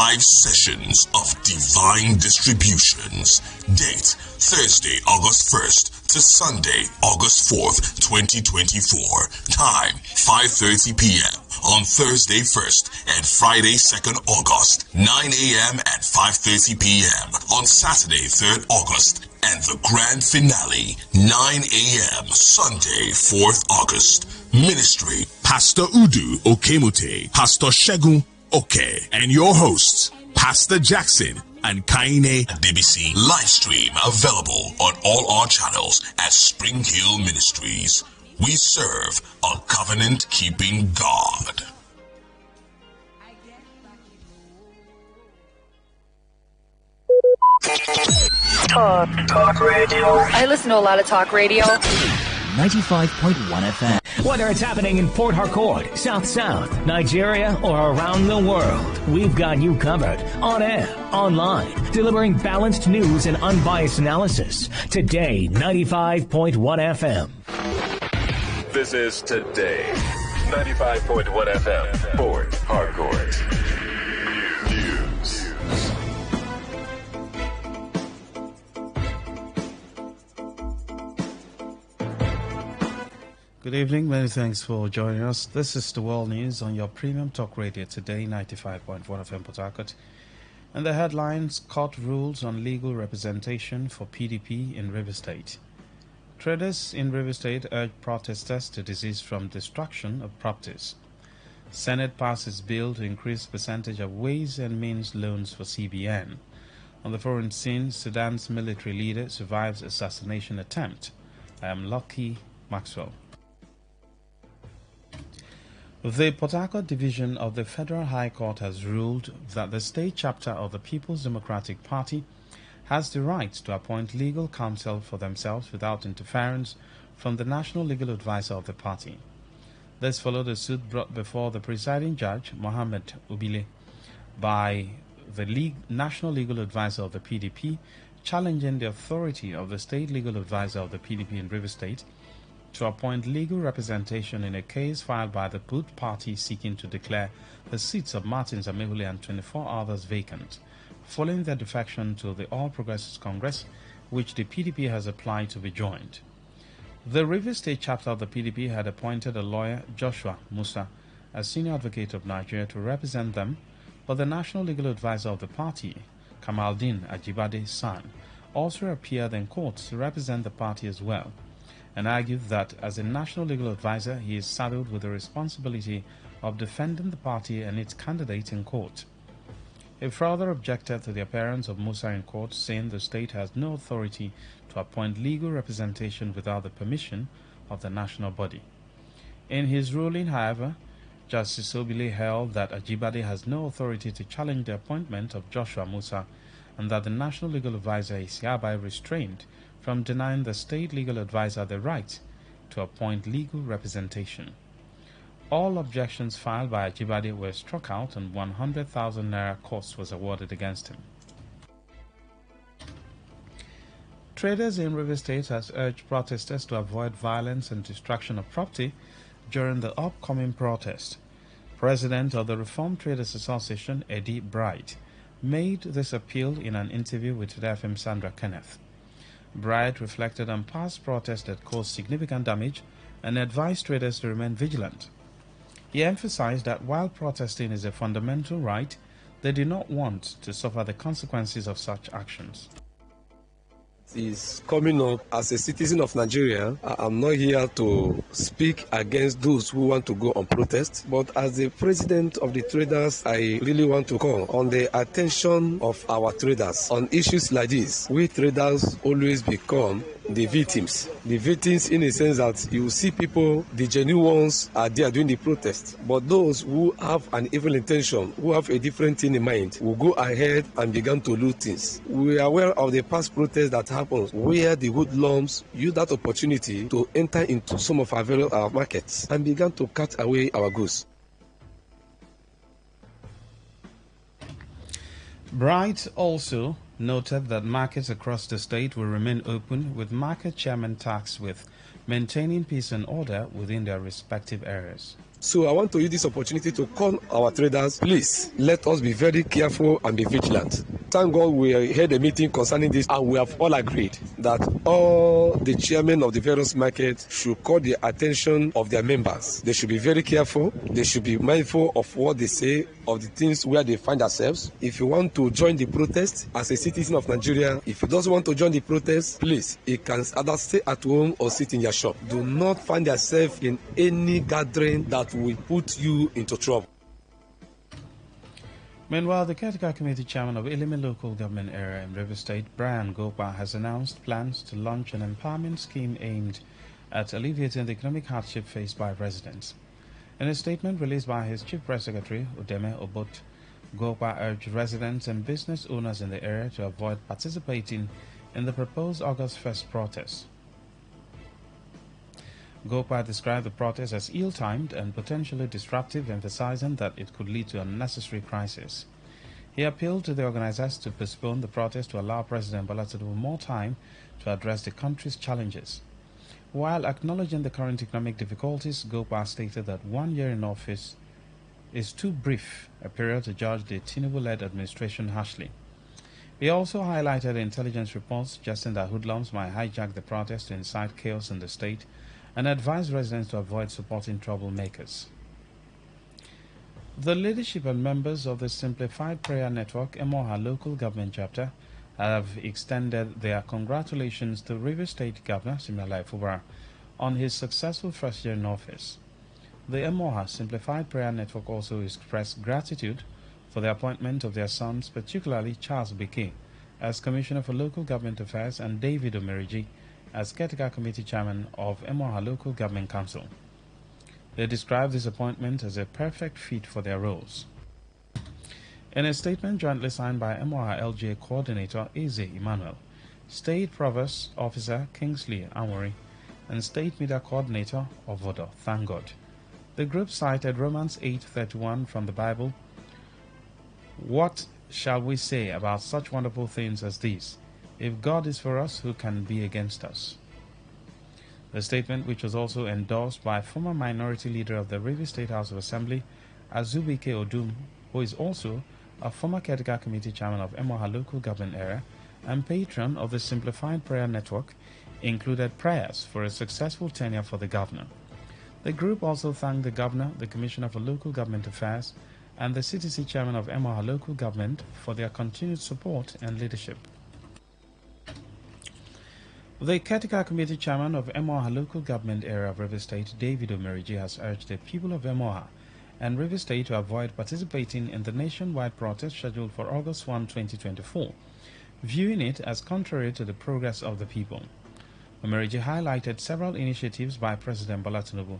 5 sessions of divine distributions. Date Thursday, August 1st to Sunday, August 4th, 2024. Time 5:30 p.m. on Thursday 1st and Friday 2nd August, 9 a.m. and 5:30 p.m. on Saturday 3rd August, and the grand finale 9 a.m. Sunday 4th August. Ministry Pastor Udu Okemote, Pastor Shegun Oke, and your hosts Pastor Jackson and Kaine DBC. Live stream available on all our channels at Spring Hill Ministries. We serve a covenant-keeping God. Talk radio. I listen to a lot of talk radio. 95.1 FM. Whether it's happening in Port Harcourt, South South, Nigeria, or around the world, we've got you covered. On air, online, delivering balanced news and unbiased analysis. Today, 95.1 FM. This is Today, 95.1 FM, Port Harcourt. News. Good evening, many thanks for joining us. This is the World News on your premium talk radio Today, 95.1 FM Port Harcourt. And the headlines: court rules on legal representation for PDP in River State. Traders in River State urge protesters to desist from destruction of properties. Senate passes bill to increase percentage of ways and means loans for CBN. On the foreign scene, Sudan's military leader survives assassination attempt. I am Lucky Maxwell. The Port Harcourt Division of the Federal High Court has ruled that the state chapter of the People's Democratic Party has the right to appoint legal counsel for themselves without interference from the National Legal Advisor of the party. This followed a suit brought before the presiding judge, Mohammed Ubile, by the National Legal Advisor of the PDP, challenging the authority of the State Legal Advisor of the PDP in River State to appoint legal representation in a case filed by the both parties seeking to declare the seats of Martin Zamehule and 24 others vacant, following their defection to the All Progressives Congress, which the PDP has applied to be joined. The River State chapter of the PDP had appointed a lawyer, Joshua Musa, as senior advocate of Nigeria to represent them, but the National Legal Advisor of the party, Kamaldeen Ajibade San, also appeared in court to represent the party as well, and argued that as a National Legal Advisor he is saddled with the responsibility of defending the party and its candidate in court. He further objected to the appearance of Musa in court, saying the state has no authority to appoint legal representation without the permission of the national body. In his ruling, however, Justice Obile held that Ajibade has no authority to challenge the appointment of Joshua Musa, and that the National Legal Advisor is hereby restrained from denying the State Legal Advisor the right to appoint legal representation. All objections filed by Ajibade were struck out, and 100,000 naira cost was awarded against him. Traders in River State has urged protesters to avoid violence and destruction of property during the upcoming protest. President of the Reformed Traders Association, Eddie Bright, made this appeal in an interview with Today FM Sandra Kenneth. Bright reflected on past protests that caused significant damage and advised traders to remain vigilant. He emphasized that while protesting is a fundamental right, they do not want to suffer the consequences of such actions. Is coming up as a citizen of Nigeria. I'm not here to speak against those who want to go on protest, but as the president of the traders, I really want to call on the attention of our traders on issues like this. We traders always become the victims. The victims in a sense that you see people, the genuine ones are there doing the protest, but those who have an evil intention, who have a different thing in mind, will go ahead and begin to loot things. We are aware of the past protests that happens where the hoodlums use that opportunity to enter into some of our markets and began to cut away our goods. Bright also noted that markets across the state will remain open, with market chairmen tasked with maintaining peace and order within their respective areas. So I want to use this opportunity to call our traders, please let us be very careful and be vigilant. Thank God we had a meeting concerning this, and we have all agreed that all the chairmen of the various markets should call the attention of their members. They should be very careful. They should be mindful of what they say, of the things where they find themselves. If you want to join the protest as a citizen of Nigeria, if you don't want to join the protest, please, you can either stay at home or sit in your shop. Do not find yourself in any gathering that will put you into trouble. Meanwhile, the Caretaker Committee Chairman of Ilimi Local Government Area in River State, Brian Gopa, has announced plans to launch an empowerment scheme aimed at alleviating the economic hardship faced by residents. In a statement released by his Chief Press Secretary, Udeme Obot, Gopa urged residents and business owners in the area to avoid participating in the proposed August 1st protest. Gopa described the protest as ill-timed and potentially disruptive, emphasizing that it could lead to an unnecessary crisis. He appealed to the organizers to postpone the protest to allow President Bola Tinubu more time to address the country's challenges. While acknowledging the current economic difficulties, Gopa stated that 1 year in office is too brief a period to judge the Tinubu-led administration harshly. He also highlighted intelligence reports suggesting that hoodlums might hijack the protest to incite chaos in the state, and advised residents to avoid supporting troublemakers. The leadership and members of the Simplified Prayer Network, Emoha Local Government Chapter, have extended their congratulations to River State Governor Siminalayi Fubara on his successful first year in office. The Emoha Simplified Prayer Network also expressed gratitude for the appointment of their sons, particularly Charles Beke, as Commissioner for Local Government Affairs and David Omeriji as Caretaker Committee Chairman of Emoha Local Government Council. They described this appointment as a perfect fit for their roles. In a statement jointly signed by Emoha LGA Coordinator Eze Emmanuel, State Provost Officer Kingsley Amori, and State Media Coordinator Ovodo Thank God, the group cited Romans 8:31 from the Bible. What shall we say about such wonderful things as these? If God is for us, who can be against us? The statement, which was also endorsed by former minority leader of the River State House of Assembly, Azubike Odum, who is also a former Caretaker Committee Chairman of Emoha Local Government Area and patron of the Simplified Prayer Network, included prayers for a successful tenure for the governor. The group also thanked the governor, the Commissioner for Local Government Affairs, and the CTC Chairman of Emoha Local Government for their continued support and leadership. The Caretaker Committee Chairman of Emoha Local Government Area of River State, David Omeriji, has urged the people of Emoha and River State to avoid participating in the nationwide protest scheduled for August 1, 2024, viewing it as contrary to the progress of the people. Omeriji highlighted several initiatives by President Bola Tinubu,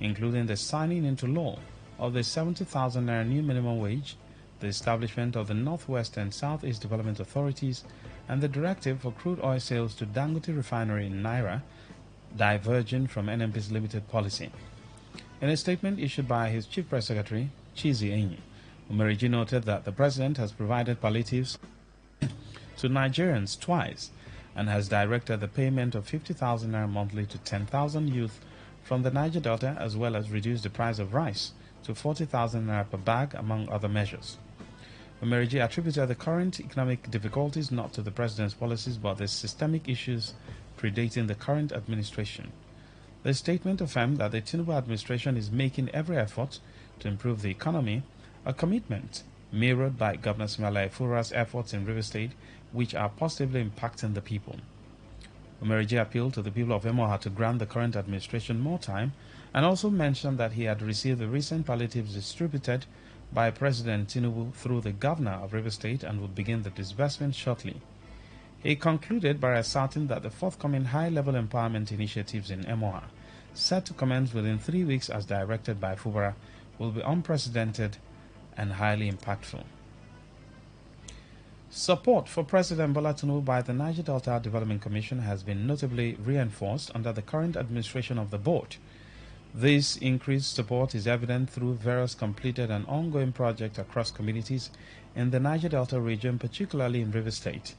including the signing into law of the 70,000 naira new minimum wage, the establishment of the Northwest and Southeast Development Authorities, and the directive for crude oil sales to Dangote Refinery in Naira, diverging from NMP's limited policy. In a statement issued by his Chief Press Secretary, Chizi Enyi, Omeriji noted that the President has provided palliatives to Nigerians twice and has directed the payment of 50,000 naira monthly to 10,000 youth from the Niger Delta, as well as reduced the price of rice to 40,000 naira per bag, among other measures. Omeriji attributed the current economic difficulties not to the President's policies but the systemic issues predating the current administration. The statement affirmed that the Tinubu administration is making every effort to improve the economy, a commitment mirrored by Governor Siminalayi Fubara's efforts in River State, which are positively impacting the people. Omeriji appealed to the people of Emoha to grant the current administration more time, and also mentioned that he had received the recent palliatives distributed by President Tinubu through the Governor of River State and would begin the disbursement shortly. He concluded by asserting that the forthcoming high-level empowerment initiatives in Emoha, set to commence within 3 weeks as directed by Fubara, will be unprecedented and highly impactful. Support for President Bola Tinubu by the Niger Delta Development Commission has been notably reinforced under the current administration of the board. This increased support is evident through various completed and ongoing projects across communities in the Niger Delta region, particularly in River State.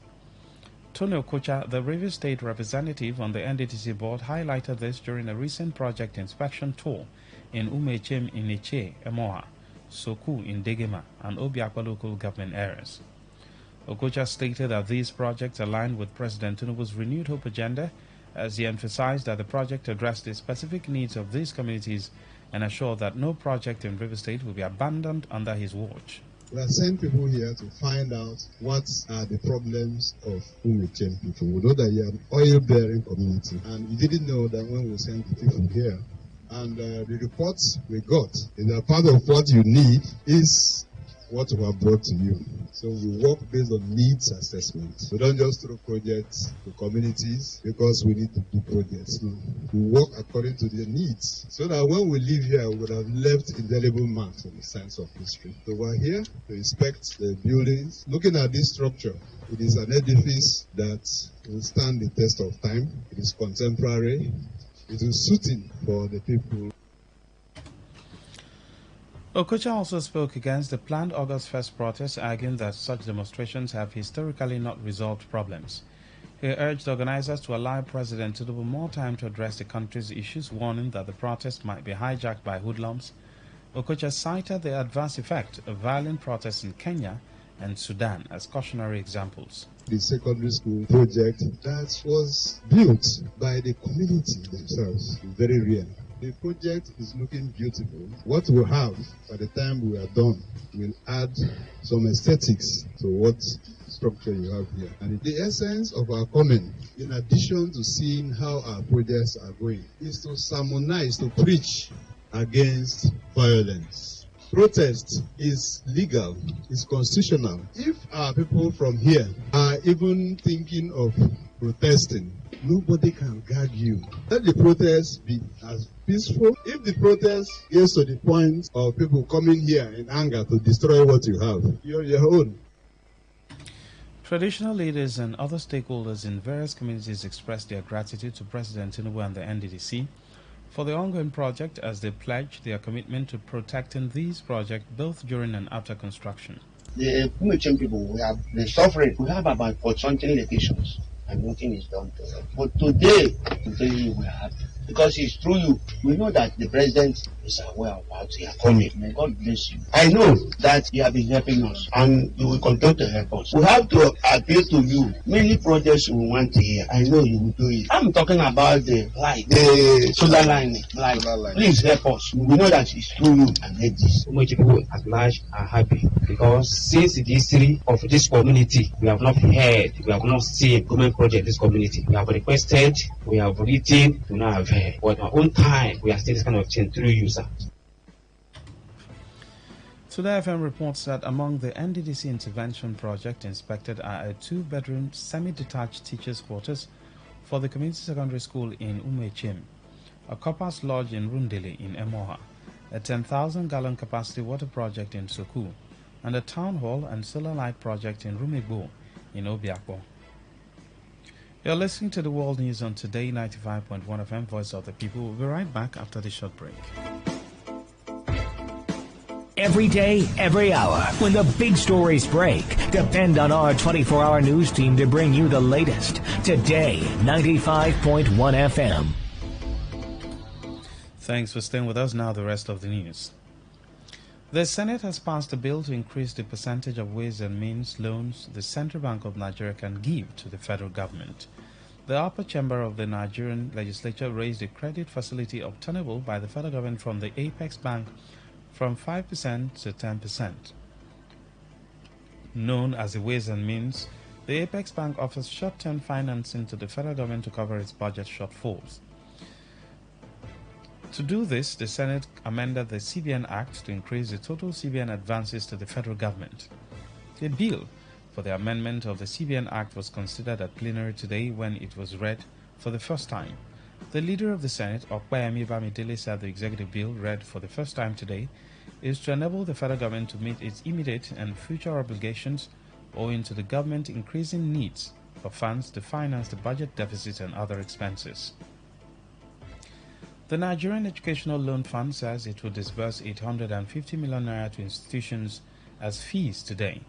Tony Okocha, the Rivers State representative on the NDDC board, highlighted this during a recent project inspection tour in Umechem in Iche, Emoha, Soku in Degema, and Obiakwa local government areas. Okocha stated that these projects aligned with President Tinubu's renewed hope agenda, as he emphasized that the project addressed the specific needs of these communities and assured that no project in River State will be abandoned under his watch. We have sent people here to find out what are the problems of Umechem people. We know that you are an oil-bearing community, and we didn't know that when we sent people here. And the reports we got is that part of what you need is what we have brought to you. So we work based on needs assessment. We don't just throw projects to communities because we need to do projects. No. We work according to their needs so that when we leave here, we would have left indelible marks on the science of history. So we're here to inspect the buildings. Looking at this structure, it is an edifice that will stand the test of time. It is contemporary. It is suiting for the people. Okocha also spoke against the planned August 1st protest, arguing that such demonstrations have historically not resolved problems. He urged organizers to allow President Tinubu more time to address the country's issues, warning that the protest might be hijacked by hoodlums. Okocha cited the adverse effect of violent protests in Kenya and Sudan as cautionary examples. The secondary school project that was built by the community themselves is very real. The project is looking beautiful. What we have by the time we are done will add some aesthetics to what structure you have here. And the essence of our comment, in addition to seeing how our projects are going, is to sermonize, to preach against violence. Protest is legal, is constitutional. If our people from here are even thinking of protesting, nobody can gag you. Let the protest be as peaceful. If the protest gets to the point of people coming here in anger to destroy what you have, you're your own. Traditional leaders and other stakeholders in various communities expressed their gratitude to President Tinubu and the NDDC for the ongoing project, as they pledged their commitment to protecting these projects both during and after construction. The Umechem people, we have been suffering. We have about 40-something locations, and nothing is done to them. But today we are happy. Because it's through you. We know that the president is aware about your coming. May God bless you. I know that you have been helping us and you will continue to help us. We have to appeal to you. Many projects we want to hear. I know you will do it. I'm talking about the light, the solar line. Please help us. We know that it's through you and let this. So much people at large are happy because since the history of this community, we have not heard, we have not seen government project in this community. We have requested, we have written, we now have heard. But our own time, we are still this kind of thing through you, sir. Today FM reports that among the NDDC intervention project inspected are a 2-bedroom semi-detached teachers' quarters for the community secondary school in Umechem, a coppers lodge in Rundili in Emoha, a 10,000-gallon capacity water project in Soku, and a town hall and solar light project in Rumigbo in Obiakwa. You're listening to the World News on Today 95.1 FM, Voice of the People. We'll be right back after this short break. Every day, every hour, when the big stories break, depend on our 24-hour news team to bring you the latest. Today 95.1 FM. Thanks for staying with us. Now the rest of the news. The Senate has passed a bill to increase the percentage of ways and means loans the Central Bank of Nigeria can give to the federal government. The upper chamber of the Nigerian legislature raised the credit facility obtainable by the federal government from the Apex Bank from 5% to 10%. Known as the Ways and Means, the Apex Bank offers short-term financing to the federal government to cover its budget shortfalls. To do this, the Senate amended the CBN Act to increase the total CBN advances to the federal government. A bill for the amendment of the CBN Act was considered at plenary today when it was read for the first time. The leader of the Senate, Okpayemi Bamidele, said the executive bill read for the first time today is to enable the federal government to meet its immediate and future obligations owing to the government increasing needs for funds to finance the budget deficit and other expenses. The Nigerian Educational Loan Fund says it will disburse 850 million naira to institutions as fees today.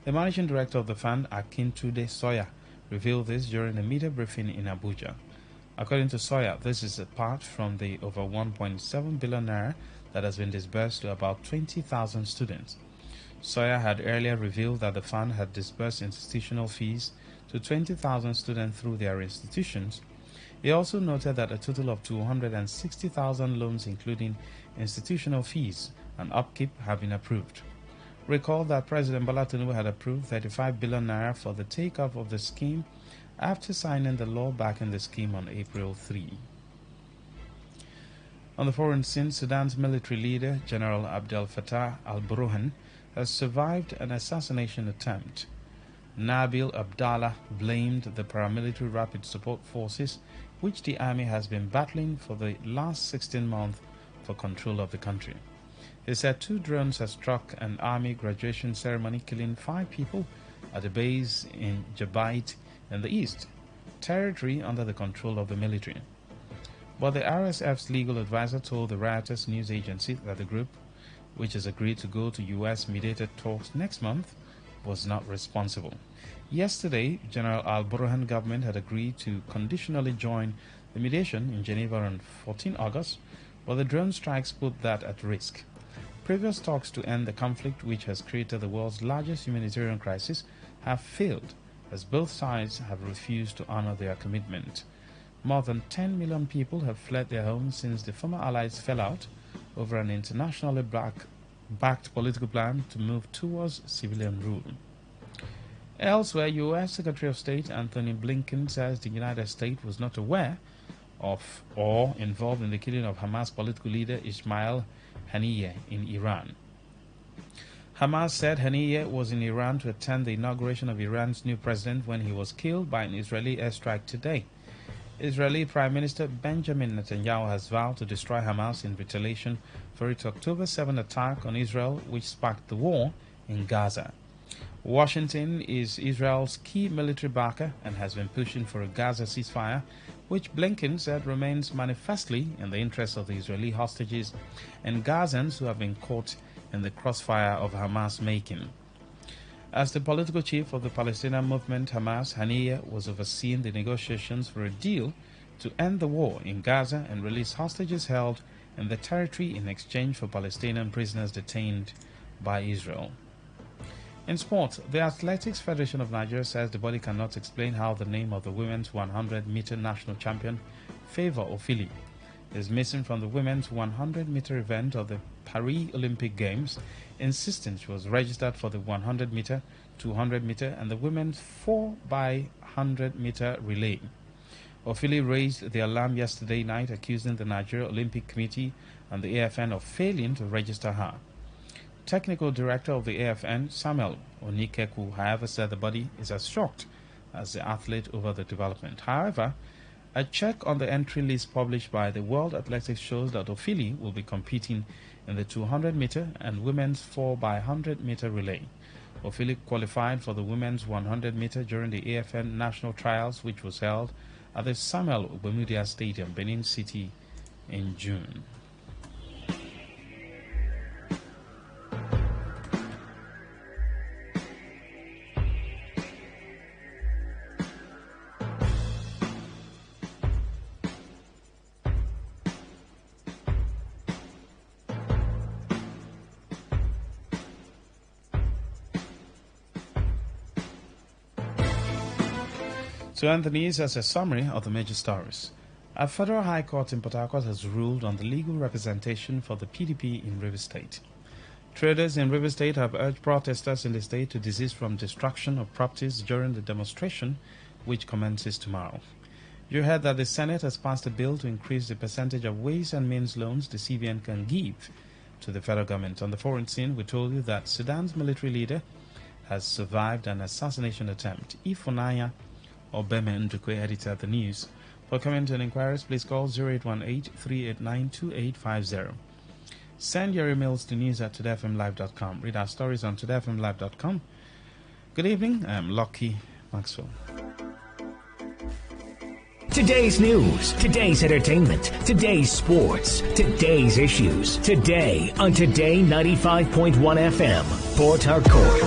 The managing director of the fund, Akintude Soya, revealed this during a media briefing in Abuja. According to Soya, this is apart from the over 1.7 billion naira that has been disbursed to about 20,000 students. Soya had earlier revealed that the fund had disbursed institutional fees to 20,000 students through their institutions. He also noted that a total of 260,000 loans, including institutional fees and upkeep, have been approved. Recall that President Bola Tinubu had approved 35 billion naira for the take-off of the scheme after signing the law backing the scheme on April 3. On the foreign scene, Sudan's military leader, General Abdel Fattah al-Burhan, has survived an assassination attempt. Nabil Abdallah blamed the paramilitary rapid support forces, which the army has been battling for the last 16 months, for control of the country. He said 2 drones had struck an army graduation ceremony, killing 5 people at a base in Jabait in the east, territory under the control of the military. But the RSF's legal advisor told the riotous news agency that the group, which has agreed to go to U.S.-mediated talks next month, was not responsible. Yesterday, General al-Burhan government had agreed to conditionally join the mediation in Geneva on 14 August, but the drone strikes put that at risk. Previous talks to end the conflict, which has created the world's largest humanitarian crisis, have failed, as both sides have refused to honor their commitment. More than 10 million people have fled their homes since the former allies fell out over an internationally backed political plan to move towards civilian rule. Elsewhere, U.S. Secretary of State Anthony Blinken says the United States was not aware of or involved in the killing of Hamas political leader Ismail Haniyeh in Iran. Hamas said Haniyeh was in Iran to attend the inauguration of Iran's new president when he was killed by an Israeli airstrike today. Israeli Prime Minister Benjamin Netanyahu has vowed to destroy Hamas in retaliation for its October 7 attack on Israel, which sparked the war in Gaza. Washington is Israel's key military backer and has been pushing for a Gaza ceasefire, which Blinken said remains manifestly in the interest of the Israeli hostages and Gazans who have been caught in the crossfire of Hamas making. As the political chief of the Palestinian movement Hamas, Haniyeh was overseeing the negotiations for a deal to end the war in Gaza and release hostages held in the territory in exchange for Palestinian prisoners detained by Israel. In sport, the Athletics Federation of Nigeria says the body cannot explain how the name of the women's 100-meter national champion, Favour Ofili, is missing from the women's 100-meter event of the Paris Olympic Games, insisting she was registered for the 100-meter, 200-meter, and the women's 4x100-meter relay. Ofili raised the alarm yesterday night, accusing the Nigeria Olympic Committee and the AFN of failing to register her. Technical Director of the AFN, Samuel Onikeku, however, said the body is as shocked as the athlete over the development. However, a check on the entry list published by the World Athletics shows that Ofili will be competing in the 200-meter and women's 4x100-meter relay. Ofili qualified for the women's 100-meter during the AFN National Trials, which was held at the Samuel Ogbemudia Stadium, Benin City, in June. To end the news as a summary of the major stories. A federal high court in Port Harcourt has ruled on the legal representation for the PDP in Rivers State. Traders in Rivers State have urged protesters in the state to desist from destruction of properties during the demonstration, which commences tomorrow. You heard that the Senate has passed a bill to increase the percentage of ways and means loans the CBN can give to the federal government. On the foreign scene, we told you that Sudan's military leader has survived an assassination attempt. Ifunanya Obeme Ndukwe, editor of the news. For comment and inquiries, please call 0818-389-2850. Send your emails to news@todayfmlive.com. Read our stories on todayfmlive.com. Good evening. I'm Lucky Maxwell. Today's news, today's entertainment, today's sports, today's issues. Today on Today 95.1 FM. Port Harcourt.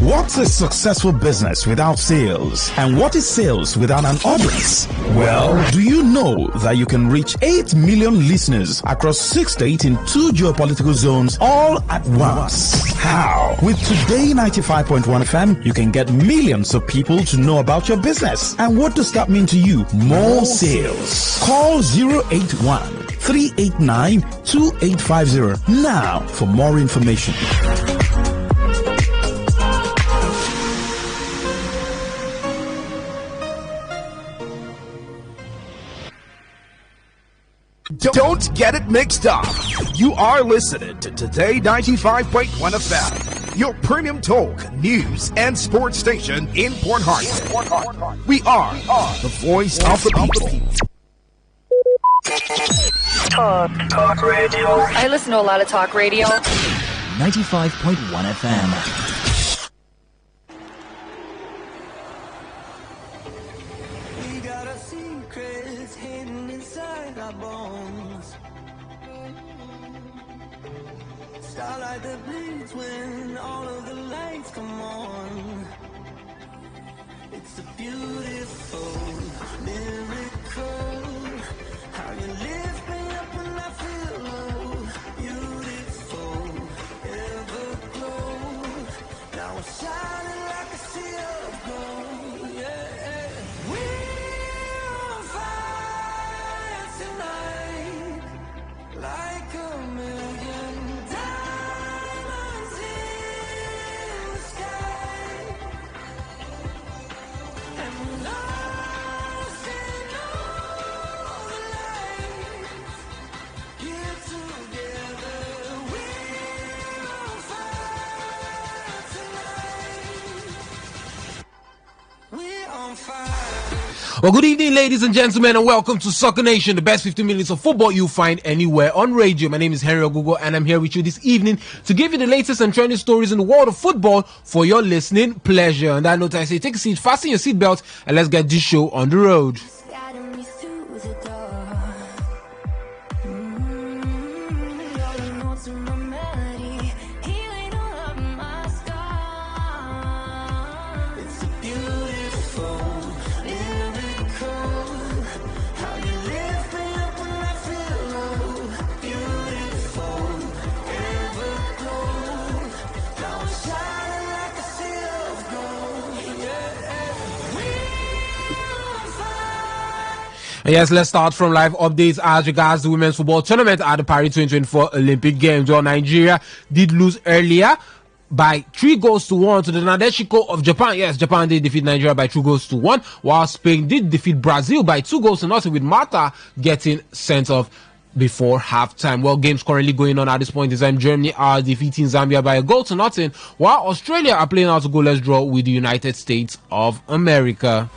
What's a successful business without sales? And what is sales without an audience? Well, do you know that you can reach 8 million listeners across 6 states in 2 geopolitical zones all at once? How? With Today 95.1 FM, you can get millions of people to know about your business. And what does that mean to you? More sales. Call 081-389-2850 now for more information. Don't get it mixed up. You are listening to Today 95.1 FM, your premium talk, news, and sports station in Port Harcourt. We are the voice of the people. Talk radio. I listen to a lot of talk radio. 95.1 FM. Starlight that bleeds when all of the lights come on. It's a beautiful miracle. How you lift me up when I feel low. Beautiful, everglow. Now I'm shining like a sea of gold. Yeah, we're on fire tonight, like a million diamonds in the sky, and we're lost in all the lights. Here together, we're on fire tonight. We're on fire. Well, good evening, ladies and gentlemen, and welcome to Soccer Nation, the best 15 minutes of football you'll find anywhere on radio. My name is Henry Ogugo, and I'm here with you this evening to give you the latest and trending stories in the world of football for your listening pleasure. On that note, I say take a seat, fasten your seatbelt, and let's get this show on the road. Yes, let's start from live updates as regards the women's football tournament at the Paris 2024 Olympic Games. Well, Nigeria did lose earlier by 3-1 to the Nadeshiko of Japan. Yes, Japan did defeat Nigeria by 2-1, while Spain did defeat Brazil by 2-0, with Marta getting sent off before halftime. Well, games currently going on at this point in time. Germany are defeating Zambia by 1-0, while Australia are playing out a goalless draw with the United States of America.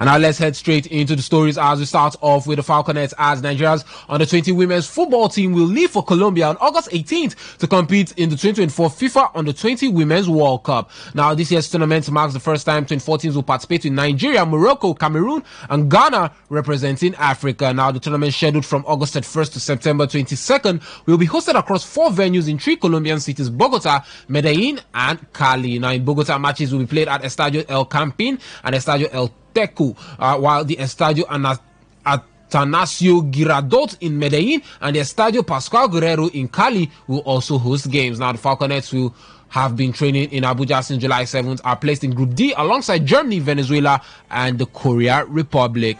And now let's head straight into the stories as we start off with the Falconets, as Nigeria's under-20 women's football team will leave for Colombia on August 18th to compete in the 2024 FIFA Under-20 Women's World Cup. Now, this year's tournament marks the first time 24 teams will participate in Nigeria, Morocco, Cameroon, and Ghana representing Africa. Now, the tournament scheduled from August 31st to September 22nd will be hosted across 4 venues in 3 Colombian cities: Bogota, Medellin, and Cali. Now, in Bogota, matches will be played at Estadio El Campín and Estadio El Tecu, while the Estadio Atanasio Girardot in Medellin and the Estadio Pascual Guerrero in Cali will also host games. Now, the Falconets will have been training in Abuja since July 7th, are placed in Group D alongside Germany, Venezuela, and the Korea Republic.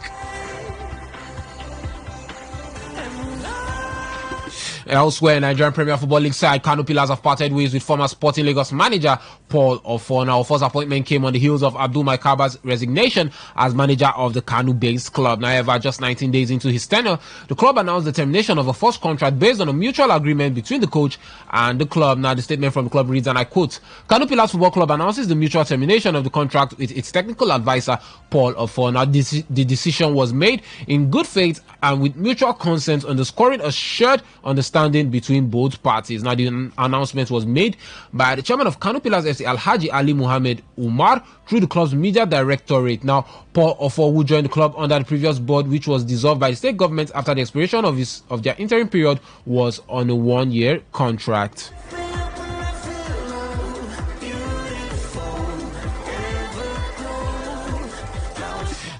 Elsewhere, Nigerian Premier Football League side Kano Pillars have parted ways with former Sporting Lagos manager Paul Ofo. Now, Ofo's appointment came on the heels of Abdul Maikaba's resignation as manager of the Kano-based club. However, just 19 days into his tenure, the club announced the termination of a first contract based on a mutual agreement between the coach and the club. Now, the statement from the club reads, and I quote, "Kano Pillars Football Club announces the mutual termination of the contract with its technical advisor, Paul Ofo." Now, the decision was made in good faith and with mutual consent, underscoring a shared understanding standing between both parties. Now, the announcement was made by the chairman of Kano Pillars FC, Alhaji Ali Muhammad Umar, through the club's media directorate. Now, Paul Ofowu joined the club under the previous board, which was dissolved by the state government after the expiration of their interim period was on a 1-year contract.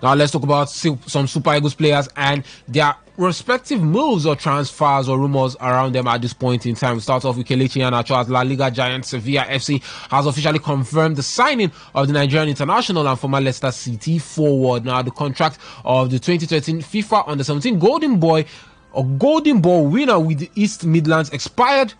Now let's talk about some Super Eagles players and their respective moves or transfers or rumors around them at this point in time. We start off with Kelechi Iheanacho, as La Liga giant Sevilla FC has officially confirmed the signing of the Nigerian international and former Leicester City forward. Now the contract of the 2013 FIFA Under-17 Golden Ball winner with the East Midlands expired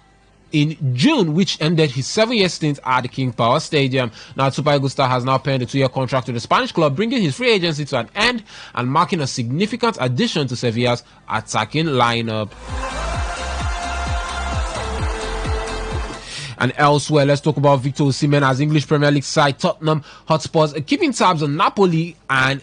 in June, which ended his 7-year stint at the King Power Stadium. Now, Super Eagles star has now penned a 2-year contract with the Spanish club, bringing his free agency to an end and marking a significant addition to Sevilla's attacking lineup. And elsewhere, let's talk about Victor Osimhen as English Premier League side Tottenham Hotspurs keeping tabs on Napoli and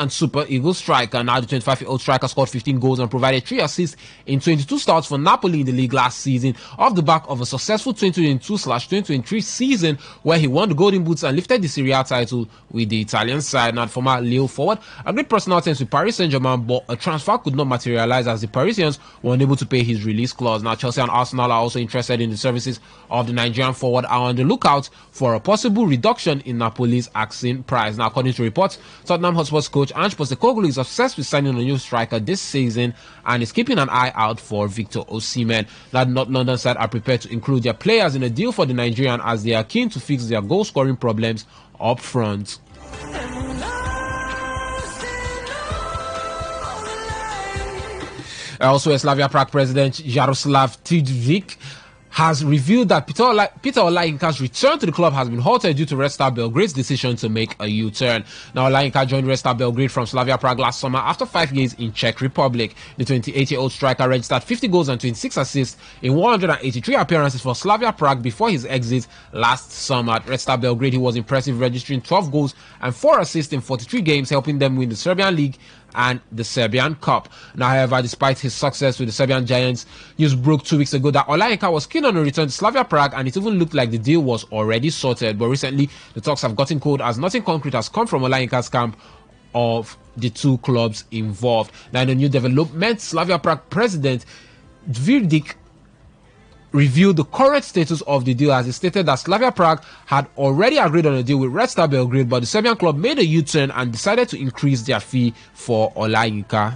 Super Eagles striker. Now, the 25-year-old striker scored 15 goals and provided 3 assists in 22 starts for Napoli in the league last season, off the back of a successful 2022/2023 season where he won the Golden Boots and lifted the Serie A title with the Italian side. Now, former Lille forward agreed personal terms with Paris Saint-Germain, but a transfer could not materialize as the Parisians were unable to pay his release clause. Now, Chelsea and Arsenal are also interested in the services of the Nigerian forward, are on the lookout for a possible reduction in Napoli's asking price. Now, according to reports, Tottenham Hotspur's coach Ange Postecoglou is obsessed with signing a new striker this season and is keeping an eye out for Victor Osimhen. Now, the North London side are prepared to include their players in a deal for the Nigerian as they are keen to fix their goal-scoring problems up front. Also, Slavia Prague president Jaroslav Tidvik has revealed that Peter Olayinka's return to the club has been halted due to Red Star Belgrade's decision to make a U-turn. Now, Olayinka joined Red Star Belgrade from Slavia Prague last summer after 5 years in Czech Republic. The 28-year-old striker registered 50 goals and 26 assists in 183 appearances for Slavia Prague before his exit last summer. At Red Star Belgrade, he was impressive, registering 12 goals and 4 assists in 43 games, helping them win the Serbian League and the Serbian Cup. Now, however, despite his success with the Serbian Giants, news broke 2 weeks ago that Olayinka was keen on a return to Slavia Prague, and it even looked like the deal was already sorted. But recently, the talks have gotten cold as nothing concrete has come from Olayinka's camp of the two clubs involved. Now, in a new development, Slavia Prague president Dvirdik revealed the current status of the deal as he stated that Slavia Prague had already agreed on a deal with Red Star Belgrade, but the Serbian club made a U-turn and decided to increase their fee for Olayinka.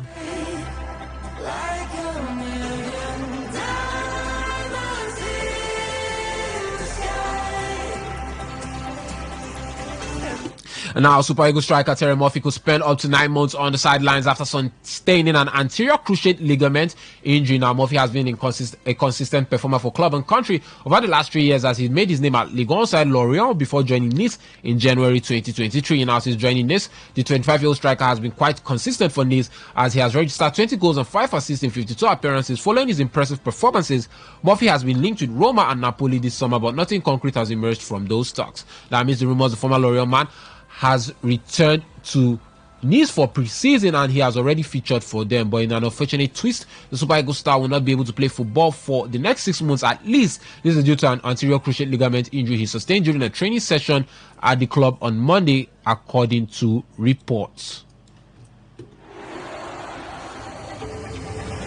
And now, Super Eagles striker Terry Murphy could spend up to 9 months on the sidelines after sustaining an anterior cruciate ligament injury. Now, Murphy has been a consistent performer for club and country over the last 3 years as he made his name at Ligue 1 side Lorient before joining Nice in January 2023. Now, since joining Nice, the 25-year-old striker has been quite consistent for Nice as he has registered 20 goals and 5 assists in 52 appearances. Following his impressive performances, Murphy has been linked with Roma and Napoli this summer, but nothing concrete has emerged from those talks. That means the rumors the former Lorient man has returned to Nice for pre-season and he has already featured for them, but in an unfortunate twist, the Super Eagles star will not be able to play football for the next 6 months at least. This is due to an anterior cruciate ligament injury he sustained during a training session at the club on Monday, according to reports.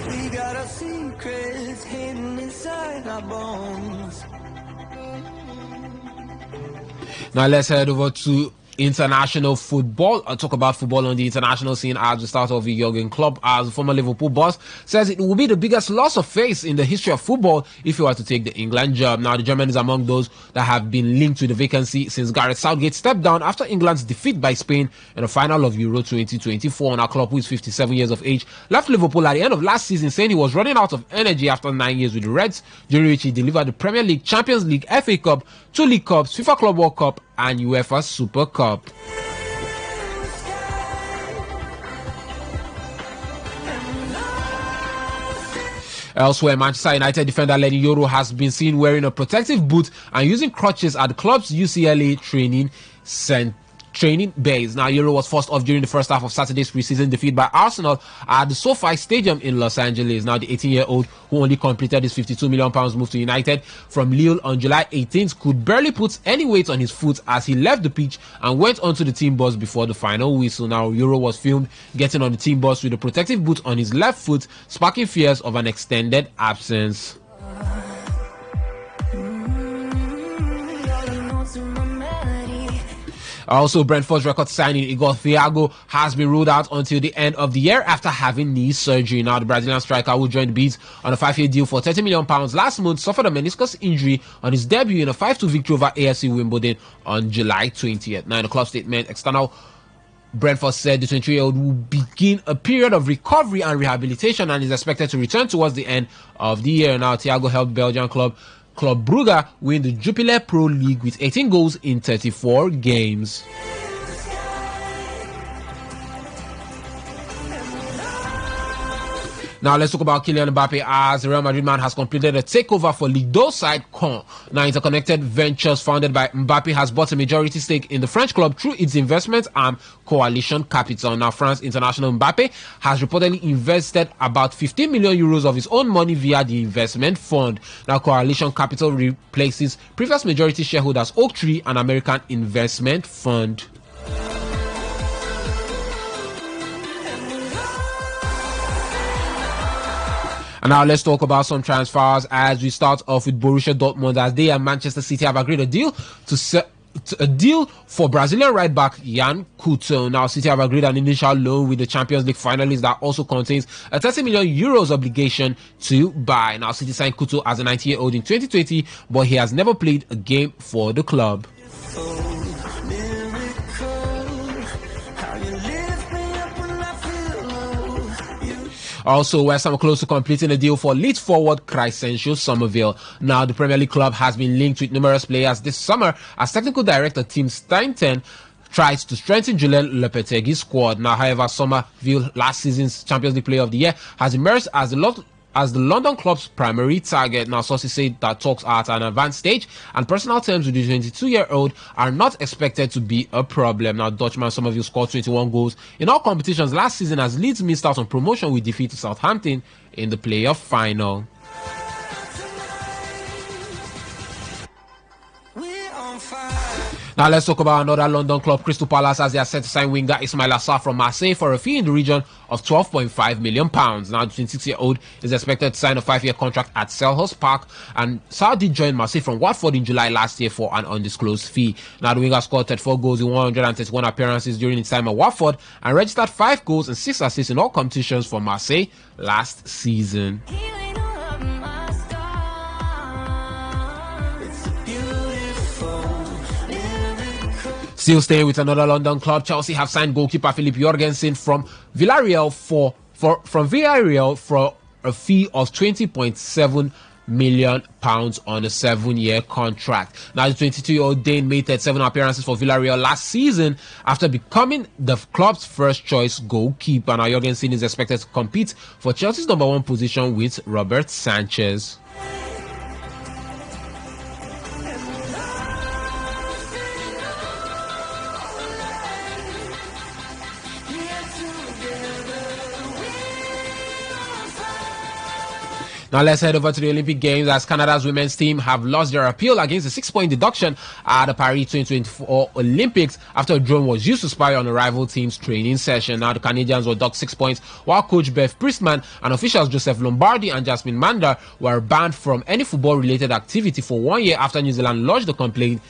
We got our secrets hidden inside our bones. Now let's head over to international football. I'll talk about football on the international scene as we start off with Jurgen Klopp, as the former Liverpool boss says it will be the biggest loss of face in the history of football if he were to take the England job. Now, the German is among those that have been linked to the vacancy since Gareth Southgate stepped down after England's defeat by Spain in the final of Euro 2024. Now, Klopp, who is 57 years of age, left Liverpool at the end of last season saying he was running out of energy after 9 years with the Reds, during which he delivered the Premier League, Champions League, FA Cup, 2 League Cups, FIFA Club World Cup and UEFA Super Cup. Elsewhere, Manchester United defender Lenny Yoro has been seen wearing a protective boot and using crutches at the club's UCLA training training base. Now, Euro was forced off during the first half of Saturday's preseason defeat by Arsenal at the SoFi Stadium in Los Angeles. Now, the 18-year-old, who only completed his £52 million move to United from Lille on July 18th, could barely put any weight on his foot as he left the pitch and went onto the team bus before the final whistle. Now, Euro was filmed getting on the team bus with a protective boot on his left foot, sparking fears of an extended absence. Also, Brentford's record signing Igor Thiago has been ruled out until the end of the year after having knee surgery. Now, the Brazilian striker, who joined the Bees on a 5-year deal for £30 million last month, suffered a meniscus injury on his debut in a 5-2 victory over AFC Wimbledon on July 20th. Now, in a club statement, external Brentford said the 23-year-old will begin a period of recovery and rehabilitation and is expected to return towards the end of the year. Now, Thiago helped Belgian Club Brugge win the Jupiler Pro League with 18 goals in 34 games. Now let's talk about Kylian Mbappe, as the Real Madrid man has completed a takeover for Ligue 2 side Caen. Now, Interconnected Ventures, founded by Mbappe, has bought a majority stake in the French club through its investment arm Coalition Capital. Now, France international Mbappe has reportedly invested about 15 million euros of his own money via the investment fund. Now, Coalition Capital replaces previous majority shareholders Oaktree, an American investment fund. And now let's talk about some transfers as we start off with Borussia Dortmund, as they and Manchester City have agreed a deal for Brazilian right back Jan Couto. Now, City have agreed an initial loan with the Champions League finalist that also contains a 30 million euros obligation to buy. Now, City signed Couto as a 90-year-old in 2020, but he has never played a game for the club. Also, West Ham are close to completing a deal for Leeds forward Crescencio Somerville. Now, the Premier League club has been linked with numerous players this summer as technical director Tim Stainton tries to strengthen Julian Lopetegui's squad. Now, however, Somerville, last season's Champions League player of the year, has emerged as the London club's primary target. Now, sources say that talks are at an advanced stage and personal terms with the 22-year-old are not expected to be a problem. Now, Dutchman Somerville scored 21 goals in all competitions last season as Leeds missed out on promotion with defeat to Southampton in the playoff final. Now let's talk about another London club, Crystal Palace, as they are set to sign winger Ismail Assar from Marseille for a fee in the region of £12.5 million. Now, the 26-year-old is expected to sign a 5-year contract at Selhurst Park, and Saudi joined Marseille from Watford in July last year for an undisclosed fee. Now, the winger scored 34 goals in 131 appearances during his time at Watford and registered 5 goals and 6 assists in all competitions for Marseille last season. Still staying with another London club, Chelsea have signed goalkeeper Philip Jorgensen from Villarreal for a fee of £20.7 million on a 7-year contract. Now, the 22-year-old Dane made 37 appearances for Villarreal last season after becoming the club's first choice goalkeeper. Now, Jorgensen is expected to compete for Chelsea's number 1 position with Robert Sanchez. Now let's head over to the Olympic Games, as Canada's women's team have lost their appeal against the 6-point deduction at the Paris 2024 Olympics after a drone was used to spy on a rival team's training session. Now, the Canadians were docked 6 points, while coach Bev Priestman and officials Joseph Lombardi and Jasmine Manda were banned from any football-related activity for 1 year after New Zealand lodged a complaint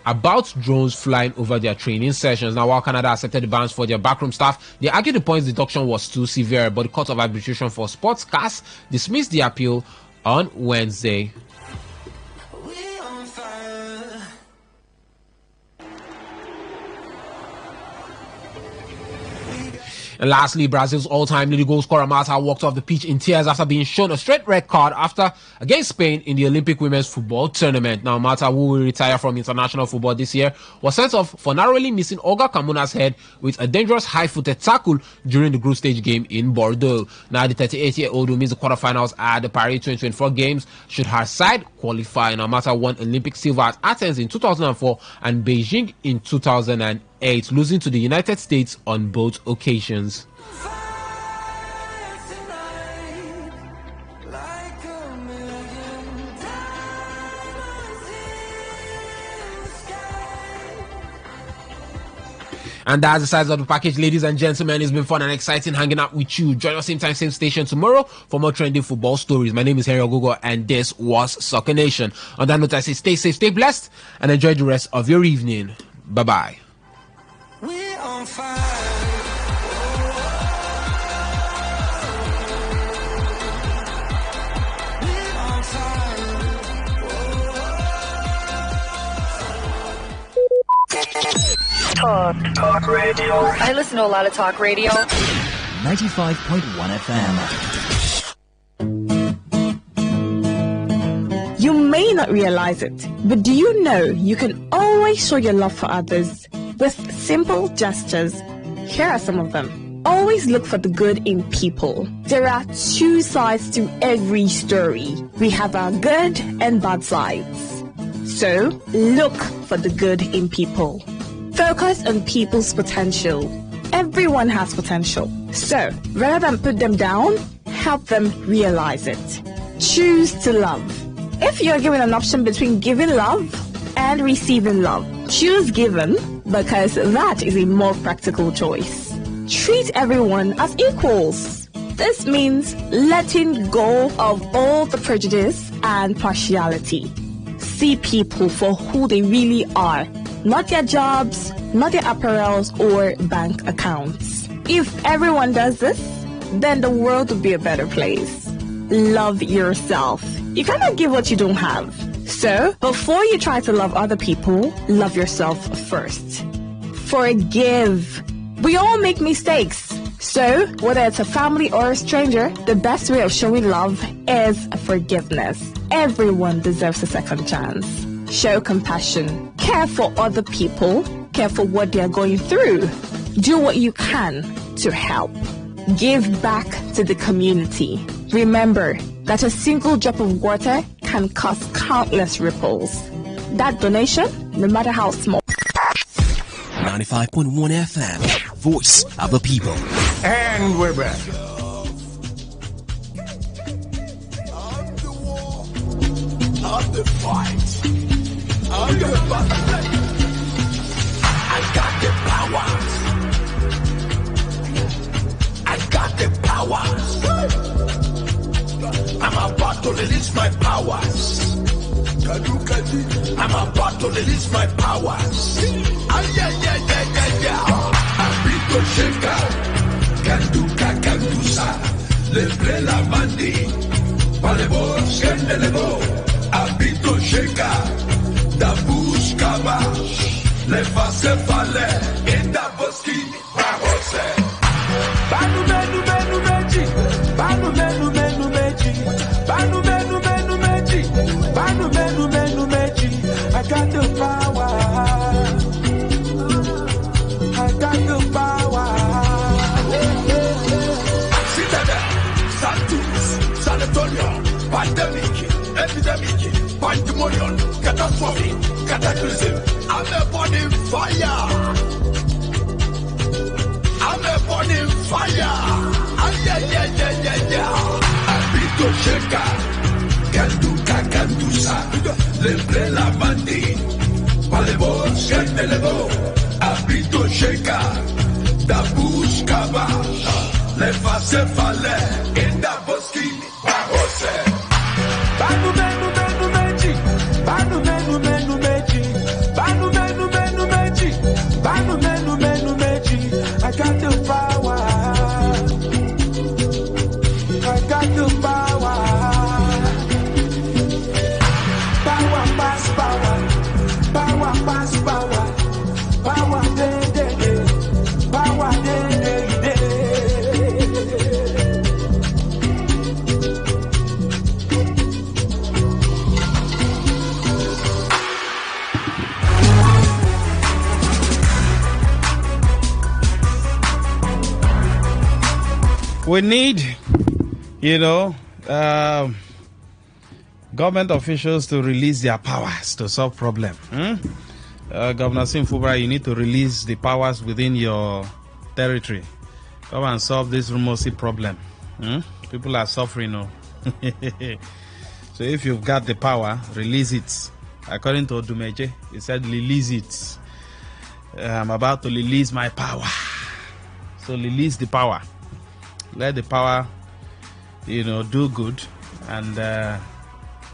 about drones flying over their training sessions. Now, while Canada accepted the bans for their backroom staff, they argued the points deduction was too severe, but the Court of Arbitration for Sportscast dismissed the appeal on Wednesday. And lastly, Brazil's all-time leading goal scorer Marta walked off the pitch in tears after being shown a straight red card against Spain in the Olympic women's football tournament. Now, Marta, who will retire from international football this year, was sent off for narrowly missing Olga Carmona's head with a dangerous high-footed tackle during the group stage game in Bordeaux. Now, the 38-year-old who missed the quarterfinals at the Paris 2024 games should her side qualify. Now, Marta won Olympic silver at Athens in 2004 and Beijing in 2008. 8, losing to the United States on both occasions. And that's the size of the package, ladies and gentlemen. It's been fun and exciting hanging out with you. Join us same time, same station tomorrow for more trending football stories. My name is Harry Ogogo, and this was Soccer Nation. On that note, I say stay safe, stay blessed, and enjoy the rest of your evening. Bye-bye. We're on fire. Talk radio. I listen to a lot of talk radio. 95.1 FM. You may not realize it, but do you know you can always show your love for others with simple gestures? Here are some of them. Always look for the good in people. There are two sides to every story. We have our good and bad sides. So, look for the good in people. Focus on people's potential. Everyone has potential. So, rather than put them down, help them realize it. Choose to love. If you're given an option between giving love and receiving love, choose giving because that is a more practical choice. Treat everyone as equals. This means letting go of all the prejudice and partiality. See people for who they really are. Not their jobs, not their apparels or bank accounts. If everyone does this, then the world will be a better place. Love yourself. You cannot give what you don't have. So, before you try to love other people, love yourself first. Forgive. We all make mistakes. So, whether it's a family or a stranger, the best way of showing love is forgiveness. Everyone deserves a second chance. Show compassion. Care for other people. Care for what they are going through. Do what you can to help. Give back to the community. Remember that a single drop of water can cause countless ripples. That donation, no matter how small. 95.1 FM, voice of the people. And we're back. Of the fight. Of the battle. I got the powers. I got the powers. I'm about to release my powers. I'm about to release my powers. Abito sheka, kanduka kandusa, lebre la mandi, palebo skendelebo. Abito sheka, da buscaba, le face fale, in da boski, babose. Banu menu menu meji, banu menu menu meji, banu menu menu meji, banu menu menu meji. I got the power, I got the power. Citadel, Santos, San Antonio, pandemic, epidemic, pandemonium, catastrophe, cataclysm. I'm a burning fire. I'm a burning fire. Abito sheka, kanduka kandusa, lebre la mandi, palebo skendelebo. Abito sheka, da buscaba, le face fale, in da boski, babose. Banu menu menu meji, banu menu menu meji, banu menu menu meji, banu menu menu meji. I got the power. I got the power. Power pass power. Power pass power. Power day day day. Power day day day. We need, government officials to release their powers to solve problems. Governor Simfubra, you need to release the powers within your territory. Come and solve this Rumosi problem. People are suffering. No? So if you've got the power, release it. According to Odumeje, he said, release it. I'm about to release my power. So release the power. Let the power, do good and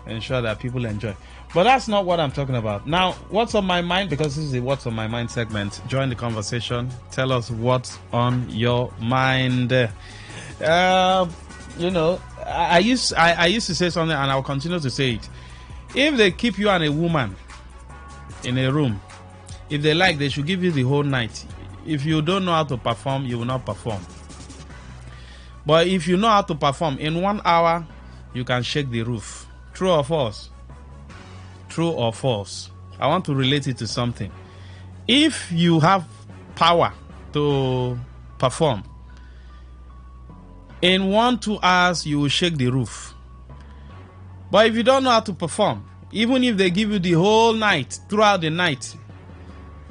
ensure that people enjoy. But that's not what I'm talking about. Now, what's on my mind? Because this is the What's on My Mind segment. Join the conversation. Tell us what's on your mind. I used to say something, and I'll continue to say it. If they keep you and a woman in a room, if they like, they should give you the whole night. If you don't know how to perform, you will not perform. But if you know how to perform, in 1 hour, you can shake the roof. True or false? True or false? I want to relate it to something. If you have power to perform, in 1-2 hours, you will shake the roof. But if you don't know how to perform, even if they give you the whole night, throughout the night,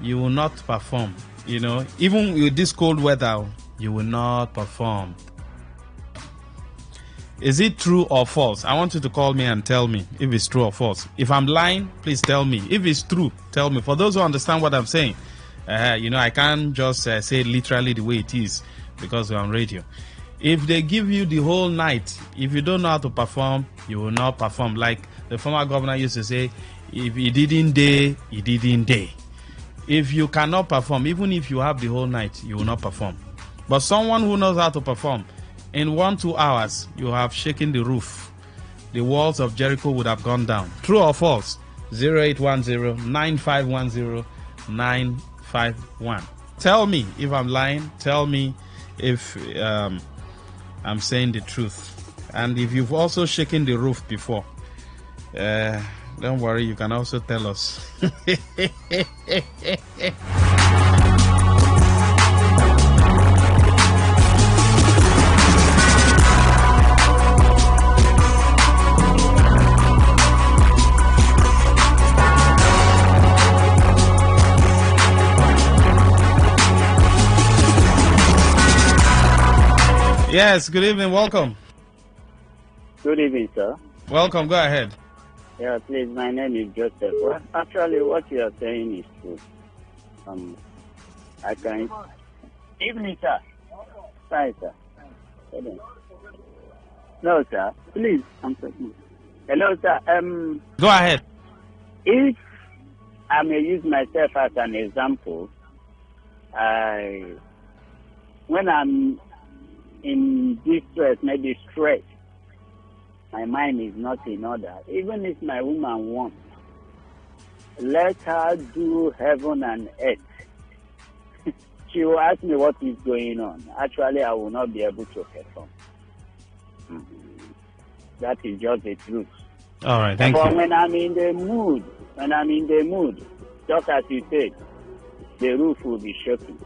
you will not perform. Even with this cold weather, you will not perform. Is it true or false? I want you to call me and tell me if it's true or false. If I'm lying, please tell me. If it's true, tell me. For those who understand what I'm saying, I can't just say literally the way it is because we're on radio. If they give you the whole night, if you don't know how to perform, you will not perform. Like the former governor used to say, if he didn't day, he didn't day. If you cannot perform, even if you have the whole night, you will not perform. But someone who knows how to perform, in 1-2 hours, you have shaken the roof. The walls of Jericho would have gone down. True or false? 0810-9510-951. Tell me if I'm lying. Tell me if I'm saying the truth. And if you've also shaken the roof before, don't worry, you can also tell us. Yes, good evening, welcome. Good evening, sir. Welcome, go ahead. Yeah, please, my name is Joseph. Well, actually, what you are saying is true. I can... Evening, sir. Hi, sir. No, sir. Please, I'm talking. Hello, sir. Go ahead. If I may use myself as an example, when I'm in distress, maybe stress, my mind is not in order. Even if my woman wants, let her do heaven and earth. She will ask me what is going on. Actually, I will not be able to perform. That is just the truth. All right, thank but you. When I'm in the mood, just as you said, the roof will be shaking.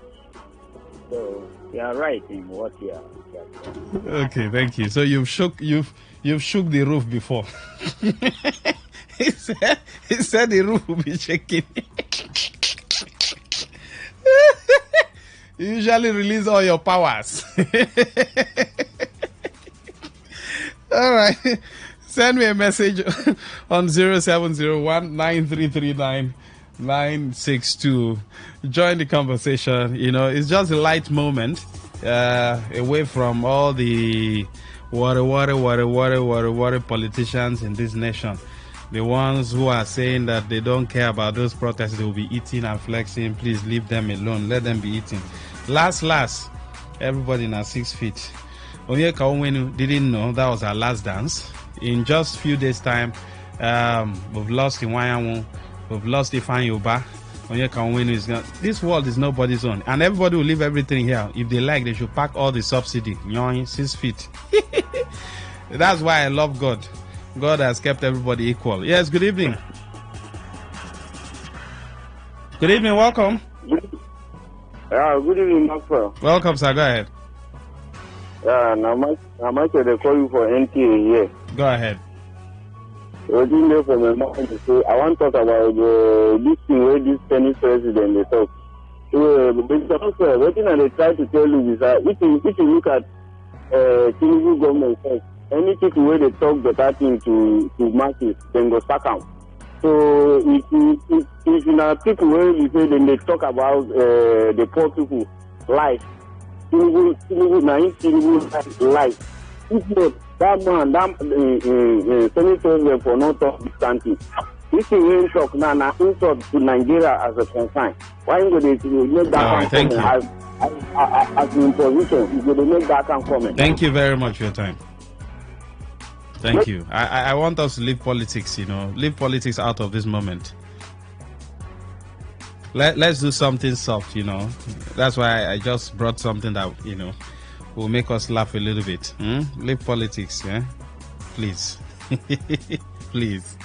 So you are right in what you are saying. Okay, thank you. So you've shook the roof before. he said the roof will be shaking. You usually release all your powers. All right. Send me a message on 0701-9339-962. Join the conversation. It's just a light moment away from all the water politicians in this nation. The ones who are saying that they don't care about those protests, they will be eating and flexing. Please leave them alone. Let them be eating. Last, everybody now 6 feet. Onyeka Onwenu didn't know that was our last dance. In just a few days' time, we've lost Iwanyanwu, we've lost Ifan Yoba. Onyeka Onwenu is gone. This world is nobody's own, and everybody will leave everything here. If they like, they should pack all the subsidy. 6 feet. That's why I love God. God has kept everybody equal. Yes, good evening. Good evening, welcome. Good evening, Maxwell. Welcome, sir. Go ahead. Now, Michael, they call you for NTA here. Go ahead. Originally from my mind to say, I want to talk about this thing where this Chinese president they talk. So, what thing they try to tell you is that if you look at Tinubu government first, any people where they talk better thing to masses, then go sack them. So if you know people where you say then they talk about the poor people life, Tinubu life. If not that man, Senate president for not talk this country. This is when talk now insult to Nigeria as a concern. Why you they make that thank you. As an imposition, you go make that comment. Thank you very much for your time. Thank you. I want us to leave politics, leave politics out of this moment. Let's do something soft, That's why I just brought something that, will make us laugh a little bit. Leave politics, yeah? Please. Please.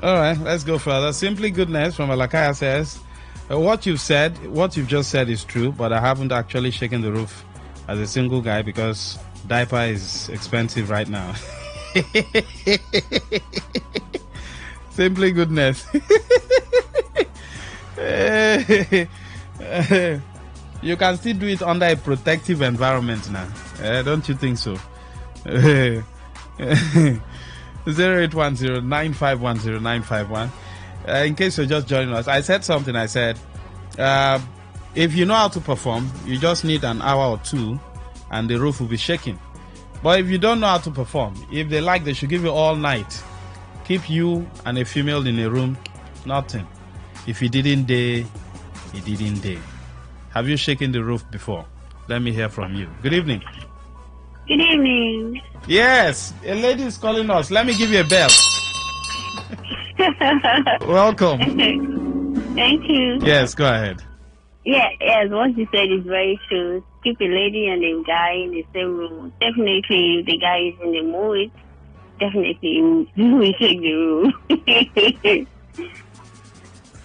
All right, let's go further. Simply Goodness from Alakaya says, what you've just said is true, but I haven't actually shaken the roof as a single guy because diaper is expensive right now. Simply Goodness. You can still do it under a protective environment now. Don't you think so? 0810-951-0951. In case you're just joining us, I said something. I said, if you know how to perform, you just need an hour or two and the roof will be shaking. But if you don't know how to perform, if they like, they should give you all night. Keep you and a female in a room, nothing. If you didn't dare, he didn't dare. Have you shaken the roof before? Let me hear from you. Good evening. Good evening. Yes, a lady is calling us. Let me give you a bell. Welcome. Thank you. Yes, go ahead. Yes, what you said is very true. Keep a lady and a guy in the same room. Definitely, if the guy is in the mood, definitely we shake the room.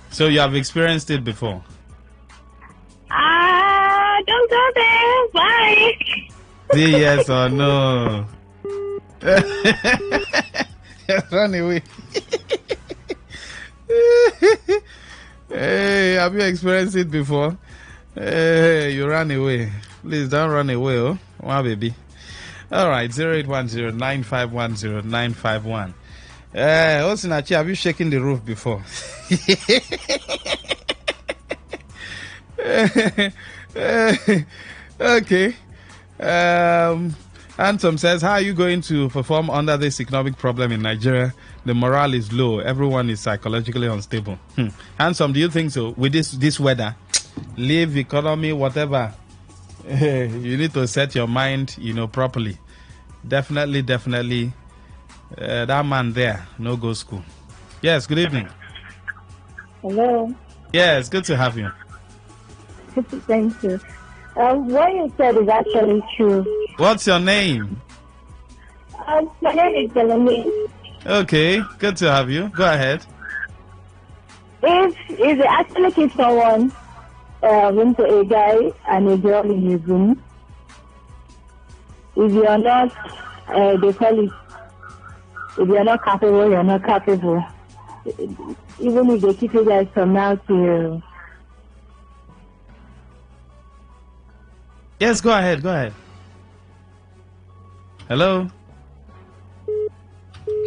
So you have experienced it before? Don't go there. Bye. Say yes or no. Run away. Hey, have you experienced it before? Hey, you ran away. Please don't run away, oh. Wow, baby. All right, 0810-951-0951. Osinachi, have you shaken the roof before? Okay. Handsome says, how are you going to perform under this economic problem in Nigeria? The morale is low. Everyone is psychologically unstable. Handsome, do you think so? With this weather, leave economy, whatever. You need to set your mind, properly. Definitely. That man there, no go school. Yes, good evening. Hello. Yes, good to have you. Thank you. What you said is actually true. What's your name? My name is Delamy. Okay, good to have you. Go ahead. If they actually keep someone into a guy and a girl in a room, if you are not, they call it, if you are not capable, you are not capable. Even if they keep you guys from now to... Yes, go ahead. Hello?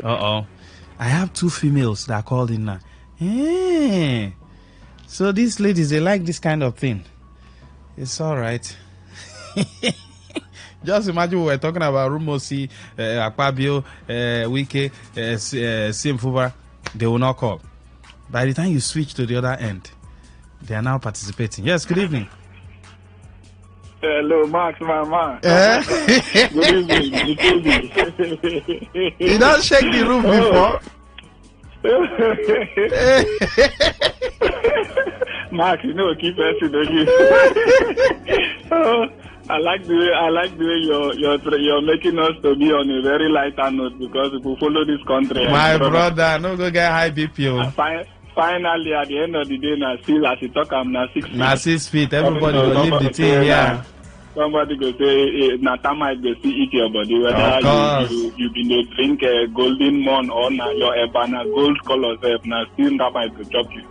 Uh-oh. I have two females that called in now. Hey. So these ladies, they like this kind of thing. It's all right. Just imagine we were talking about Rumosi, Akpabio, Wike, Simfuba. They will not call. By the time you switch to the other end, they are now participating. Yes, good evening. Hello, Max, my man. Good evening. You don't shake the roof before? Max, keep asking, don't you? I like the way you're making us to be on a very lighter note because if we follow this country. My brother, no go get high BP. Finally, at the end of the day, now still as you talk, I'm now 6 feet. Now 6 feet. Everybody will leave the thing here. somebody go say, Natama go see eat your body, whether you been a drink a golden moon or na your ebana gold color self, now still that might go chop you.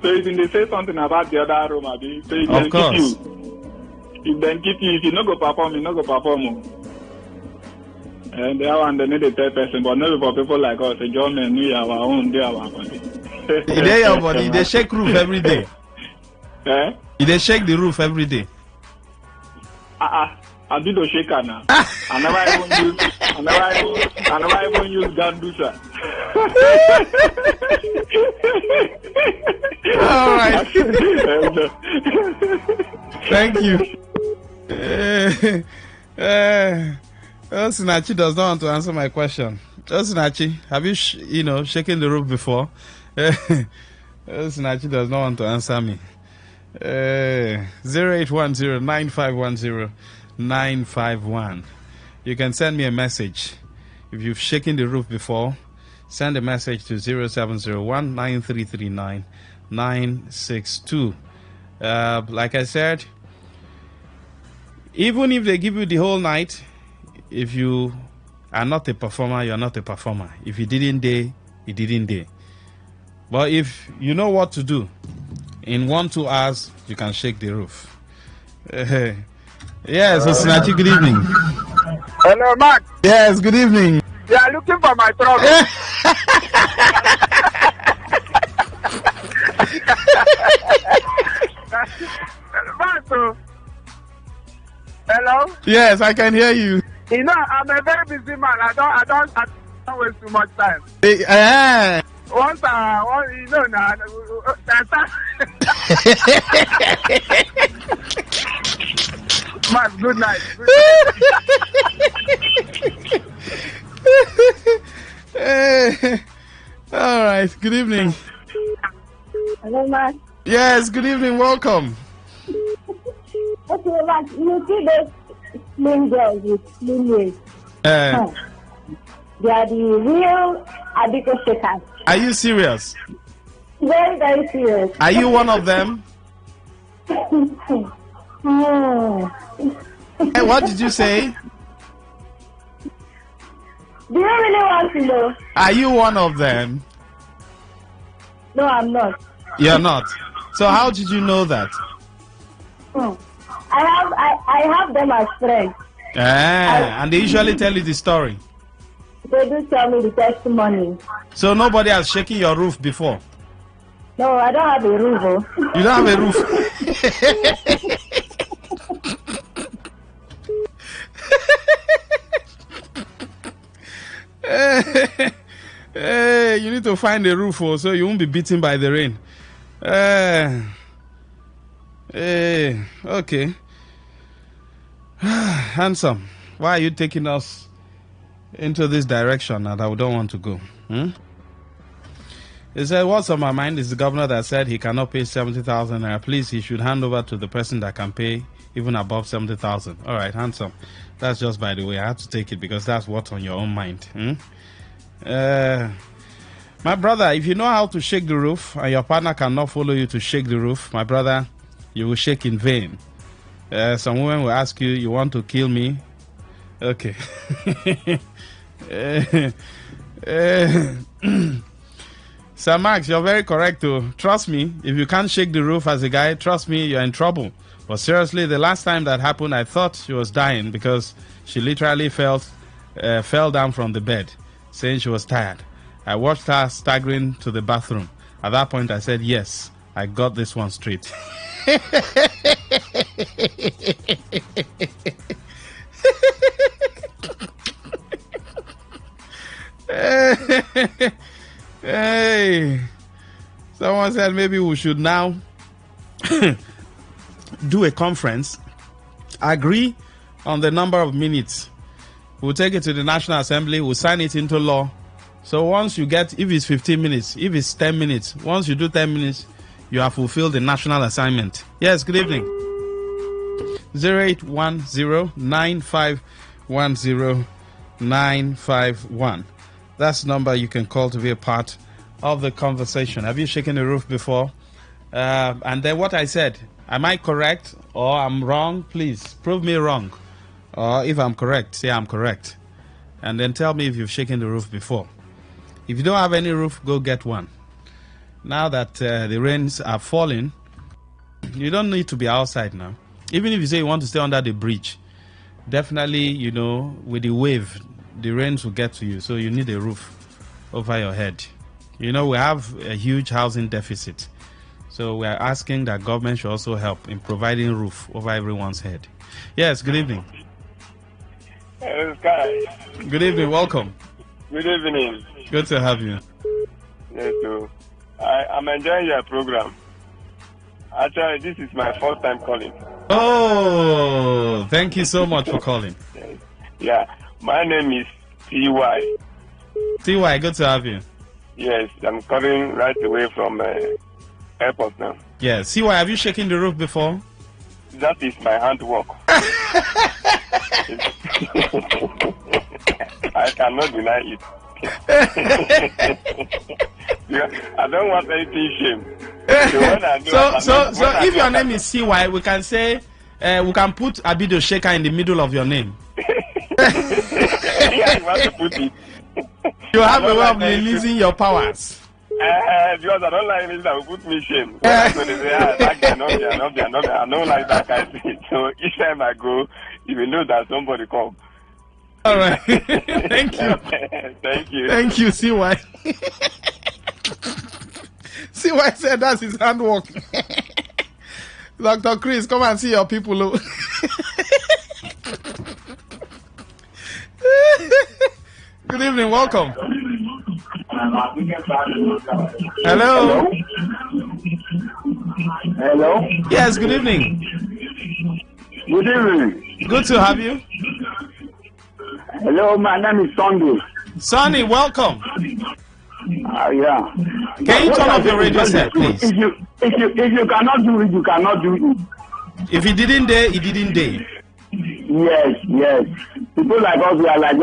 So if they say something about the other room, so if they keep you, if you not go perform, you not go perform. And they are the need a third person, but not for people like us, enjoyment, we have our own, they have our body. They your body, they shake roof every day. Eh? They shake the roof every day. I do the shaker now. I never even use Gandusa. All right. Thank you. Osinachi does not want to answer my question. Osinachi, have you shaken the roof before? Osinachi does not want to answer me. 0810-9510-951. You can send me a message. If you've shaken the roof before, send a message to 0701-9339-962. Like I said, even if they give you the whole night, if you are not a performer, you're not a performer. If you didn't day, you didn't day. But if you know what to do, in 1-2 hours, you can shake the roof. Yes, Osinachi, good evening. Hello, Mark. Yes, good evening. They are looking for my trouble. Hello? Yes, I can hear you. You know, I'm a very busy man. I don't waste too much time. Once you know now, man, good night. All right, good evening. Hello, man. Yes, good evening, welcome. Okay, like, you see those slim girls with slim waist? They are the real Adiko shakers. Are you serious? Very, very serious. Are you one of them? Hey, what did you say? Do you really want to know? Are you one of them? No, I'm not. You're not. So how did you know that? I have them as friends. And they usually tell you the story. They do tell me the testimony. So nobody has shaken your roof before? No, I don't have a roof. You don't have a roof? Hey, you need to find a roof so you won't be beaten by the rain. Okay. Handsome, why are you taking us into this direction that I don't want to go? He said, what's on my mind is the governor that said he cannot pay 70,000 naira. Please, he should hand over to the person that can pay even above 70,000. All right, handsome. That's just by the way. I have to take it because that's what's on your own mind. My brother, if you know how to shake the roof and your partner cannot follow you to shake the roof, my brother, you will shake in vain. Some women will ask you, you want to kill me? Okay. Sir Max, you're very correct too. Trust me, if you can't shake the roof as a guy, trust me, you're in trouble. But seriously, the last time that happened, I thought she was dying because she literally fell down from the bed, saying she was tired. I watched her staggering to the bathroom. At that point, I said, yes, I got this one straight. Hey, someone said maybe we should now do a conference, agree on the number of minutes. We'll take it to the National Assembly, we'll sign it into law. So once you get, if it's 15 minutes, if it's 10 minutes, once you do 10 minutes, you have fulfilled the national assignment. Yes, good evening. 0810-9510-951. That's the number you can call to be a part of the conversation. Have you shaken the roof before? And then what I said, Am I correct or I'm wrong? Please prove me wrong. Or if I'm correct, say I'm correct. And then tell me if you've shaken the roof before. If you don't have any roof, go get one. Now that the rains are falling, you don't need to be outside now. Even if you say you want to stay under the bridge, definitely, with the wave, the rains will get to you. So you need a roof over your head. We have a huge housing deficit. So we are asking that government should also help in providing a roof over everyone's head. Yes, good evening. Hey, Sky. Good evening, welcome. Good evening. Good to have you. Yes, so I'm enjoying your program. Actually, this is my first time calling. Oh, thank you so much for calling. Yeah, my name is T.Y. T.Y., good to have you. Yes, I'm calling right away from airport now. Yeah, T.Y., have you shaken the roof before? That is my handwork. I cannot deny it. I don't want anything shame. So if your name is CY, we can say we can put Abido Shaker in the middle of your name. Yeah, you want to put it. You have a way of releasing your powers. Because I don't like anything that will put me shame. So they say, that guy, not be. I don't like that guy. So each time I go, if you know that somebody come. All right. Thank you. Thank you. Thank you, CY. CY said that's his handwork. Dr. Chris, come and see your people. Good evening, welcome. Hello. Hello. Yes, good evening. Good evening. Good to have you. Hello, my name is Sunday. Sonny, welcome. Yeah. Can you turn off your radio set, please? If you cannot do it, you cannot do it. If he didn't dare, he didn't dare. Yes. People like us, we are like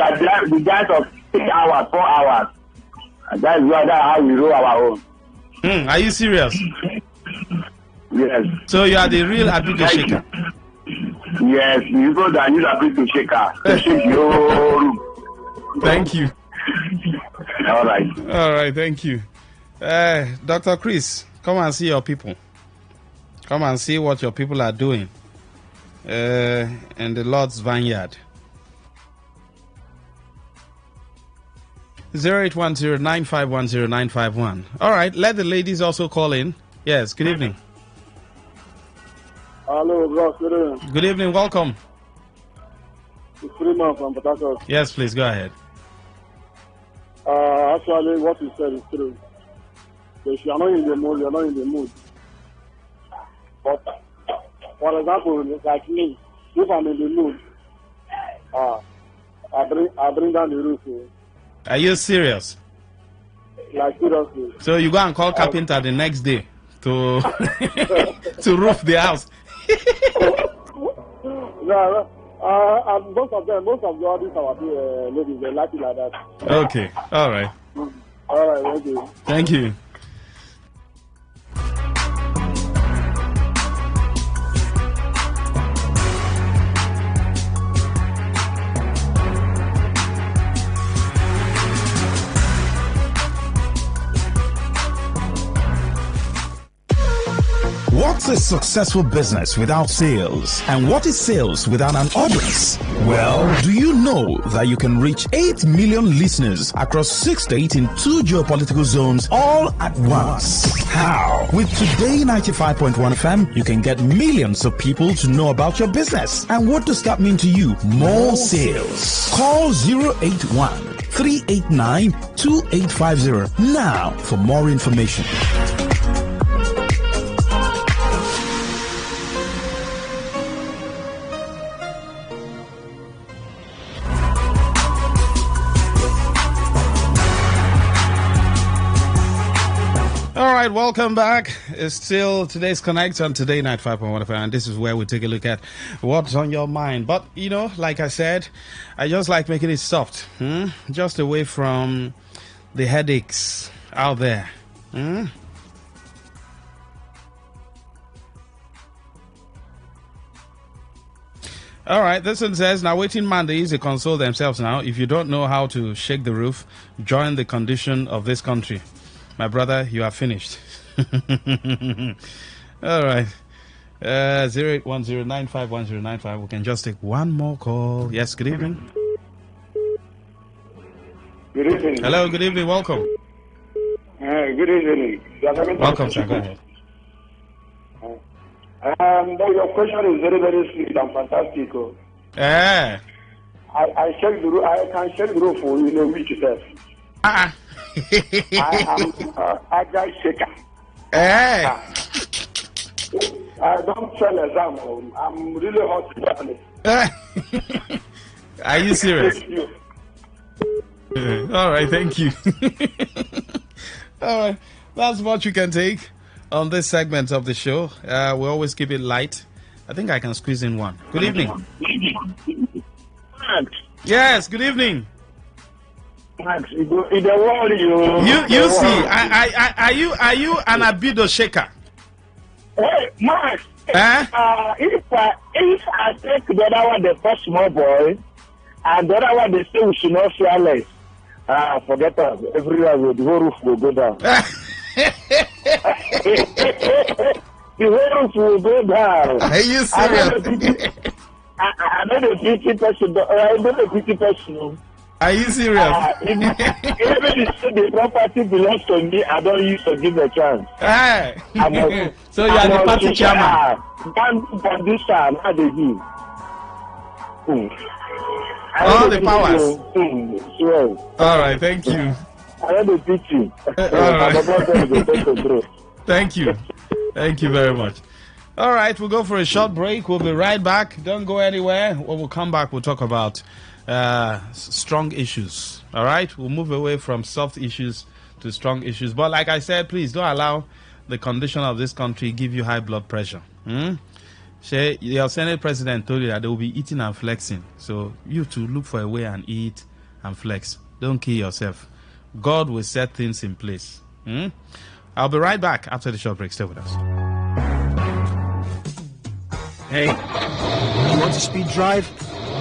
the guys of 6 hours, 4 hours. That's how we roll our own. Are you serious? Yes. So you are the real Abido Shaker? Yes, you go that use Abido Shaker to shake your room. Thank you. All right, thank you. Dr. Chris, come and see your people. Come and see what your people are doing in the Lord's vineyard. 0810-951-0951. All right, let the ladies also call in. Yes, good evening. Hello, Ross. Good evening. Good evening, welcome. It's Freeman from Port Harcourt. Yes, please, go ahead. Actually, what you said is true. If you are not in the mood, you are not in the mood. But, for example, like me, if I'm in the mood, I bring down the roof. Are you serious? Like seriously. So you go and call carpenter the next day to to roof the house. No, most of the audience our ladies, they like it like that. Okay, all right. All right, thank you. Thank you. What's a successful business without sales? And what is sales without an audience? Well, do you know that you can reach 8 million listeners across 6 states in 2 geopolitical zones all at once? How? With Today 95.1 FM, you can get millions of people to know about your business. And what does that mean to you? More sales. Call 081-389-2850 now for more information. All right, welcome back. It's still today's Connect on Today 95.1 FM, and this is where we take a look at what's on your mind. But, like I said, I just like making it soft, just away from the headaches out there. All right, this one says, now waiting man, they easily console themselves now. If you don't know how to shake the roof, join the condition of this country. My brother, you are finished. All right. 0810951095. We can just take one more call. Yes, good evening. Good evening. Hello, good evening. Welcome. Good evening. Welcome, sir. Go ahead. Your question is very, very sweet and fantastic. I check the roof. I can check the roof for you in a week itself. I am agile shaker. I don't fail exam. I'm really hot. Are you serious? All right, thank you. All right, that's what you can take on this segment of the show. We always keep it light. I think I can squeeze in one. Good evening. Yes, good evening. Max, in the world you see, are you an abido shaker? Hey, Max. If I take the other one, the first small boy, and the other one, they say we should not fear less. Forget that. Everywhere the whole roof will go down. The whole roof will go down. Are you serious? I know the 50 person. I know the 50 person. Are you serious? Even if the property belongs to me, I don't use to give a chance. So you are the party chairman. All the powers. All right, thank you. I have the teaching. Thank you. Thank you very much. All right, we'll go for a short break. We'll be right back. Don't go anywhere. When we'll come back, we'll talk about strong issues. All right, we'll move away from soft issues to strong issues. But like I said, please don't allow the condition of this country give you high blood pressure. Your Senate president told you that they will be eating and flexing. So you too look for a way and eat and flex. Don't kill yourself. God will set things in place. I'll be right back after the short break. Stay with us. Hey, you want to speed drive?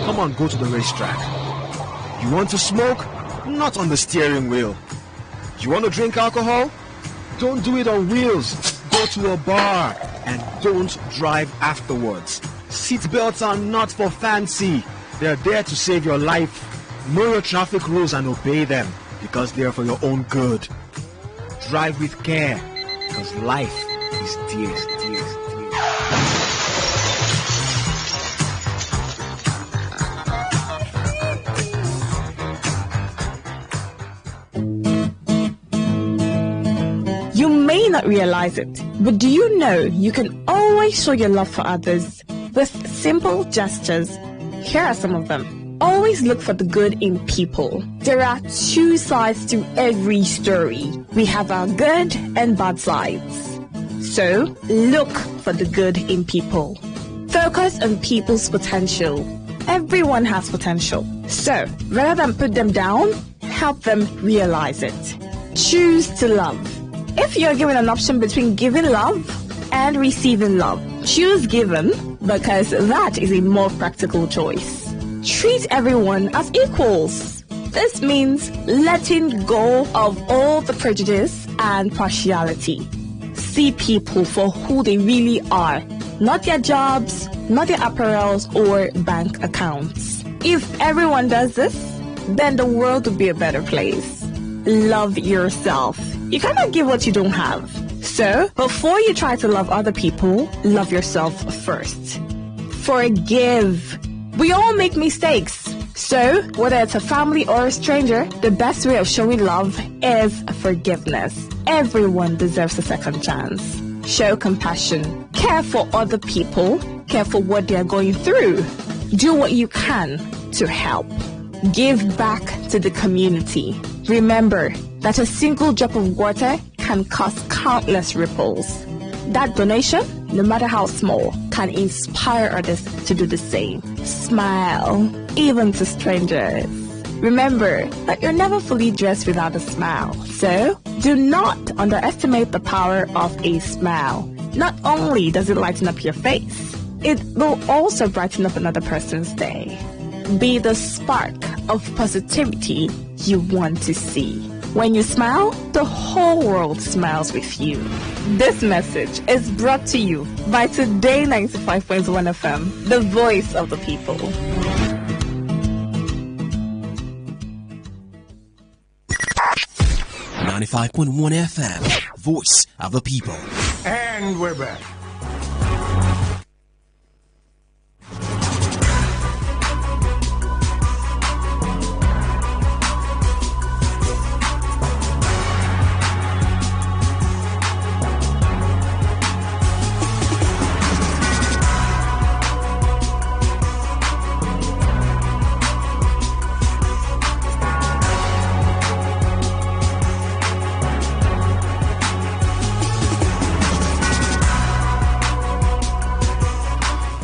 Come on, go to the racetrack. You want to smoke? Not on the steering wheel. You want to drink alcohol? Don't do it on wheels. Go to a bar and don't drive afterwards. Seatbelts are not for fancy. They're there to save your life. Know your traffic rules and obey them because they're for your own good. Drive with care because life is dear. You may not realize it, but do you know you can always show your love for others with simple gestures? Here are some of them. Always look for the good in people. There are two sides to every story. We have our good and bad sides. So, look for the good in people. Focus on people's potential. Everyone has potential. So, rather than put them down, help them realize it. Choose to love. If you're given an option between giving love and receiving love, choose giving because that is a more practical choice. Treat everyone as equals. This means letting go of all the prejudice and partiality. See people for who they really are, not their jobs, not their apparels or bank accounts. If everyone does this, then the world will be a better place. Love yourself. You cannot give what you don't have. So, before you try to love other people, love yourself first. Forgive. We all make mistakes. So, whether it's a family or a stranger, the best way of showing love is forgiveness. Everyone deserves a second chance. Show compassion. Care for other people. Care for what they are going through. Do what you can to help. Give back to the community. Remember that a single drop of water can cause countless ripples. That donation, no matter how small, can inspire others to do the same. Smile, even to strangers. Remember that you're never fully dressed without a smile. So, do not underestimate the power of a smile. Not only does it lighten up your face, it will also brighten up another person's day. Be the spark of positivity you want to see. When you smile, the whole world smiles with you. This message is brought to you by Today95.1 FM, the voice of the people. 95.1 FM, voice of the people. And we're back.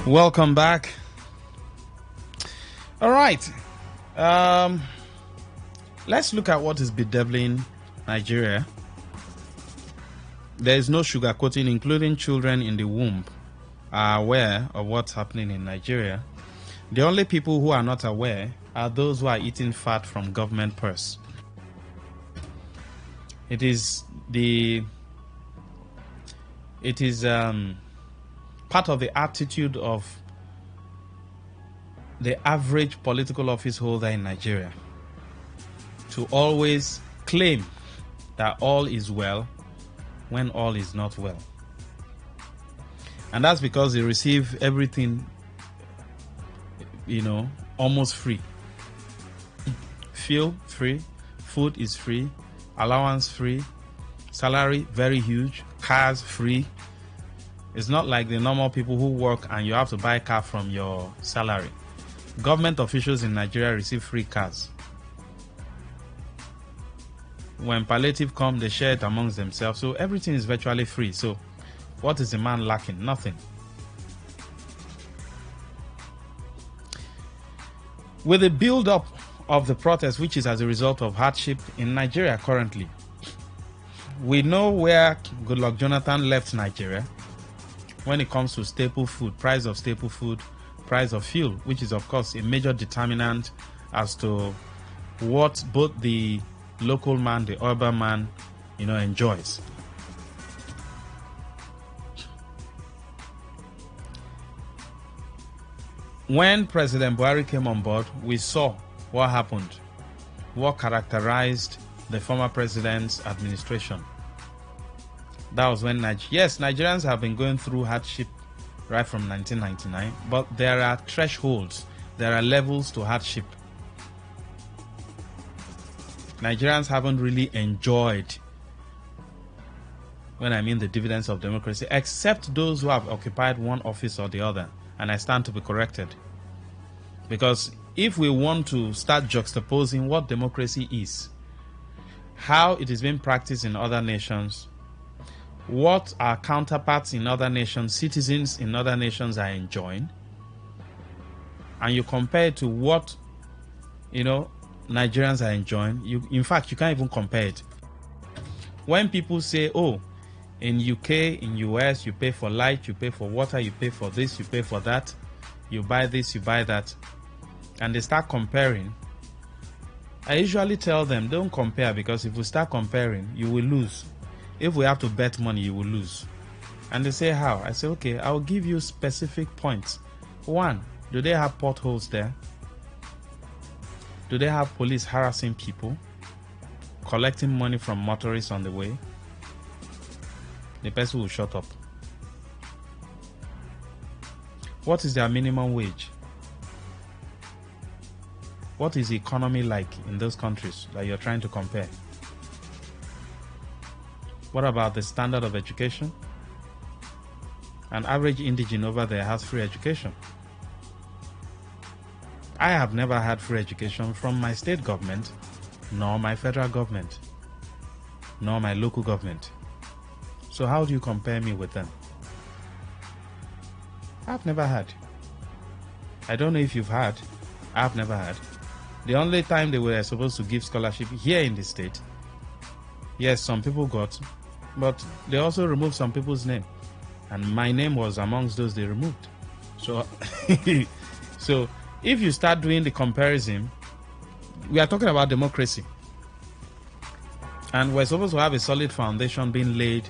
Welcome back. All right. Let's look at what is bedeviling Nigeria. There is no sugarcoating, including children in the womb are aware of what's happening in Nigeria. The only people who are not aware are those who are eating fat from government purse. It is part of the attitude of the average political office holder in Nigeria to always claim that all is well when all is not well. And that's because they receive everything, almost free. Fuel free, food is free, allowance free, salary very huge, cars free. It's not like the normal people who work and you have to buy a car from your salary. Government officials in Nigeria receive free cars. When palliative come, they share it amongst themselves. So everything is virtually free. So what is the man lacking? Nothing. With the build-up of the protest, which is as a result of hardship in Nigeria currently, we know where Goodluck Jonathan left Nigeria when it comes to staple food, price of staple food, price of fuel, which is of course a major determinant as to what both the local man, the urban man, enjoys. When President Buhari came on board, we saw what happened, what characterized the former president's administration. That was when Nigerians have been going through hardship right from 1999, but there are thresholds, there are levels to hardship. Nigerians haven't really enjoyed, when I mean the dividends of democracy, except those who have occupied one office or the other, and I stand to be corrected. Because if we want to start juxtaposing what democracy is, how it is being practiced in other nations, what our counterparts in other nations, citizens in other nations are enjoying, and you compare it to what Nigerians are enjoying, in fact you can't even compare it. When people say, oh, in UK, in US, you pay for light, you pay for water, you pay for this, you pay for that, you buy this, you buy that, and they start comparing, I usually tell them, don't compare, because if we start comparing, you will lose. If we have to bet money, you will lose. And they say, how? I say, okay, I'll give you specific points. One, do they have potholes there? Do they have police harassing people, collecting money from motorists on the way? The person will shut up. What is their minimum wage? What is the economy like in those countries that you're trying to compare? What about the standard of education? An average indigene over there has free education. I have never had free education from my state government, nor my federal government, nor my local government. So how do you compare me with them? I've never had. I don't know if you've had. I've never had. The only time they were supposed to give scholarship here in the state, yes, some people got, but they also removed some people's name. And my name was amongst those they removed. So, so if you start doing the comparison, we are talking about democracy. And we're supposed to have a solid foundation being laid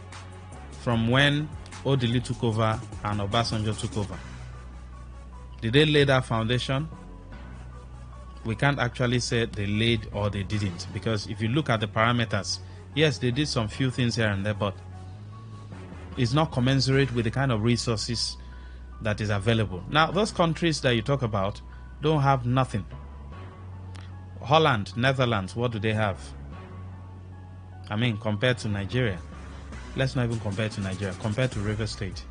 from when Odili took over and Obasanjo took over. Did they lay that foundation? We can't actually say they laid or they didn't, because if you look at the parameters, yes, they did some few things here and there, but it's not commensurate with the kind of resources that is available. Now, those countries that you talk about don't have nothing. Holland, Netherlands, what do they have? I mean, compared to Nigeria. Let's not even compare to Nigeria. Compared to River State.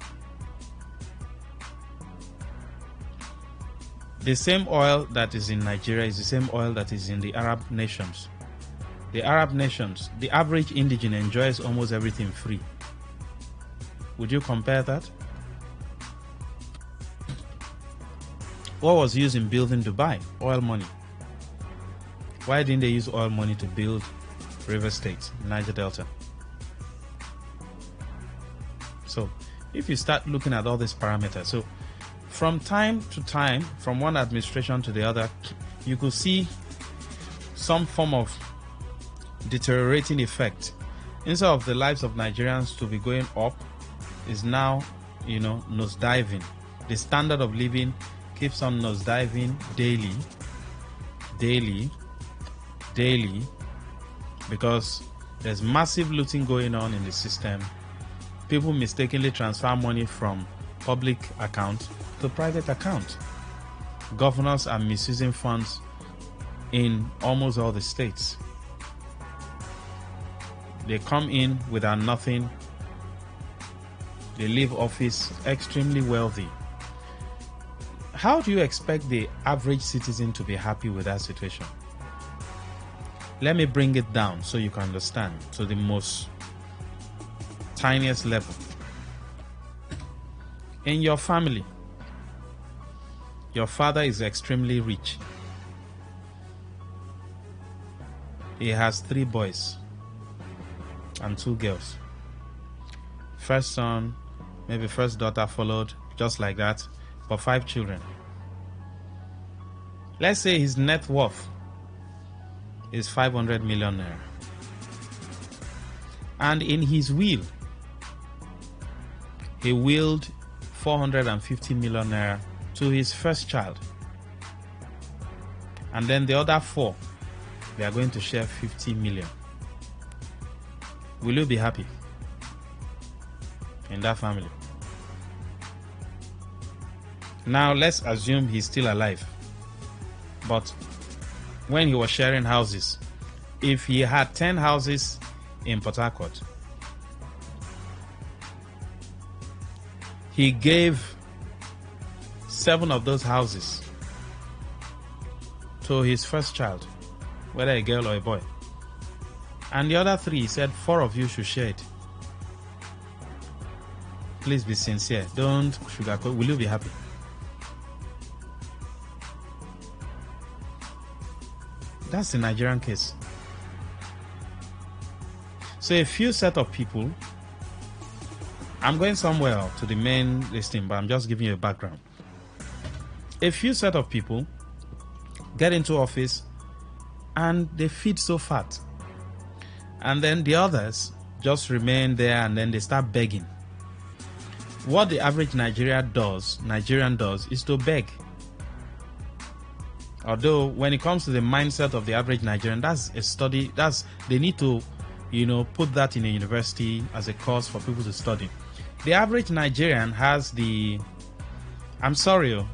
The same oil that is in Nigeria is the same oil that is in the Arab nations. The Arab nations, the average indigene enjoys almost everything free. Would you compare that? What was used in building Dubai? Oil money. Why didn't they use oil money to build River State, Niger Delta? So, if you start looking at all these parameters, so from time to time, from one administration to the other, you could see some form of deteriorating effect. Instead of the lives of Nigerians to be going up, is now, nosediving. The standard of living keeps on nosediving daily, because there's massive looting going on in the system. People mistakenly transfer money from public account to private account. Governors are misusing funds in almost all the states. They come in without nothing. They leave office extremely wealthy. How do you expect the average citizen to be happy with that situation? Let me bring it down so you can understand to the most tiniest level. In your family, your father is extremely rich. He has 3 boys and 2 girls. First son, maybe first daughter followed, just like that, for 5 children. Let's say his net worth is 500 million naira. And in his will, he willed 450 million naira to his first child. And then the other 4, they are going to share 50 million. Will you be happy in that family? Now let's assume he's still alive. But when he was sharing houses, if he had 10 houses in Port Harcourt, he gave 7 of those houses to his first child, whether a girl or a boy. And the other 3, he said 4 of you should share it. Please be sincere. Don't sugarcoat. Will you be happy? That's the Nigerian case. So a few set of people, I'm going somewhere to the main listing, but I'm just giving you a background. A few set of people get into office and they feed so fat. And then the others just remain there and then they start begging. What the average Nigerian does is to beg. Although when it comes to the mindset of the average Nigerian, that's a study, they need to, put that in a university as a course for people to study. The average Nigerian has the, I'm sorry,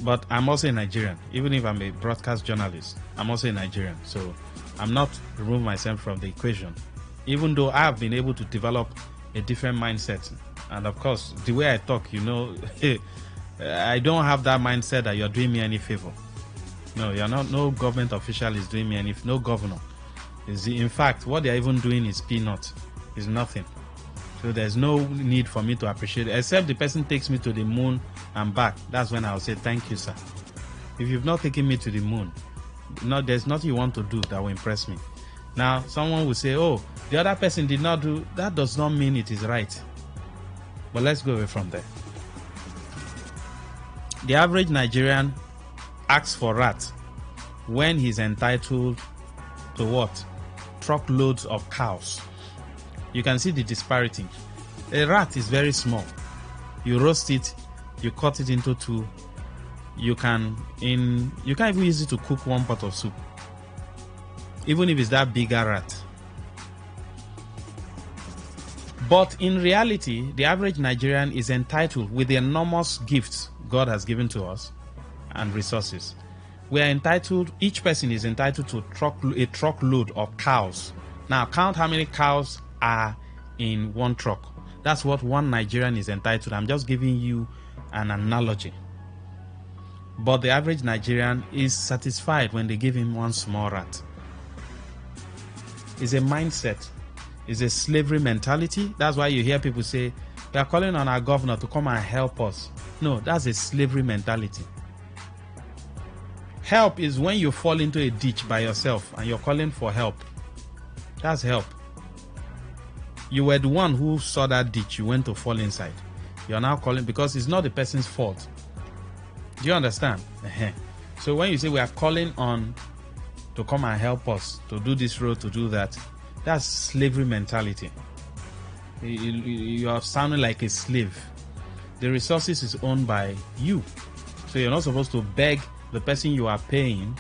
but I'm also a Nigerian. Even if I'm a broadcast journalist, I'm also a Nigerian. So I'm not removing myself from the equation. Even though I've been able to develop a different mindset. And of course, the way I talk, I don't have that mindset that you're doing me any favor. No, you're not. No government official is doing me any. No governor. In fact, what they're even doing is peanut. It's nothing. So there's no need for me to appreciate it. Except the person takes me to the moon and back. That's when I'll say, thank you, sir. If you've not taken me to the moon, there's nothing you want to do that will impress me. Now, someone will say, oh, the other person did not do. That does not mean it is right. But let's go away from there. The average Nigerian asks for rat when he's entitled to what? Truckloads of cows. You can see the disparity. A rat is very small. You roast it, you cut it into two. You can't even use it to cook one pot of soup, even if it's that bigger rat. But in reality, the average Nigerian is entitled, with the enormous gifts God has given to us and resources, we are entitled, each person is entitled to a truckload of cows. Now count how many cows are in one truck. That's what one Nigerian is entitled. I'm just giving you an analogy. But the average Nigerian is satisfied when they give him one small rat. It's a mindset. It's a slavery mentality. That's why you hear people say, we are calling on our governor to come and help us. No, that's a slavery mentality. Help is when you fall into a ditch by yourself and you're calling for help. That's help. You were the one who saw that ditch. You went to fall inside. You're now calling because it's not the person's fault. Do you understand? So when you say we are calling on to come and help us to do this road, to do that, that's slavery mentality. You are sounding like a slave. The resources is owned by you. So you're not supposed to beg the person you are paying,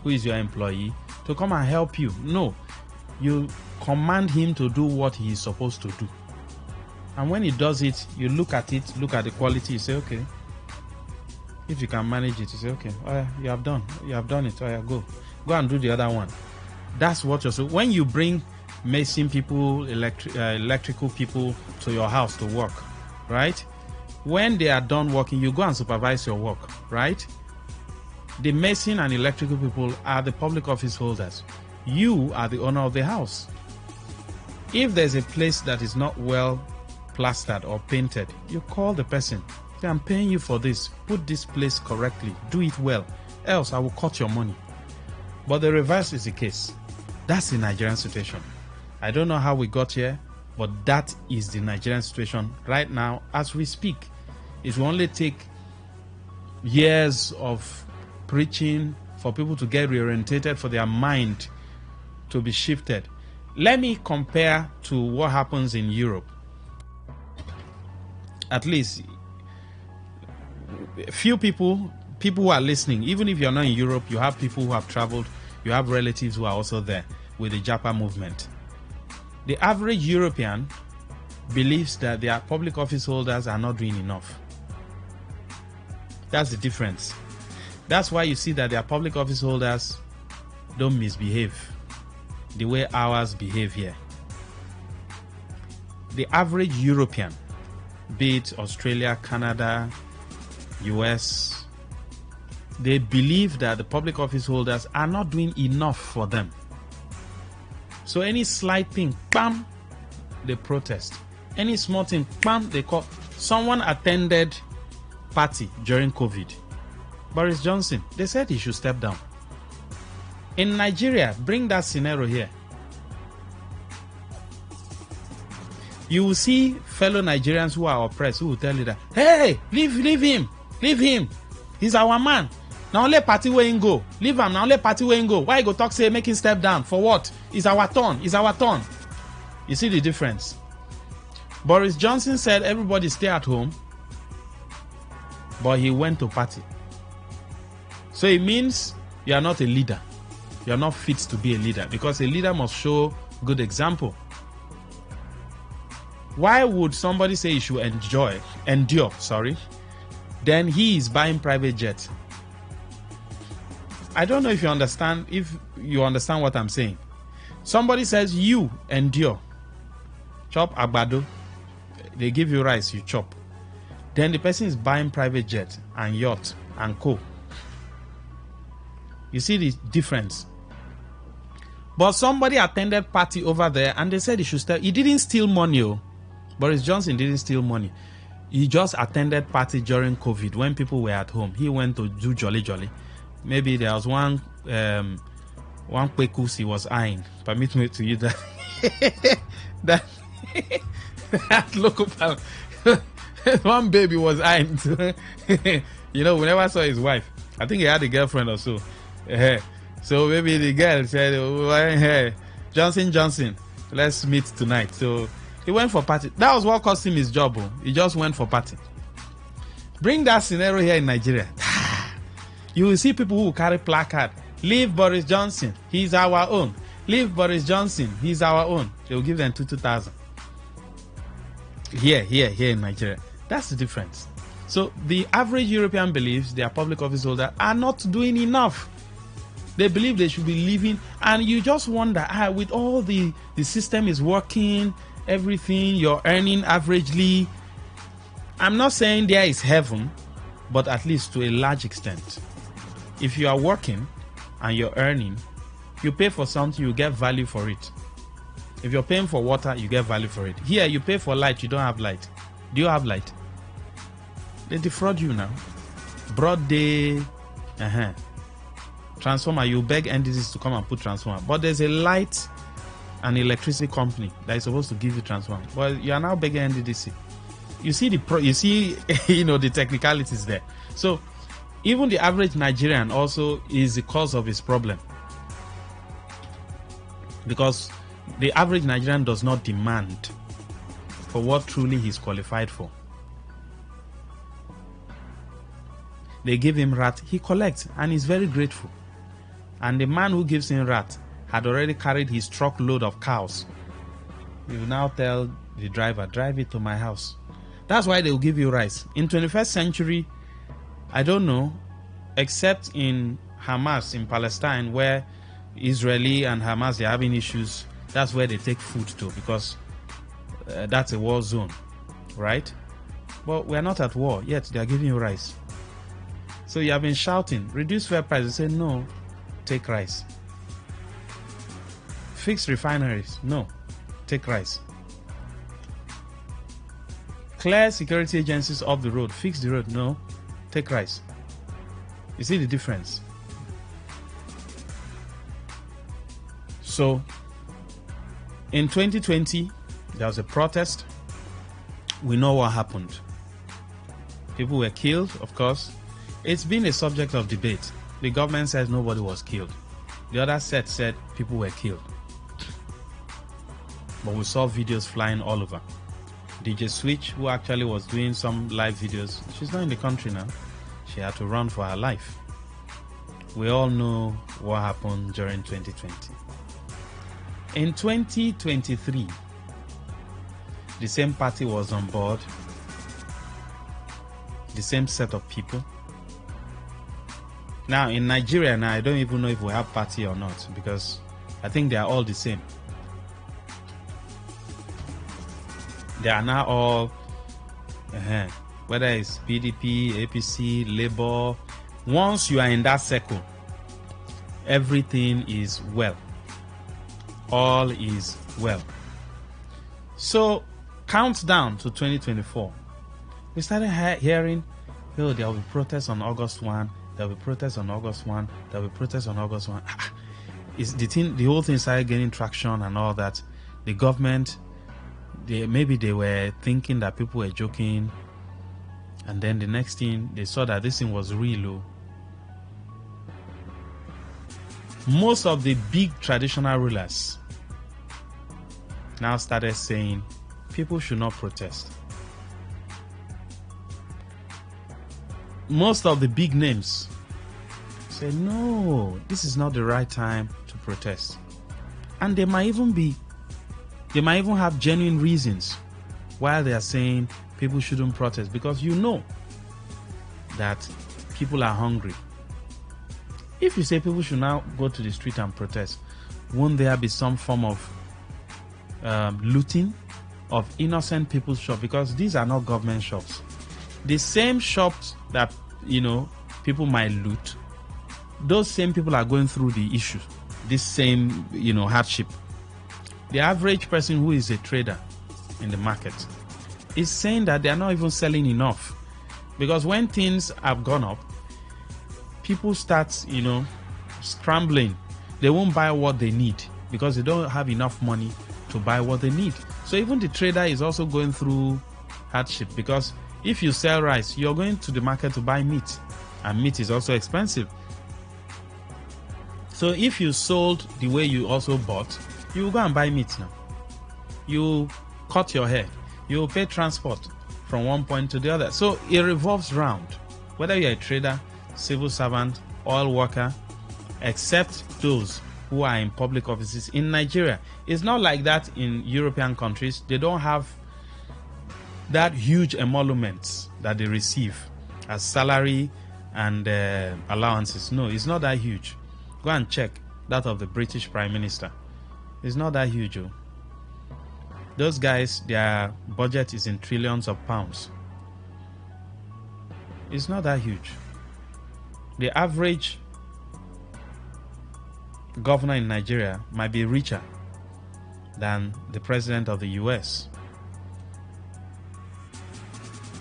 who is your employee, to come and help you. No. You command him to do what he is supposed to do. And when he does it, you look at it, look at the quality, you say, okay. If you can manage it, you say, okay, oh yeah, you have done it. Oh yeah, go and do the other one. That's what you're so. When you bring mason people, electrical people to your house to work, right? When they are done working, you go and supervise your work, right? The mason and electrical people are the public office holders. You are the owner of the house. If there's a place that is not well plastered or painted, you call the person. Say, I'm paying you for this. Put this place correctly. Do it well. Else I will cut your money. But the reverse is the case. That's the Nigerian situation. I don't know how we got here, but that is the Nigerian situation right now as we speak. It will only take years of preaching for people to get reorientated, for their mind to be shifted. Let me compare to what happens in Europe. At least few people who are listening, even if you're not in Europe, you have people who have traveled, you have relatives who are also there with the Japa movement. The average European believes that their public office holders are not doing enough. That's the difference. That's why you see that their public office holders don't misbehave the way ours behave here. The average European, be it Australia, Canada, US, they believe that the public office holders are not doing enough for them. So any slight thing, bam, they protest. Any small thing, bam, they call. Someone attended party during COVID. Boris Johnson, they said he should step down. In Nigeria, bring that scenario here. You will see fellow Nigerians who are oppressed who will tell you that, hey, leave him. He's our man. Now only party where him go. Leave him. Now only party where him go. Why you go talk say make him step down? For what? It's our turn. You see the difference? Boris Johnson said everybody stay at home, but he went to party. So it means you are not a leader. You are not fit to be a leader, because a leader must show good example. Why would somebody say he should endure, then he is buying private jet? I don't know if you understand what I'm saying. Somebody says you endure. Chop agbado. They give you rice, you chop. Then the person is buying private jet and yacht and co. You see the difference? But somebody attended party over there and they said he should stay. He didn't steal money. Boris Johnson didn't steal money. He just attended party during COVID when people were at home. He went to do jolly. Maybe there was one kwekus he was eyeing. Permit me to use that. that local One baby was eyeing. You know, we never saw his wife. I think he had a girlfriend or so. So maybe the girl said, hey, Johnson, let's meet tonight. So he went for party. That was what cost him his job. He just went for party. Bring that scenario here in Nigeria. You will see people who carry placard. Leave Boris Johnson. He's our own. Leave Boris Johnson. He's our own. They will give them 2,000. Here in Nigeria. That's the difference. So the average European believes their public office holders are not doing enough. They believe they should be living, and you just wonder, with all the system is working, everything, you're earning averagely. I'm not saying there is heaven, but at least to a large extent. If you are working and you're earning, you pay for something, you get value for it. If you're paying for water, you get value for it. Here, you pay for light, you don't have light. Do you have light? They defraud you now. Broad day, transformer, you beg NDCs to come and put transformer. But there's a light and electricity company that is supposed to give you transformer. But you are now begging NDC. You see the technicalities there. So even the average Nigerian also is the cause of his problem. Because the average Nigerian does not demand for what truly he's qualified for. They give him rat, he collects, and he's very grateful. And the man who gives him rat had already carried his truckload of cows. You now tell the driver, drive it to my house. That's why they will give you rice. In 21st century, I don't know, except in Hamas in Palestine, where Israeli and Hamas, they're having issues. That's where they take food to, because that's a war zone, right? But we're not at war, yet they're giving you rice. So you have been shouting, reduce fuel price. They say, no, take rice. Fix refineries. No, take rice. Clear security agencies off the road. Fix the road. No, take rice. You see the difference? So, in 2020, there was a protest. We know what happened. People were killed, of course. It's been a subject of debate. The government says nobody was killed. The other set said people were killed. But we saw videos flying all over. DJ Switch, who actually was doing some live videos, she's not in the country now. She had to run for her life. We all know what happened during 2020. In 2023, the same party was on board, the same set of people. Now in Nigeria now, I don't even know if we have party or not, because I think they are all the same. They are now all, whether it's PDP, APC, Labour. Once you are in that circle, everything is well. All is well. So, countdown to 2024. We started hearing, there will be protests on August 1. There will be protests on August 1. There will be protests on August 1. The whole thing started gaining traction and all that. The government, maybe they were thinking that people were joking. And then the next thing, they saw that this thing was real. Most of the big traditional rulers now started saying people should not protest. Most of the big names say no, this is not the right time to protest. And they might even have genuine reasons why they are saying people shouldn't protest, because you know that people are hungry. If you say people should now go to the street and protest, won't there be some form of looting of innocent people's shops? Because these are not government shops. The same shops that people might loot, those same people are going through the issue, this same hardship. The average person who is a trader in the market is saying that they are not even selling enough, because when things have gone up, people start scrambling. They won't buy what they need because they don't have enough money to buy what they need. So even the trader is also going through hardship, because If you sell rice, you're going to the market to buy meat, and meat is also expensive. So if you sold the way you also bought, you will go and buy meat now. You cut your hair, you will pay transport from one point to the other. So it revolves round. Whether you're a trader, civil servant, oil worker, except those who are in public offices in Nigeria. It's not like that in European countries. They don't have that huge emoluments that they receive as salary and allowances. No, it's not that huge. Go and check that of the British Prime Minister. It's not that huge. Oh. Those guys, their budget is in trillions of pounds. It's not that huge. The average governor in Nigeria might be richer than the president of the US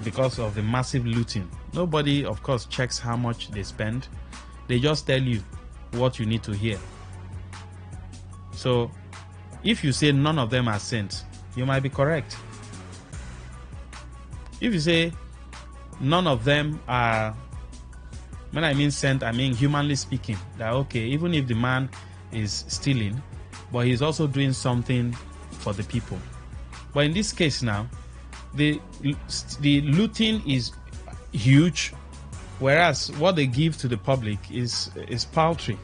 because of the massive looting. Nobody, of course, checks how much they spend. They just tell you what you need to hear. So if you say none of them are saints, you might be correct. If you say none of them are, when I mean sent, I mean humanly speaking, that okay, even if the man is stealing, but he's also doing something for the people. But in this case now, the looting is huge, whereas what they give to the public is paltry.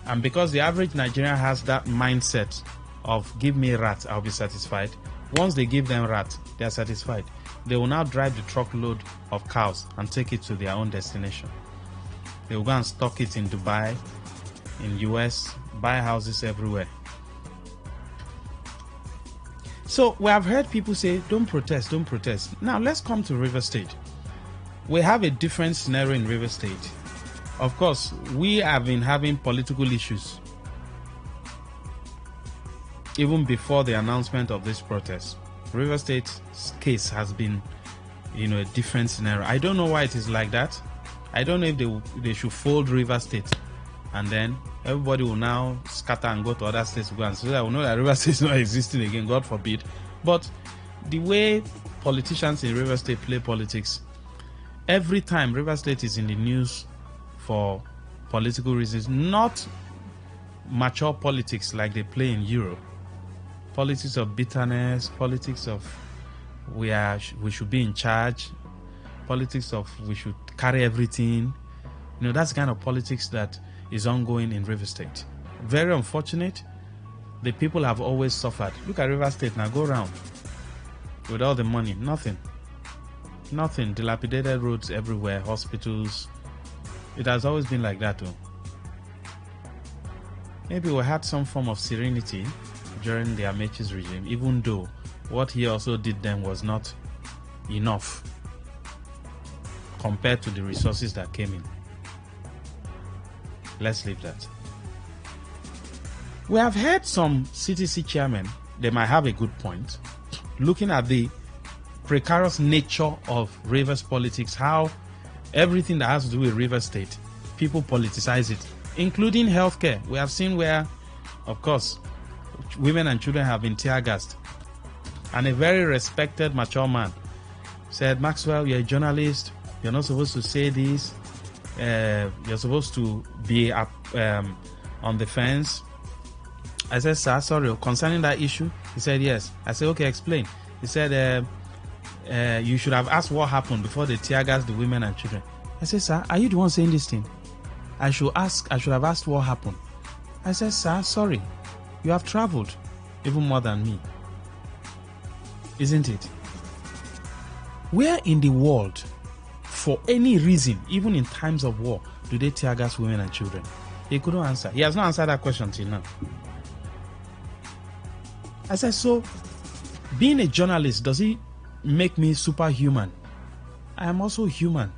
And because the average Nigerian has that mindset of give me rat, I'll be satisfied. Once they give them rat, they are satisfied. They will now drive the truckload of cows and take it to their own destination. They will go and stock it in Dubai, in US, buy houses everywhere. So we have heard people say, don't protest, don't protest. Now let's come to River State. We have a different scenario in River State. Of course, we have been having political issues even before the announcement of this protest. River State's case has been, a different scenario. I don't know why it is like that. I don't know if they should fold River State and then everybody will now scatter and go to other states to go and so that we know that River State is not existing again, God forbid. But the way politicians in River State play politics, every time River State is in the news for political reasons, not mature politics like they play in Europe. Politics of bitterness, politics of we should be in charge, politics of we should carry everything. That's the kind of politics that is ongoing in River State. Very unfortunate. The people have always suffered. Look at River State now, go around with all the money, nothing. Dilapidated roads everywhere, hospitals. It has always been like that too. Maybe we had some form of serenity during the Amechi's regime, even though what he also did then was not enough compared to the resources that came in. Let's leave that. We have heard some CTC chairmen, they might have a good point, looking at the precarious nature of Rivers politics, how everything that has to do with River State, people politicize it, including healthcare. We have seen where, of course, women and children have been tear gassed. And a very respected, mature man said, Maxwell, you're a journalist. You're not supposed to say this. You're supposed to be up on the fence. I said, sir, sorry, concerning that issue? He said, yes. I said, okay, explain. He said, you should have asked what happened before they tear gassed the women and children. I said, sir, are you the one saying this thing? I should have asked what happened. I said, sir, sorry. You have traveled even more than me. Isn't it? Where in the world, for any reason, even in times of war, do they tear gas women and children? He couldn't answer. He has not answered that question till now. I said, so being a journalist, does it make me superhuman? I am also human.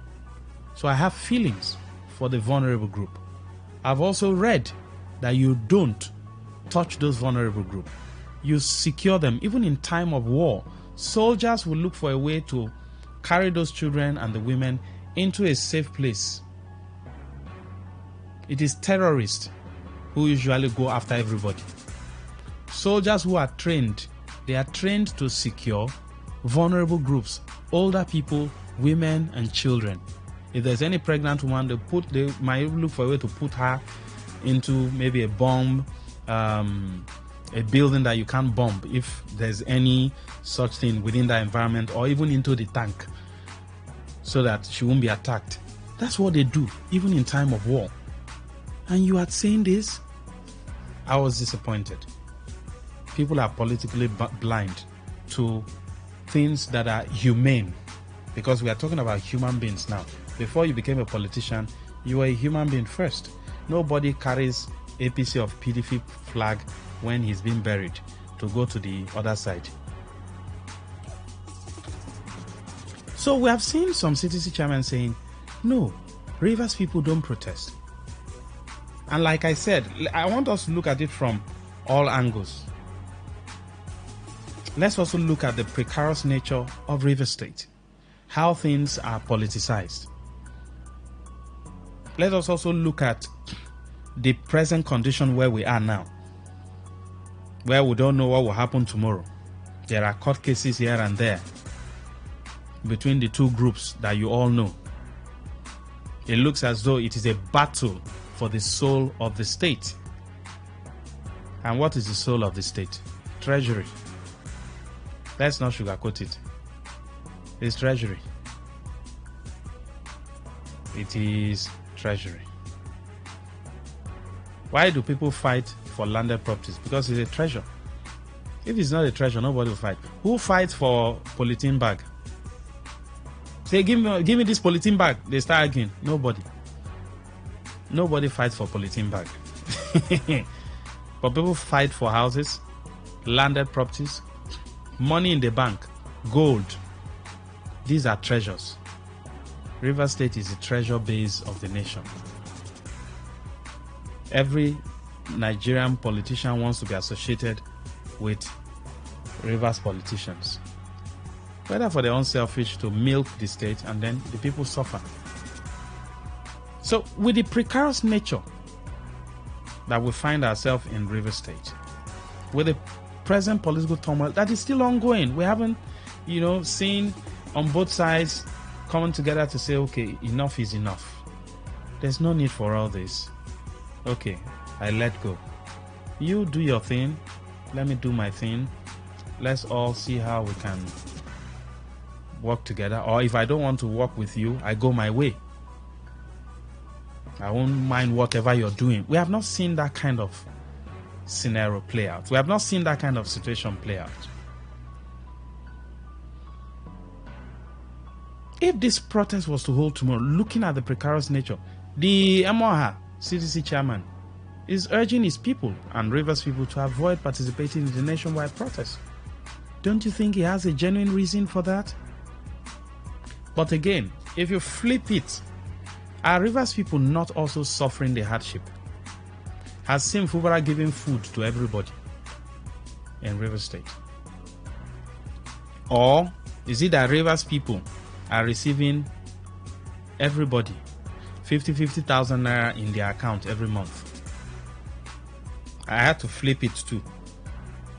So I have feelings for the vulnerable group. I've also read that you don't touch those vulnerable groups. You secure them. Even in time of war, soldiers will look for a way to carry those children and the women into a safe place. It is terrorists who usually go after everybody. Soldiers who are trained, they are trained to secure vulnerable groups older people, women, and children. If there's any pregnant woman, they might look for a way to put her into maybe a bomb, a building that you can't bomb if there's any such thing within that environment, or even into the tank so that she won't be attacked. That's what they do, even in time of war. And you are saying this? I was disappointed. People are politically blind to things that are humane, because we are talking about human beings now. Before you became a politician, you were a human being first. Nobody carries APC of PDP flag when he's been buried to go to the other side. So we have seen some CTC chairmen saying, no, Rivers people don't protest. And like I said, I want us to look at it from all angles. Let's also look at the precarious nature of Rivers State, how things are politicized. Let us also look at the present condition where we are now, where we don't know what will happen tomorrow. There are court cases here and there between the two groups that you all know. It looks as though it is a battle for the soul of the state. And what is the soul of the state? Treasury. Let's not sugarcoat it. It's treasury. It is treasury. Why do people fight for landed properties? Because it's a treasure. If it's not a treasure, nobody will fight. Who fights for polythene bag? Say, give me this polythene bag. They start arguing. Nobody. Nobody fights for polythene bag. But people fight for houses, landed properties, money in the bank, gold. These are treasures. Rivers State is the treasure base of the nation. Every Nigerian politician wants to be associated with Rivers politicians, whether for their own selfish to milk the state and then the people suffer. So with the precarious nature that we find ourselves in Rivers State, with the present political turmoil that is still ongoing, we haven't, seen on both sides coming together to say, okay, enough is enough. There's no need for all this. Okay, I let go. You do your thing. Let me do my thing. Let's all see how we can work together. Or if I don't want to work with you, I go my way. I won't mind whatever you're doing. We have not seen that kind of scenario play out. We have not seen that kind of situation play out. If this protest was to hold tomorrow, looking at the precarious nature, the Emoha CDC chairman is urging his people and Rivers people to avoid participating in the nationwide protest. Don't you think he has a genuine reason for that? But again, if you flip it, are Rivers people not also suffering the hardship? Has Sim Fubara given food to everybody in Rivers State? Or is it that Rivers people are receiving everybody 50,000 naira in their account every month? I had to flip it too.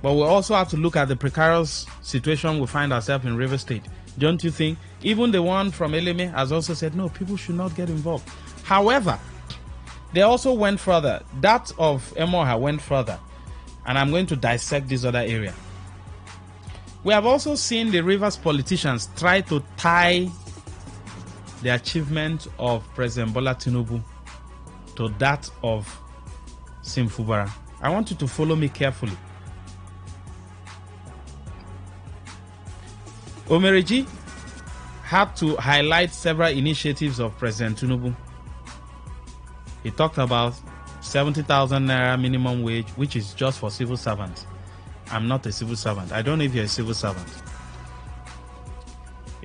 But we also have to look at the precarious situation we find ourselves in Rivers State. Don't you think? Even the one from Eleme has also said, no, people should not get involved. However, they also went further. That of Emoha went further. And I'm going to dissect this other area. We have also seen the Rivers politicians try to tie the achievement of President Bola Tinubu to that of Sim Fubara. I want you to follow me carefully. Omereji had to highlight several initiatives of President Tinubu. He talked about 70,000 naira minimum wage, which is just for civil servants. I'm not a civil servant. I don't know if you're a civil servant.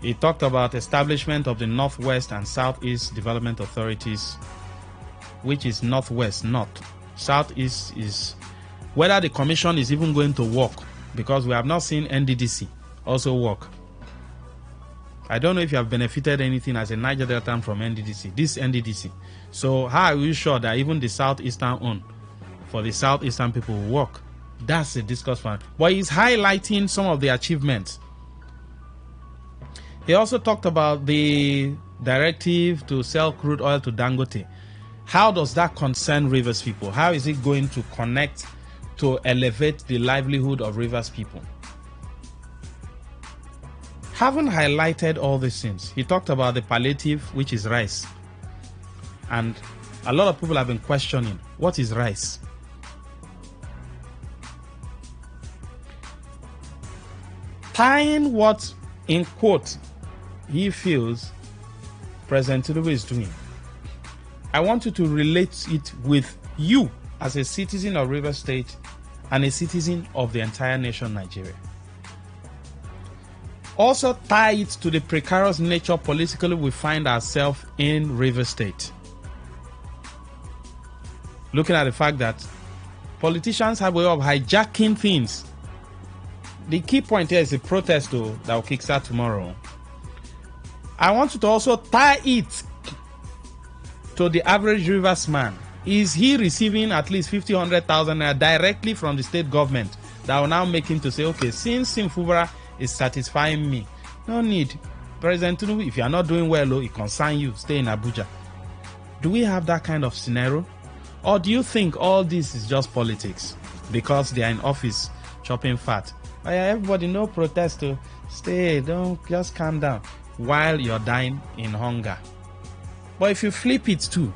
He talked about establishment of the Northwest and Southeast Development Authorities, which is Northwest, not. Southeast is whether the commission is even going to work, because we have not seen NDDC also work. I don't know if you have benefited anything as a Niger Delta from NDDC, this NDDC. So how are you sure that even the Southeastern own for the Southeastern people will work? That's a discourse one. But he's highlighting some of the achievements. He also talked about the directive to sell crude oil to Dangote. How does that concern Rivers people? How is it going to connect to elevate the livelihood of Rivers people? Having highlighted all these things, he talked about the palliative, which is rice. And a lot of people have been questioning, what is rice? Tying what, in quote, he feels President Tinubu is doing, I want you to relate it with you as a citizen of Rivers State and a citizen of the entire nation, Nigeria. Also tie it to the precarious nature politically we find ourselves in Rivers State. Looking at the fact that politicians have a way of hijacking things. The key point here is the protest, though, that will kickstart tomorrow. I want you to also tie it to the average Rivers man. Is he receiving at least 50,000 naira directly from the state government that will now make him to say, okay, since Simfubara is satisfying me, no need. President Tinubu, if you are not doing well, it concerns you, stay in Abuja. Do we have that kind of scenario? Or do you think all this is just politics because they are in office chopping fat? Oh yeah, everybody, no protest to stay, don't, just calm down while you're dying in hunger. But if you flip it too,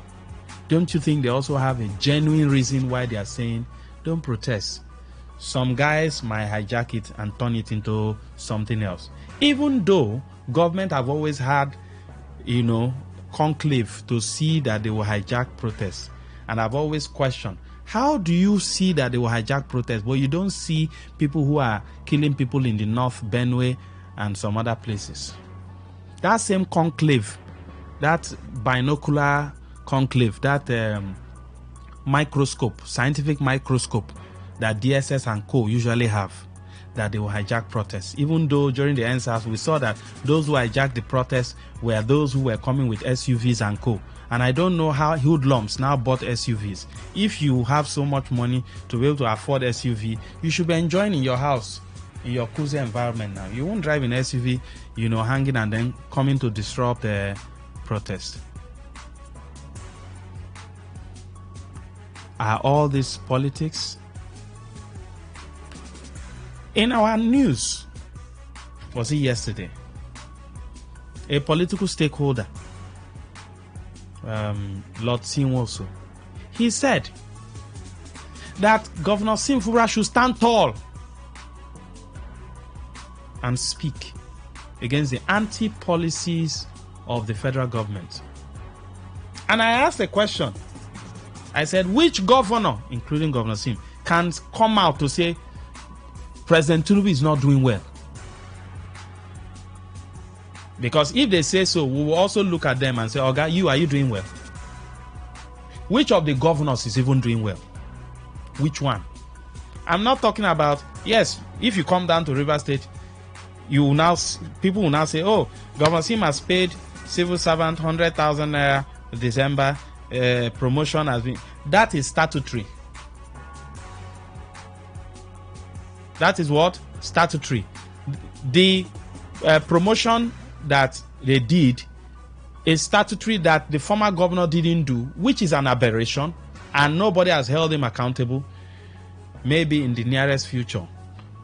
don't you think they also have a genuine reason why they are saying don't protest? Some guys might hijack it and turn it into something else. Even though government have always had, conclave to see that they will hijack protests. And I've always questioned, how do you see that they will hijack protests, but you don't see people who are killing people in the North, Benue, and some other places? That same conclave, that binocular conclave, that microscope, scientific microscope that DSS and co usually have, that they will hijack protests. Even though during the NSAS we saw that those who hijacked the protests were those who were coming with SUVs and co. And I don't know how hoodlums now bought SUVs. If you have so much money to be able to afford SUV, you should be enjoying in your house, in your cozy environment now. You won't drive in SUV, hanging and then coming to disrupt the protest. Are all this politics? In our news, was it yesterday, a political stakeholder, Lord Sinwoso, he said that Governor Simfubara should stand tall and speak against the anti-policies of the federal government. And I asked a question. I said, which governor, including Governor Sim, can come out to say President Tinubu is not doing well? Because if they say so, we will also look at them and say, Oga, are you doing well? Which of the governors is even doing well? Which one? I'm not talking about, yes, if you come down to Rivers State, people will now say, oh, Governor Sim has paid civil servant 100,000 naira December, promotion has been, that is statutory. That is what? Statutory. The promotion that they did is statutory, that the former governor didn't do, which is an aberration, and nobody has held him accountable. Maybe in the nearest future,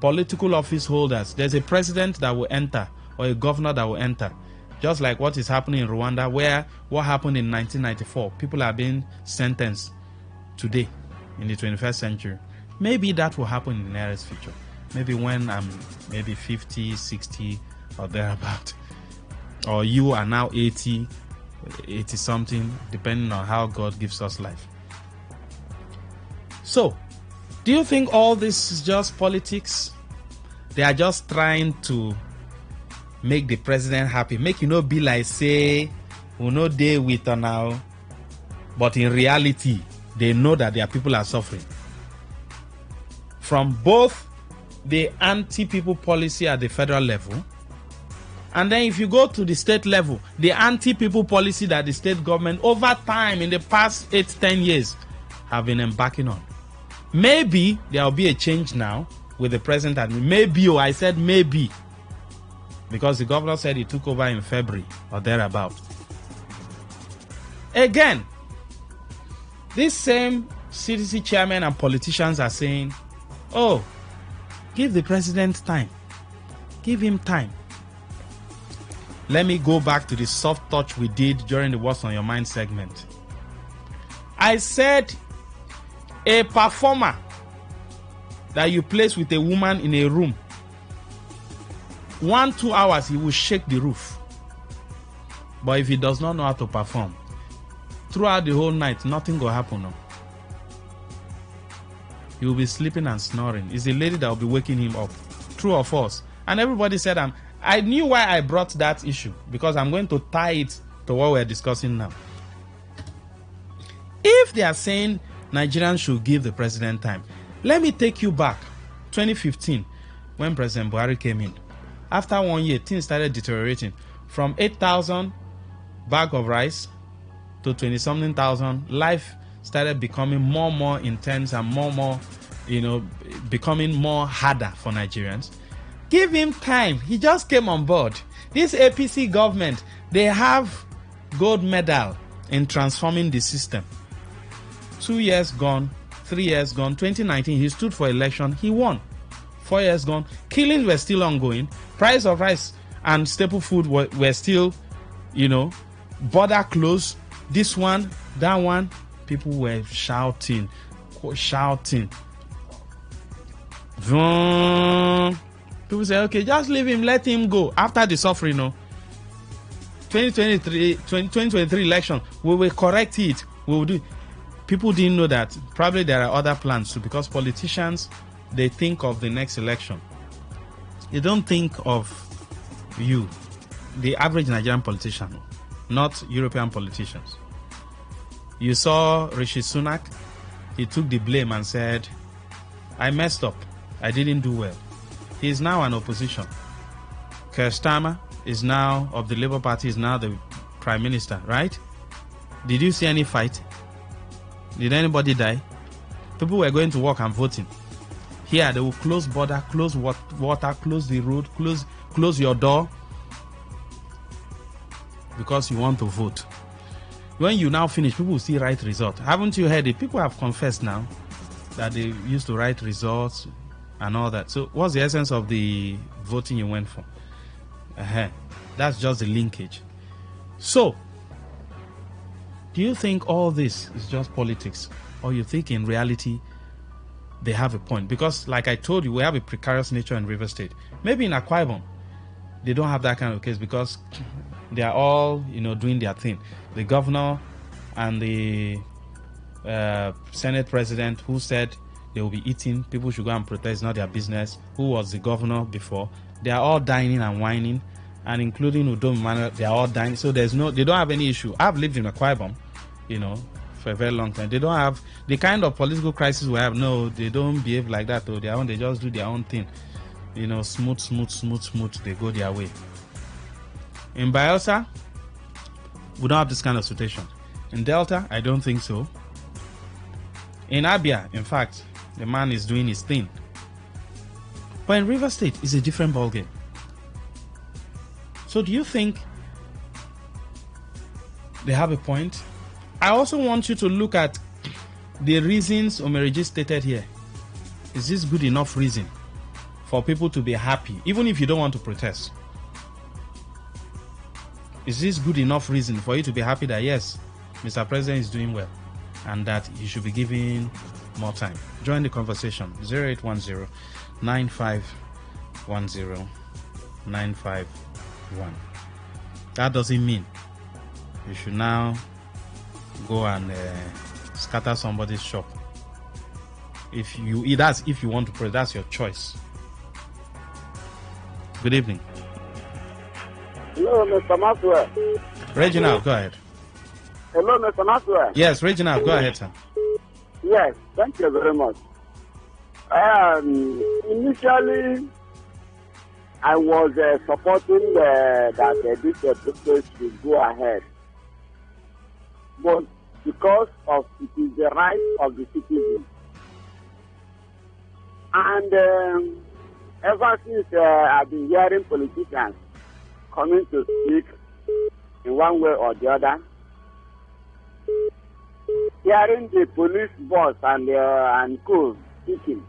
political office holders, there's a president that will enter or a governor that will enter, just like what is happening in Rwanda, where what happened in 1994, people are being sentenced today in the 21st century. Maybe that will happen in the nearest future. Maybe when I'm maybe 50, 60 or thereabout. Or you are now 80 something, depending on how God gives us life. So, do you think all this is just politics? They are just trying to make the president happy. Make be like, say, we know they with her now. But in reality, they know that their people are suffering. From both the anti-people policy at the federal level, and then if you go to the state level, the anti-people policy that the state government over time in the past 8-10 years have been embarking on. Maybe there will be a change now with the present admin. Maybe, I said maybe. because the governor said he took over in February or thereabout. Again, these same CDC chairmen and politicians are saying, oh, give the president time. Give him time. Let me go back to the soft touch we did during the What's on Your Mind segment. I said a performer that you place with a woman in a room, 1-2 hours, he will shake the roof. But if he does not know how to perform, throughout the whole night, nothing will happen. No. He will be sleeping and snoring. It's the lady that will be waking him up. True or false? And everybody said, I knew why I brought that issue, because I'm going to tie it to what we're discussing now. If they are saying Nigerians should give the president time, let me take you back 2015 when President Buhari came in. After 1 year, things started deteriorating from 8,000 bag of rice to 20-something thousand. Life started becoming more and more intense and more, becoming more harder for Nigerians. Give him time. He just came on board. This APC government, they have gold medal in transforming the system. 2 years gone, 3 years gone. 2019, he stood for election. He won. 4 years gone. Killings were still ongoing. Price of rice and staple food were still, border closed. This one, that one. People were shouting. People say, okay, just leave him, let him go. After the suffering, 2023 election, we will correct it. We will do it. People didn't know that probably there are other plans too, because politicians, they think of the next election. They don't think of you, the average Nigerian politician, not European politicians. You saw Rishi Sunak, he took the blame and said, I messed up, I didn't do well. He is now an opposition. Keir Starmer is now, of the Labour Party, is now the Prime Minister, right? Did you see any fight? Did anybody die? People were going to work and voting. Here, they will close border, close water, close the road, close your door, because you want to vote. When you now finish, people will still write results. Haven't you heard it? People have confessed now that they used to write results and all that. So what's the essence of the voting you went for? That's just the linkage. So, do you think all this is just politics? Or you think in reality they have a point? Because like I told you, we have a precarious nature in River State. Maybe in Akwa Ibom, they don't have that kind of case because they are all, doing their thing. The governor and the Senate president who said they will be eating, people should go and protest, not their business, who was the governor before, they are all dining and whining, and including Udom Emmanuel, they are all dying. So they don't have any issue. I've lived in Akwa Ibom, for a very long time. They don't have the kind of political crisis we have. No, they don't behave like that. They just do their own thing. Smooth. They go their way. In Bayelsa, we don't have this kind of situation. In Delta, I don't think so. In Abia, in fact, the man is doing his thing. But in River State, it's a different ballgame. So do you think they have a point? I also want you to look at the reasons Omeriji stated here. Is this good enough reason for people to be happy, even if you don't want to protest? Is this good enough reason for you to be happy that yes, Mr. President is doing well and that he should be given more time? Join the conversation. 0810-9510-951. That doesn't mean you should now go and scatter somebody's shop. If you want to pray, that's your choice. Good evening. Hello, Mr. Maxwell. Reginald, go ahead. Hello, Mr. Maxwell. Yes, Reginald, go ahead, sir. Yes, thank you very much. Initially, I was supporting that this process should go ahead. But because of it is the right of the citizens. And ever since I've been hearing politicians coming to speak in one way or the other. Hearing the police boss and co speaking,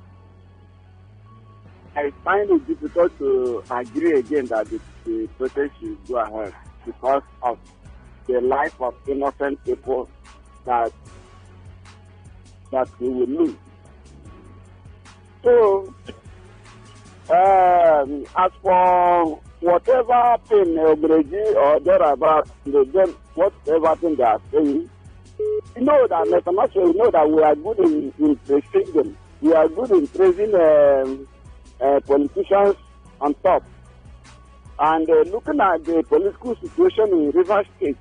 I find it difficult to agree again that the protest should go ahead because of the life of innocent people that we will lose. So, as for whatever thing Obreji or thereabout, whatever thing they are saying, you know that internationally, you know that we are good in praising them. We are good in praising politicians on top. And looking at the political situation in Rivers State,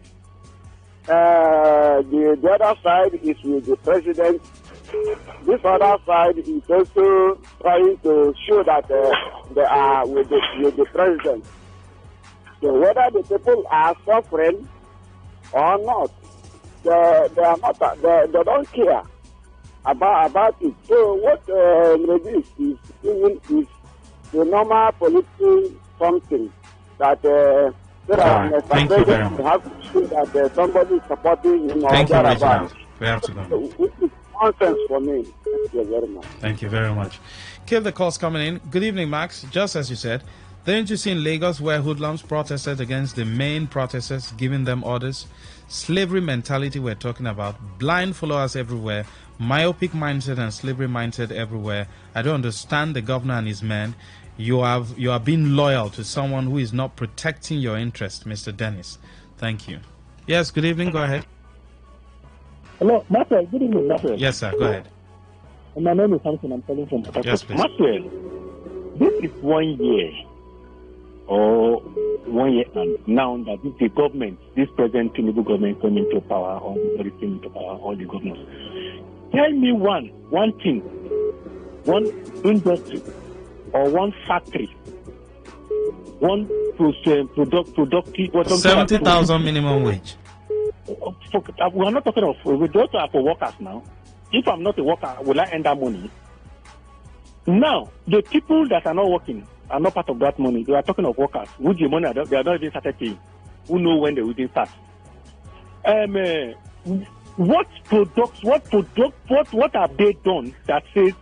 the other side is with the president. This other side is also trying to show that they are with the president. So whether the people are suffering or not, they are not. They don't care about it. So what maybe is doing is the normal political something that Thank you very much. have to show that somebody is supporting him. Thank you, Reginald. We have to go. Which is nonsense for me. Thank you very much. Thank you very much. Keep the calls coming in. Good evening, Max. Just as you said, didn't you see in Lagos where hoodlums protested against the main protesters, giving them orders? Slavery mentality we're talking about. Blind followers everywhere. Myopic mindset and slavery mindset everywhere. I don't understand the governor and his men. You are being loyal to someone who is not protecting your interest, Mr. Dennis. Thank you. Yes, good evening. Go ahead. Hello, Maxwell. Good evening, Maxwell. Yes, sir. Go ahead. My name is Samson. I'm calling from Port Harcourt. Yes, please. Maxwell, this is 1 year or 1 year and now that the government, this present Tinubu government came into power or came into power, all the governors. Tell me one thing, one industry or one factory, one productive. 70,000 minimum wage. We are not talking of, we don't are for workers now. If I'm not a worker, will I earn that money? Now, the people that are not working are not part of that money. They are talking of workers, which the money they are not even started paying. Who know when they will even start? What have they done that says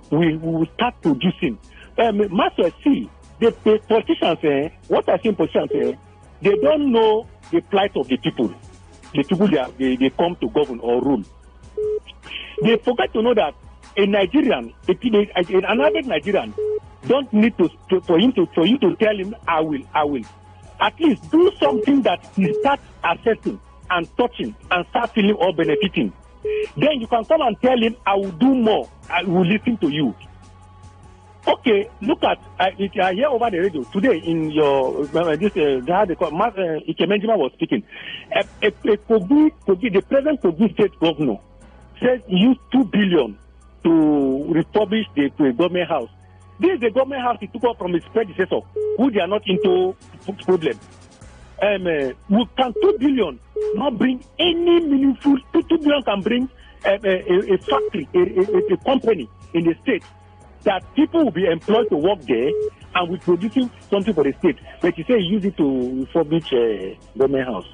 we will start producing? Master, see, the politicians, what I see politicians, they don't know the plight of the people. The people they come to govern or rule. They forget to know that a Nigerian, an average Nigerian, don't need for you to tell him I will. At least do something that he starts assessing and touching and start feeling or benefiting. Then you can come and tell him I will do more. I will listen to you. Okay, look at I hear over the radio today in your Ike Benjamin was speaking. The present Kogi state governor says he used 2 billion to refurbish the government house. This is the government house he took up from his predecessor, who they are not into problem. We can 2 billion not bring any meaningful. 2 billion can bring a factory, a company in the state that people will be employed to work there and will producing something for the state. But you say you use it to refurbish government house.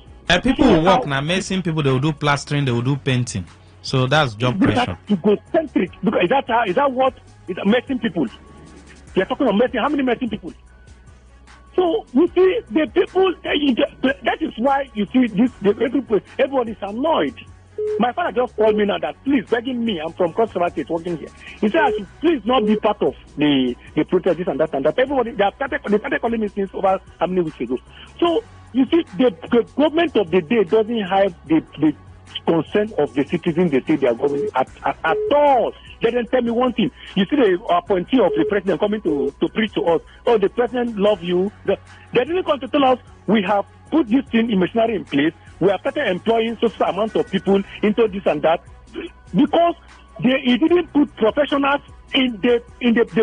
People will work now. Amazing people, they will do plastering, they will do painting. So that's job pressure. Egocentric. Because is that what is messing people? They are talking about messing. How many messing people? So you see the people. That is why you see this. Everyone is annoyed. My father just called me now that please begging me. I'm from Cross River State working here. He said I should please not be part of the protest, this and that and that. Everybody they started calling me since over how many weeks ago. So you see the government of the day doesn't have the concern of the citizens they say they are governing at all. They didn't tell me one thing. You see the appointee of the president coming to preach to us. Oh, the president love you. They didn't come to tell us we have put this thing in machinery in place. We have started employing such amount of people into this and that because he didn't put professionals in they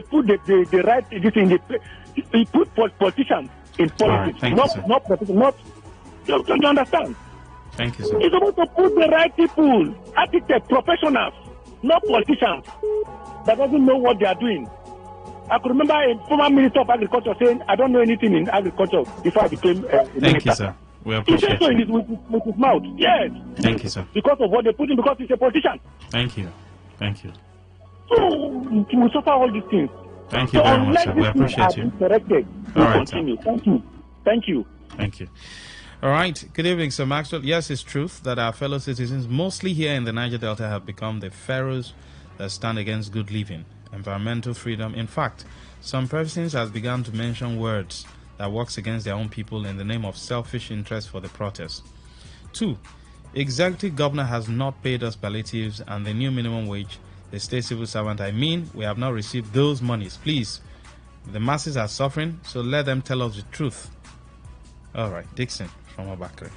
put the right this in the he put politicians in politics, right, not professionals. Don't you understand? Thank you, sir. He's supposed to put the right people, architects, professionals, not politicians that doesn't know what they are doing. I could remember a former minister of agriculture saying, I don't know anything in agriculture before I became a minister. Thank you, sir. We appreciate it. With his mouth. Yes. Thank you, sir. Because of what they put in, because he's a politician. Thank you. Thank you. So we suffer all these things. Thank you very much, sir. We appreciate you. Corrected, all right, continue. Sir. Thank you. Thank you. Thank you. All right. Good evening, Sir Maxwell. Yes, it's truth that our fellow citizens, mostly here in the Niger Delta, have become the pharaohs that stand against good living, environmental freedom. In fact, some persons has begun to mention words that works against their own people in the name of selfish interest for the protest. 2. Executive governor has not paid us palliatives and the new minimum wage. The state civil servant, we have not received those monies. Please, the masses are suffering, so let them tell us the truth. All right, Dixon from Obakere.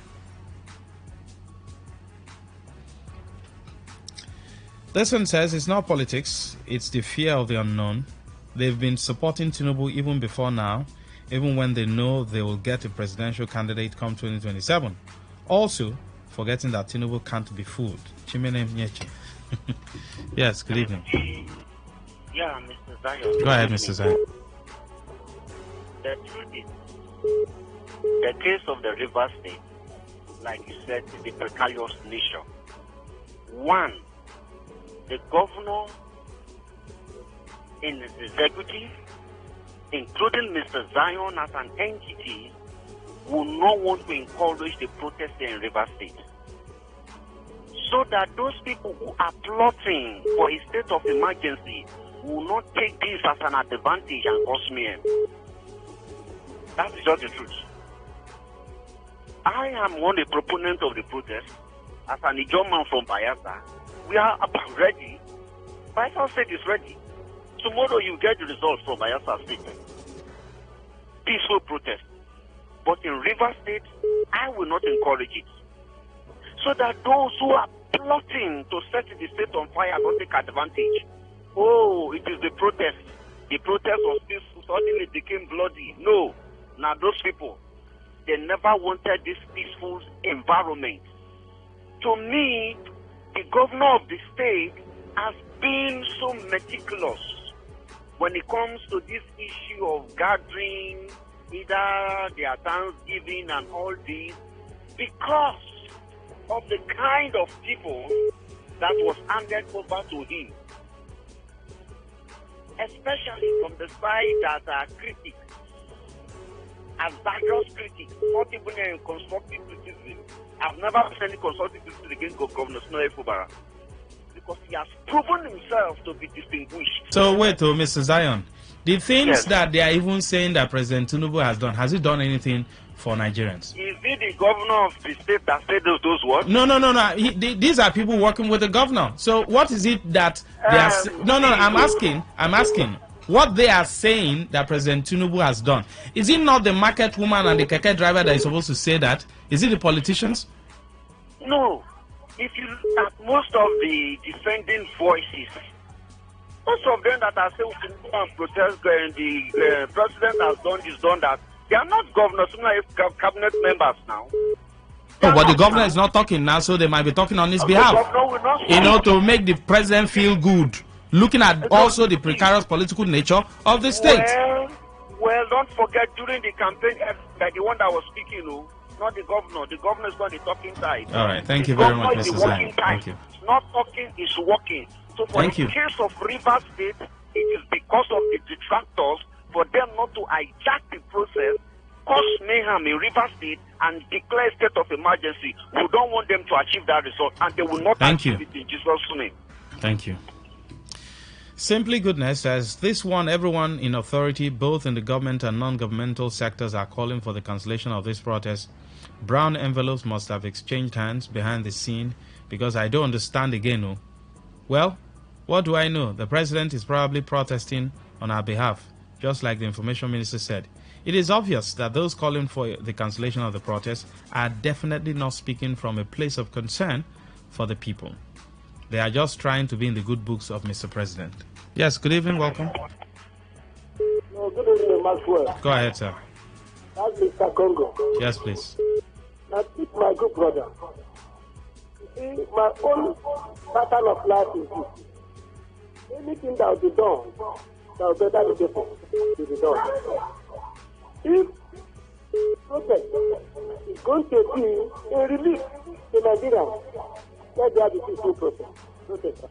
This one says it's not politics, it's the fear of the unknown. They've been supporting Tinubu even before now, even when they know they will get a presidential candidate come 2027. Also, forgetting that Tinubu can't be fooled. Chimene Mnyeche. Yes, good evening. Yeah, Mr. Zion. Go ahead, Mr. Zion. The truth is, the case of the River State, like you said, is the precarious nature. One, the governor in his executive, including Mr. Zion as an entity, will not want to encourage the protest in River State. So that those people who are plotting for a state of emergency will not take this as an advantage and cause me. That is just the truth. I am one a proponent of the protest. As an Ijoman from Bayelsa, we are ready. Bayelsa State is ready. Tomorrow you get the results from Bayelsa State. Peaceful protest. But in River State, I will not encourage it. So that those who are plotting to set the state on fire don't take advantage. Oh, it is the protest. The protest was peaceful, suddenly it became bloody. No. Now those people, they never wanted this peaceful environment. To me, the governor of the state has been so meticulous when it comes to this issue of gathering, either their Thanksgiving and all this, because of the kind of people that was handed over to him, especially from the side that are critics, adverse critics, not even a constructive criticism. I've never seen any constructive criticism against Governor Snow Fubara because he has proven himself to be distinguished. So wait, Mr. Zion, the things that they are even saying that President Tinubu has done, has he done anything for Nigerians? Is it the governor of the state that said those words? No. These are people working with the governor. So what is it that they are? I'm asking. What they are saying that President Tinubu has done, is it not the market woman and the keke driver that is supposed to say that? Is it the politicians? No. If you look at most of the defending voices, most of them that are saying to go and protest, the president has done this, done that, they are not governors, cabinet members now. Oh, but the governor is not talking now, so they might be talking on his behalf. To make the president feel good. Looking at also the precarious political nature of the state. Well, don't forget during the campaign, like the one that was speaking, not the governor. The governor is not the talking side. All right, thank you very much, Mr. Zion. Thank you. It's not talking, it's working. So for the case of River State, it is because of the detractors, for them not to hijack the process, cause mayhem in River State, and declare a state of emergency. We don't want them to achieve that result, and they will not achieve it in Jesus' name. Thank you. Simply Goodness says, this one, everyone in authority, both in the government and non-governmental sectors, are calling for the cancellation of this protest. Brown envelopes must have exchanged hands behind the scene, because I don't understand again. Well, what do I know? The president is probably protesting on our behalf, just like the information minister said. It is obvious that those calling for the cancellation of the protest are definitely not speaking from a place of concern for the people. They are just trying to be in the good books of Mr. President. Yes, good evening, welcome. No, good evening, Maxwell. Go ahead, sir. That's Mr. Congo. Yes, please. I think my good brother. You see, my own pattern of life is this. Anything that will be done that will better the people to be done. If protest is going to be a relief to Nigerians, let there be peaceful protest.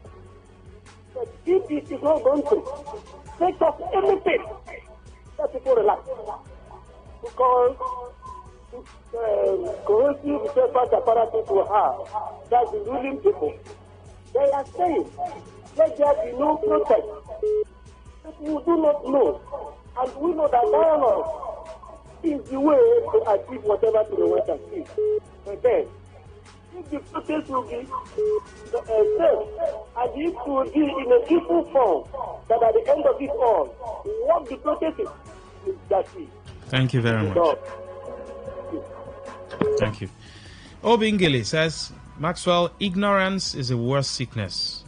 But if it is not going to take off anything, let people relax. Because cohesive defense apparatus will have, that's the ruling people. They are saying, let there be no protest. People do not know, and we know that dialogue is the way to achieve whatever to the West achieve. But then, if the protest will be safe, and if it will be in a peaceful form, that at the end of it all, what the protest is justice. Thank you very much. Thank you. Obingili says, Maxwell, ignorance is a worse sickness.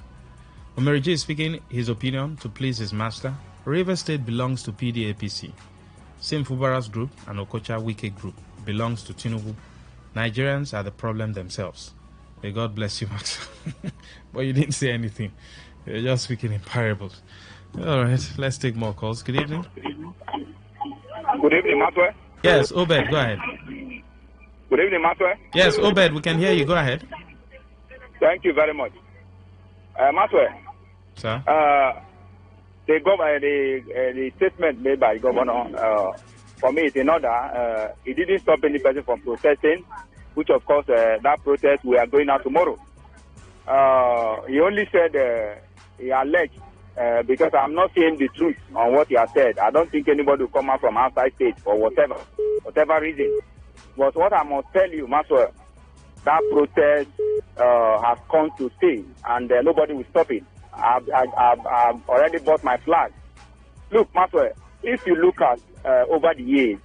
Omeriji is speaking his opinion to please his master. River State belongs to PDAPC. Sim Fubara's group and Okocha Wike group belongs to Tinubu. Nigerians are the problem themselves. May God bless you, Maxwell. But you didn't say anything. You're just speaking in parables. All right, let's take more calls. Good evening. Good evening, Maxwell. Yes, Obed, go ahead. Good evening, Maxwell. Yes, Obed, we can hear you. Go ahead. Thank you very much. Maxwell. Sir? The statement made by the governor, for me, it's in order. He didn't stop any person from protesting, which, of course, that protest, we are going out tomorrow. He only said, he alleged, because I'm not seeing the truth on what he has said. I don't think anybody will come out from outside state for whatever reason. But what I must tell you, Maxwell, that protest has come to stay, and nobody will stop it. I've already bought my flag. Look, Maxwell, if you look at over the years,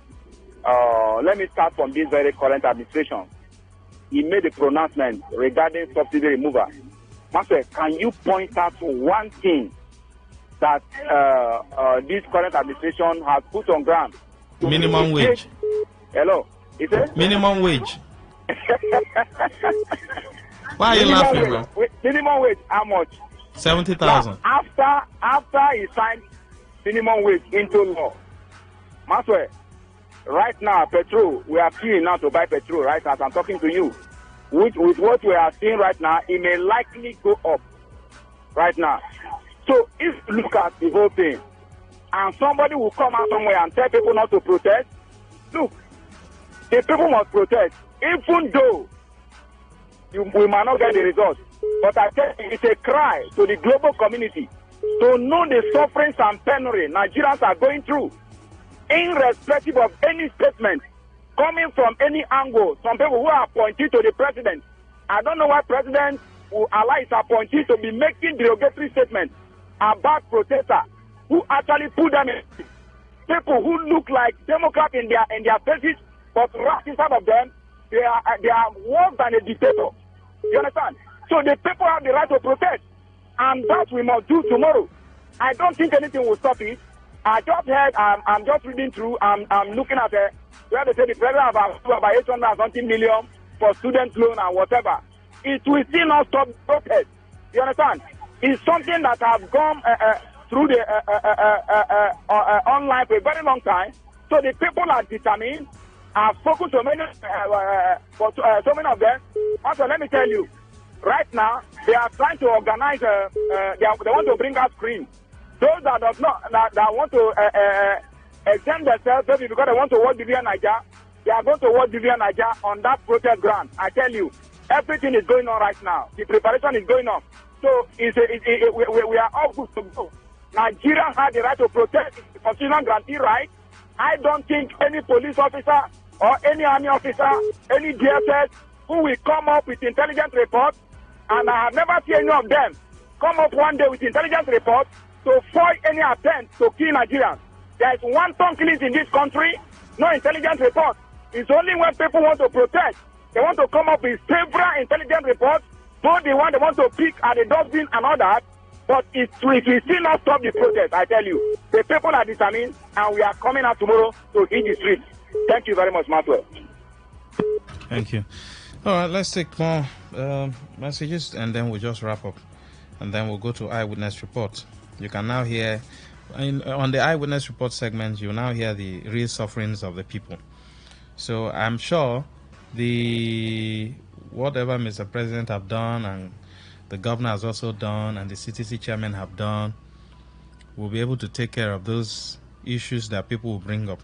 let me start from this very current administration. He made a pronouncement regarding subsidy removal. Maxwell, can you point out one thing that this current administration has put on ground? Minimum wage. Hello? Is it? Minimum wage. Why are you laughing, bro? Minimum wage, how much? 70,000. After he signed minimum wage into law, Maxwell, right now, petrol, we are queuing now to buy petrol, right, as I'm talking to you. With what we are seeing right now, it may likely go up right now. So if you look at the whole thing, and somebody will come out somewhere and tell people not to protest, look, the people must protest, even though we might not get the results. But I tell you, it's a cry to the global community to know the sufferings and penury Nigerians are going through, irrespective of any statement coming from any angle. Some people who are appointed to the president, I don't know why president will allow his appointees to be making derogatory statements about protesters who actually put them in. People who look like Democrats in their faces, but right inside of them, they are worse than a dictator. You understand? So the people have the right to protest, and that we must do tomorrow. I don't think anything will stop it. I just heard, I'm just reading through, I'm looking at where they say the president about 800 and something million for student loan and whatever. It will still not stop protest. You understand? It's something that has gone through the online for a very long time. So the people are determined. I've spoken to many, so many of them. Also, let me tell you, right now they are trying to organize. They want to bring out screens. Those that does not that want to exempt themselves, maybe because they want to work Vivian Niger, they are going to work Vivian Niger on that protest ground. I tell you, everything is going on right now. The preparation is going on. So we are all good to go. Nigeria has the right to protest. It's a constitutional guarantee right. I don't think any police officer or any army officer, any DSS, who will come up with intelligence reports, and I have never seen any of them come up one day with intelligence reports to foil any attempt to kill Nigerians. There is one ton killings in this country, no intelligence report. It's only when people want to protest, they want to come up with several intelligence reports, so the one they want to pick at the dustbin and all that, but it will still not stop the protest, I tell you. The people are determined, and we are coming out tomorrow to hit the streets. Thank you very much, Maxwell. Thank you. All right, let's take more messages, and then we'll just wrap up. And then we'll go to Eyewitness Report. You can now hear On the eyewitness report segment, you now hear the real sufferings of the people. So I'm sure whatever Mr. President have done and the governor has also done and the CTC chairman have done will be able to take care of those issues that people will bring up.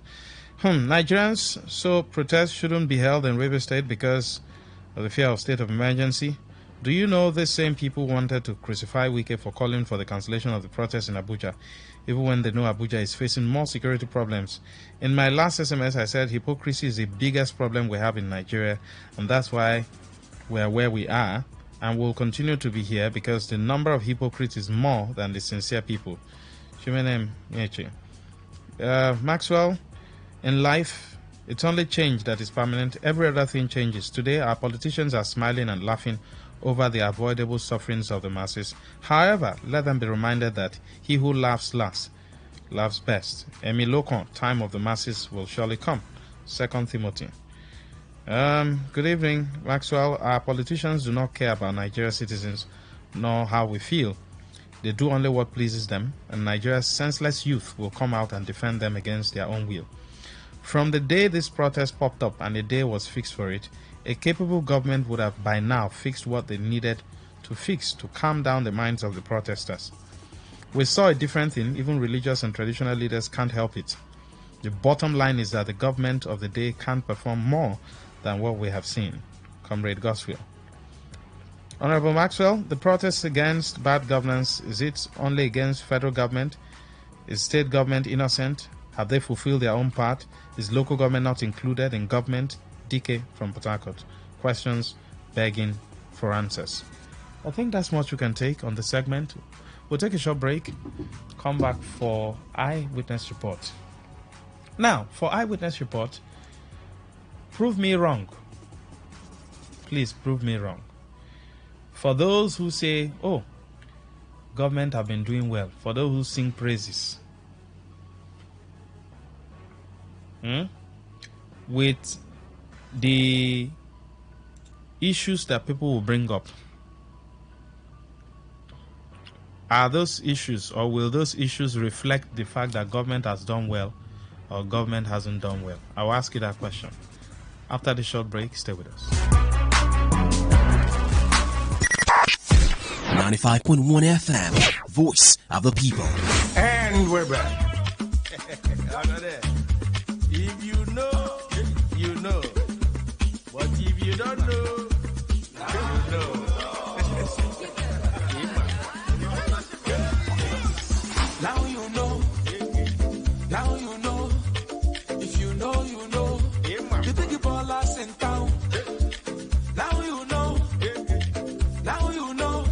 Nigerians, so protests shouldn't be held in River State because of the fear of state of emergency. Do you know these same people wanted to crucify Wike for calling for the cancellation of the protests in Abuja, even when they know Abuja is facing more security problems? In my last SMS, I said hypocrisy is the biggest problem we have in Nigeria, and that's why we are where we are, and will continue to be here because the number of hypocrites is more than the sincere people. Maxwell, in life, it's only change that is permanent. Every other thing changes. Today, our politicians are smiling and laughing over the avoidable sufferings of the masses. However, let them be reminded that he who laughs last laughs best. Emilokon, time of the masses will surely come. 2 Timothy. Good evening, Maxwell. Our politicians do not care about Nigeria's citizens, nor how we feel. They do only what pleases them, and Nigeria's senseless youth will come out and defend them against their own will. From the day this protest popped up and a day was fixed for it, a capable government would have by now fixed what they needed to fix to calm down the minds of the protesters. We saw a different thing. Even religious and traditional leaders can't help it. The bottom line is that the government of the day can't perform more than what we have seen. Comrade Goswell. Honorable Maxwell, the protests against bad governance, is it only against federal government? Is state government innocent? Have they fulfilled their own part? Is local government not included in government? DK from Port Harcourt. Questions begging for answers. I think that's much we can take on the segment. We'll take a short break, come back for Eyewitness Report. Now, for Eyewitness Report, prove me wrong. Please prove me wrong. For those who say, oh, government have been doing well, for those who sing praises, with the issues that people will bring up, are those issues, or will those issues reflect the fact that government has done well or government hasn't done well? I'll ask you that question. After the short break, stay with us. 95.1 FM, voice of the people. And we're back. If you know, you know. But if you don't know, you know. Now you know. Now you know. If you know, you know. The big ballers in town. Now you know. Now you know.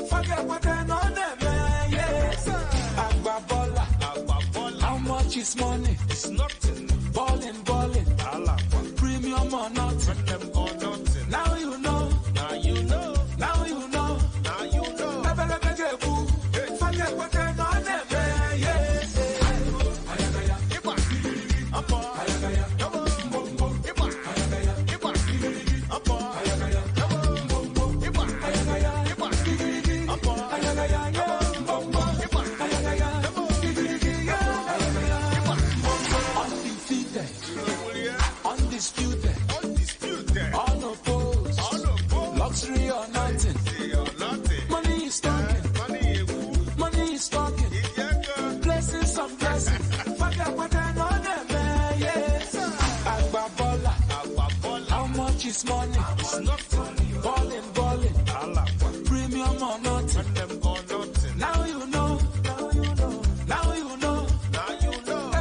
Forget what they know them, yes. How much is money? It's nothing. Balling. Premium or nothing. Now you know. Now you know. Now you know. Now you know. Forget what they know them, yes. Undisputed, unopposed, luxury or nothing. Money is talking, blessings on blessings. Forget what I know them, yes. Agbabola, how much is money? It's nothing. Balling, premium or nothing. Now you know. Now you know. Now you know.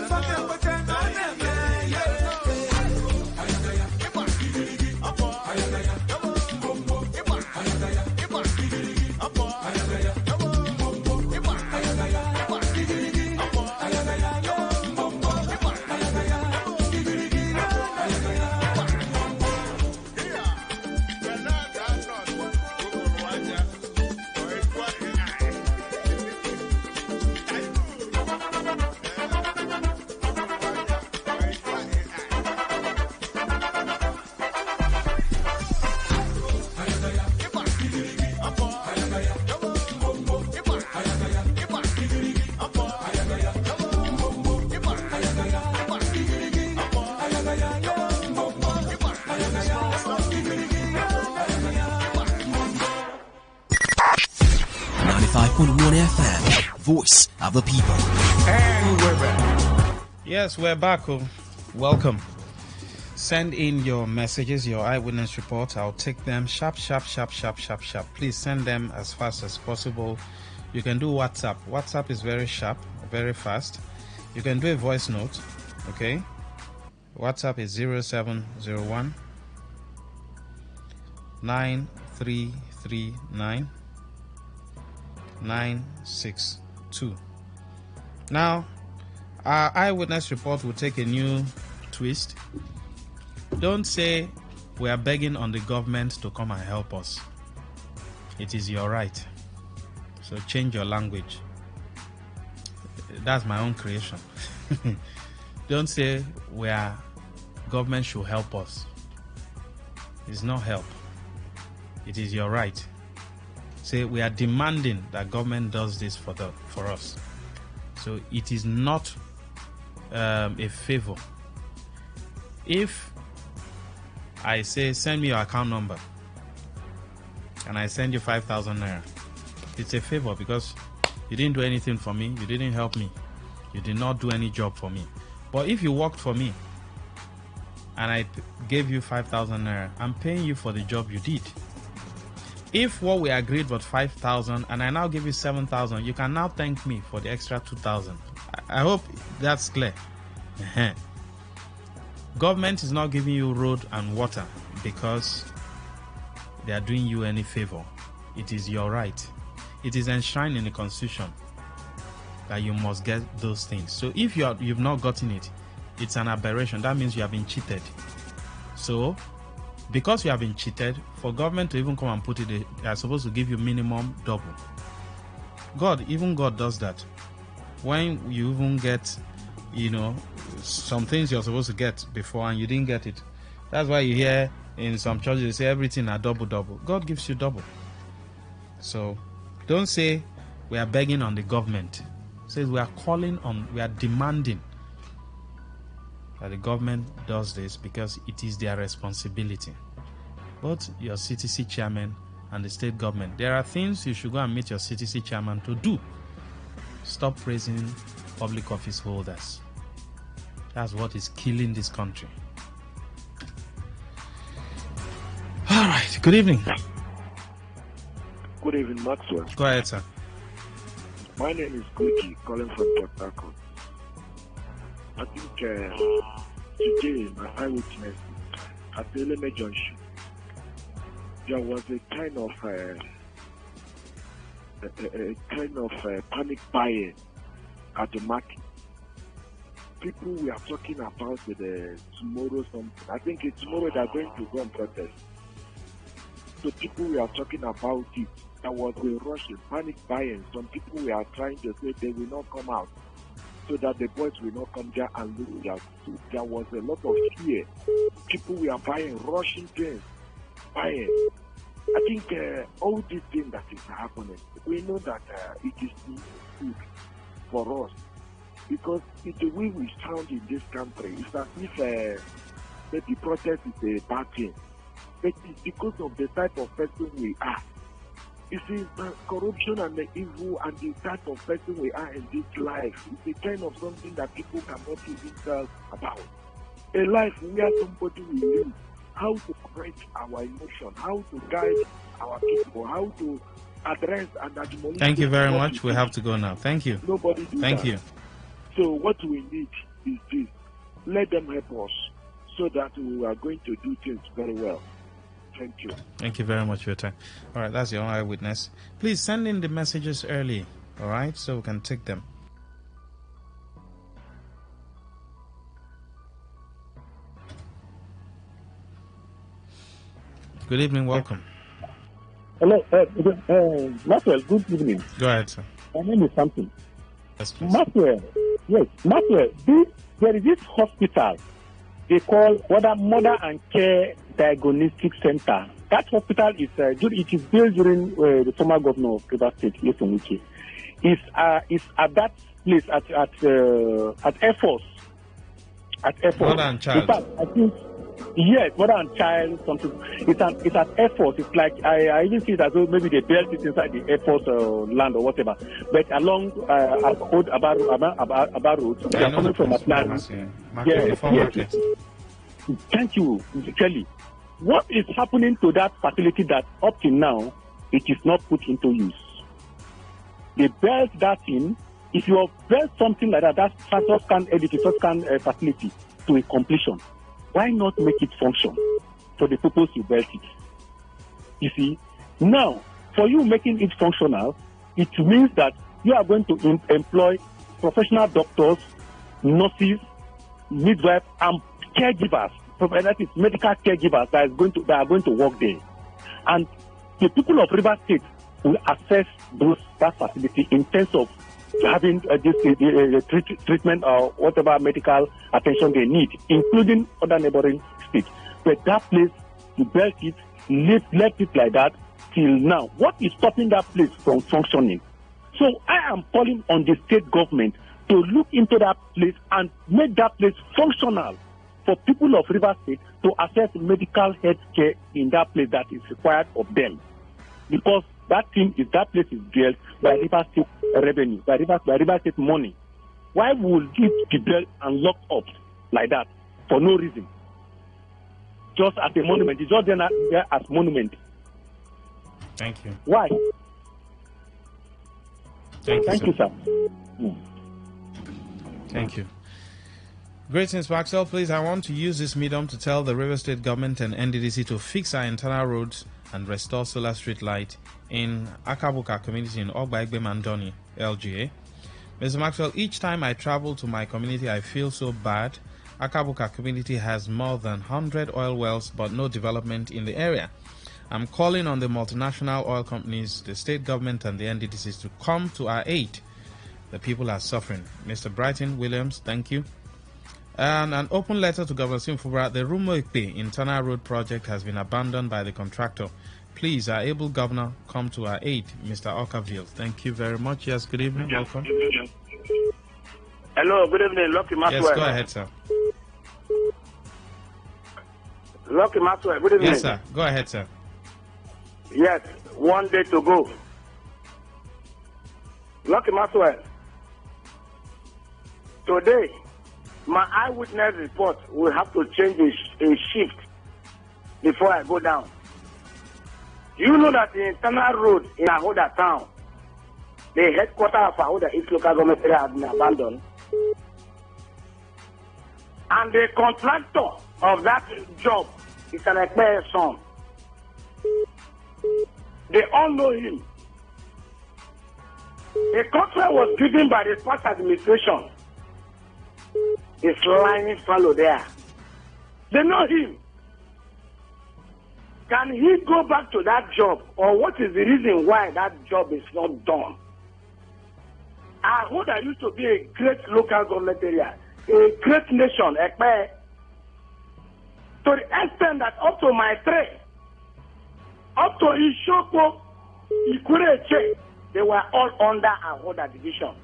Forget what I know them, yes. 95.1 FM, voice of the people. And we're back. Yes, we're back. Welcome. Send in your messages, your eyewitness report. I'll take them sharp. Please send them as fast as possible. You can do WhatsApp. WhatsApp is very sharp, very fast. You can do a voice note, okay? WhatsApp is 0701 9339 962. Now, our eyewitness report will take a new twist. Don't say we are begging on the government to come and help us. It is your right. So change your language. That's my own creation. Don't say government should help us. It's not help. It is your right. Say we are demanding that government does this for us. So it is not a favor. If I say send me your account number and I send you 5,000 naira, it's a favor because you didn't do anything for me, you didn't help me, you did not do any job for me. But if you worked for me and I gave you 5,000 naira, I'm paying you for the job you did. If what we agreed was 5,000 and I now give you 7,000, you can now thank me for the extra 2,000. I hope that's clear. Government is not giving you road and water because they are doing you any favor. It is your right. It is enshrined in the Constitution that you must get those things. So if you've not gotten it, it's an aberration. That means you have been cheated. So because you have been cheated, for government to even come and put it, they are supposed to give you minimum double. Even God does that. When you even get, some things you're supposed to get before and you didn't get it. That's why you hear in some churches they say everything are double. God gives you double. So don't say we are begging on the government. Say we are demanding that the government does this because it is their responsibility. Both your CTC chairman and the state government, there are things you should go and meet your CTC chairman to do. Stop praising public office holders. That's what is killing this country. All right. Good evening. Good evening, Maxwell. Go ahead, sir. My name is Gucci, calling from Port Harcourt. I think today, my eyewitness at the Eleme Junction, there was a kind of panic buying at the market. People we are talking about tomorrow something. I think it's tomorrow they are going to go and protest. So people we are talking about it. There was a rush, a panic buying. Some people we are trying to say they will not come out so that the boys will not come there and look their food. There was a lot of fear. People we are buying, rushing things, buying. I think all these things that is happening, we know that it is good for us because the way we sound in this country is as if maybe protest is a bad thing. But it's because of the type of person we are. You see, corruption and the evil and the type of person we are in this life is a kind of something that people cannot even tell about. A life where somebody will live, how to correct our emotion, how to guide our people, how to address and admonish. Thank you very much. We have to go now. Thank you. Nobody do Thank that. you. So what we need is this. Let them help us so that we are going to do things very well. Thank you. Thank you very much for your time. All right, that's your eyewitness. Please send in the messages early, all right, so we can take them. Good evening, welcome. Hello, Maxwell, good evening. Go ahead, sir. My name is Samson. Yes, please. Maxwell, there is this hospital they call Mother and Care Diagnostic Center. That hospital is it is built during the former governor of River State, Yeson. It's at that place at Air Force. At Air Force. Mother and Child. In fact, I think Yes, mother and child, something. It's an effort. It's like I even see it as though maybe they built it inside the Air Force land or whatever. But along old about road, they are coming from a plan. Yes. Thank you, Kelly. What is happening to that facility that up to now it is not put into use? They built that in. If you have built something like that, that's first scan facility to a completion. Why not make it function for the purpose you built it? You see, now, for you making it functional, it means that you are going to employ professional doctors, nurses, midwives, and caregivers, that is medical caregivers that are going to work there. And the people of River State will access that facility in terms of having treatment or whatever medical attention they need, including other neighboring states. But that place, you built it, left it like that till now. What is stopping that place from functioning? So I am calling on the state government to look into that place and make that place functional for people of River State to access medical health care in that place that is required of them. Because that place is built by River State revenue, by River State money. Why would it be built and locked up like that for no reason? Just as a monument. It's just there as monument. Thank you. Why? Thank you, sir. Thank you. Greetings, Maxwell. Please, I want to use this medium to tell the River State government and NDDC to fix our internal roads and restore solar street light in Akabuka community in Ogbaigbe Mandoni, LGA. Mr. Maxwell, each time I travel to my community, I feel so bad. Akabuka community has more than 100 oil wells, but no development in the area. I'm calling on the multinational oil companies, the state government, and the NDDCs to come to our aid. The people are suffering. Mr. Brighton Williams, thank you. And an open letter to Governor Simfubra. The Rumoikpe internal road project has been abandoned by the contractor. Please, our able governor, come to our aid. Mr. Okaville, thank you very much. Yes, good evening. Welcome. Hello, good evening. Lucky Maxwell. Yes, go ahead, sir. Lucky Maxwell, good evening. Yes, sir. Go ahead, sir. Yes, one day to go. Lucky Maxwell. Today, my eyewitness report will have to change a shift before I go down. You know that the internal road in Ahoda town, the headquarters of Ahoda East local government area has been abandoned. And the contractor of that job is an Ekpe's son. They all know him. The contract was given by the past administration. He's lying fellow there. They know him. Can he go back to that job, or what is the reason why that job is not done? Ahoda used to be a great local government area, a great nation, Ekpe. To the extent that up to my three, up to Ishoko, Ikureche, they were all under Ahoda division.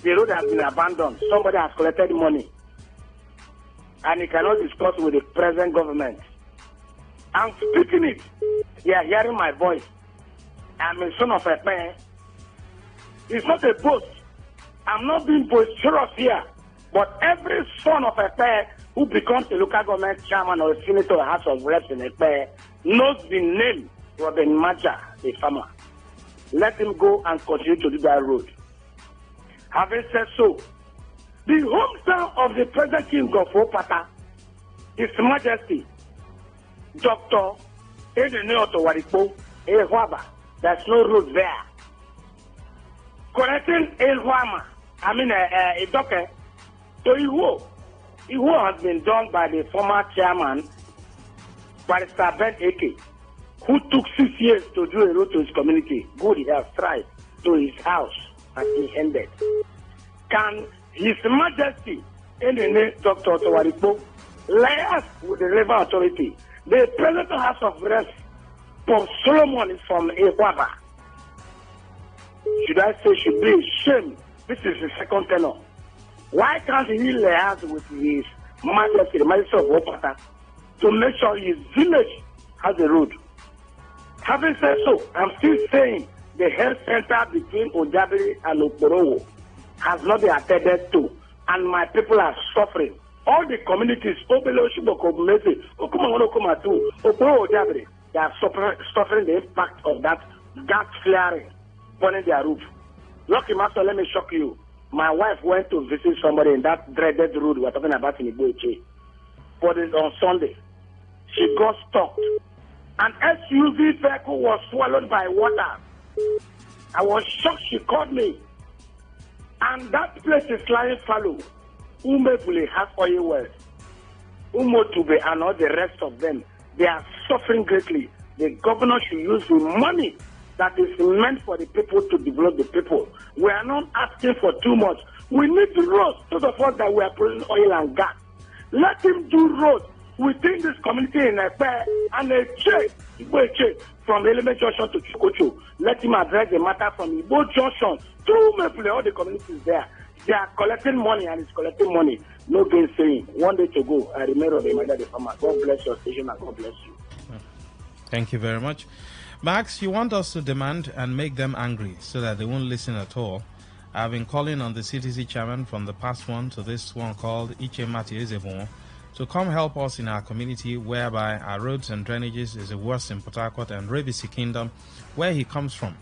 The road has been abandoned. Somebody has collected money. And he cannot discuss with the present government. I'm speaking it. You are hearing my voice. I'm a son of a man. It's not a boast. I'm not being boisterous here. But every son of a pair who becomes a local government chairman or a senator or House of Reps in a pair knows the name Robin Maja, the farmer. Let him go and continue to do that road. Having said so, the hometown of the present king of Opata, His Majesty, Dr. Edeneoto Waripo, Ehwaba, there's no road there. Correcting Ehwama, Edoke, to Iwo has been done by the former chairman, Barrister Ben Eke, who took 6 years to do a road to his community. Good, he has tried to his house, and he ended. Can His Majesty, Dr. Tawaripo, liaise with the relevant authority? The President House of Reps, Paul Solomon, is from Ehwaba. Should I say should be shame? This is the second tenor. Why can't he liaise with his Majesty of Wopata, to make sure his village has a road. Having said so, I'm still saying the health center between Ojabiri and Okorowo has not been attended to, and my people are suffering. All the communities, Obelo, Shiboko, Mese, Okumamonokomatu, Okorowo, Ojabiri, they are suffering the impact of that gas flaring burning their roof. Lucky Master, let me shock you. My wife went to visit somebody in that dreaded road we're talking about in Iboche. But on Sunday, she got stopped. An SUV vehicle was swallowed by water. I was shocked. She called me. And that place is lying fallow. Umebule has oil wells. Umotube and all the rest of them, they are suffering greatly. The governor should use the money that is meant for the people to develop the people. We are not asking for too much. We need the roads, those of us that we are producing oil and gas. Let him do roads within this community in Epe and a check from Element Junction to Chukocho. Let him address the matter from Igbo Junction to Maple, all the communities there. They are collecting money and it's collecting money. No gainsaying. One day to go. I remember the farmer. God bless your station and God bless you. Thank you very much. Max, you want us to demand and make them angry so that they won't listen at all. I've been calling on the CTC chairman from the past one to this one called Ichemati Ezebon to come help us in our community whereby our roads and drainages is the worst in Port Harcourt and Revisi Kingdom where he comes from.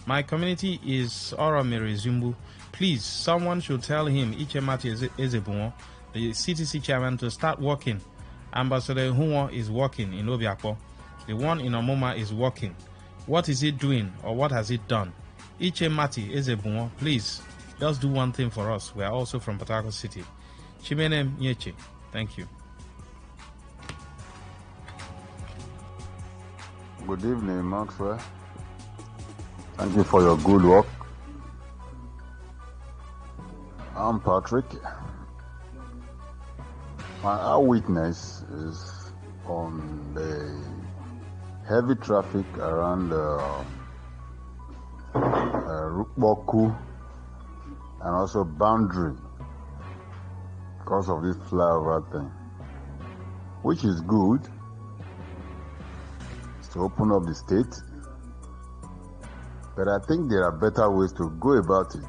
My community is Oromere Zumbu. Please, someone should tell him Ichemati Ezebon, the CTC chairman, to start working. Ambassador Huo is working in Obiakpo. The one in Omoma is working. What is it doing or what has it done? Ichemati Ezebunwo, please, just do one thing for us. We are also from Port Harcourt City. Chimene Nyeche, thank you. Good evening, Maxwell. Thank you for your good work. I'm Patrick. My eyewitness is on the heavy traffic around Rukboku and also Boundary because of this flyover thing, which is good. It's to open up the state, but I think there are better ways to go about it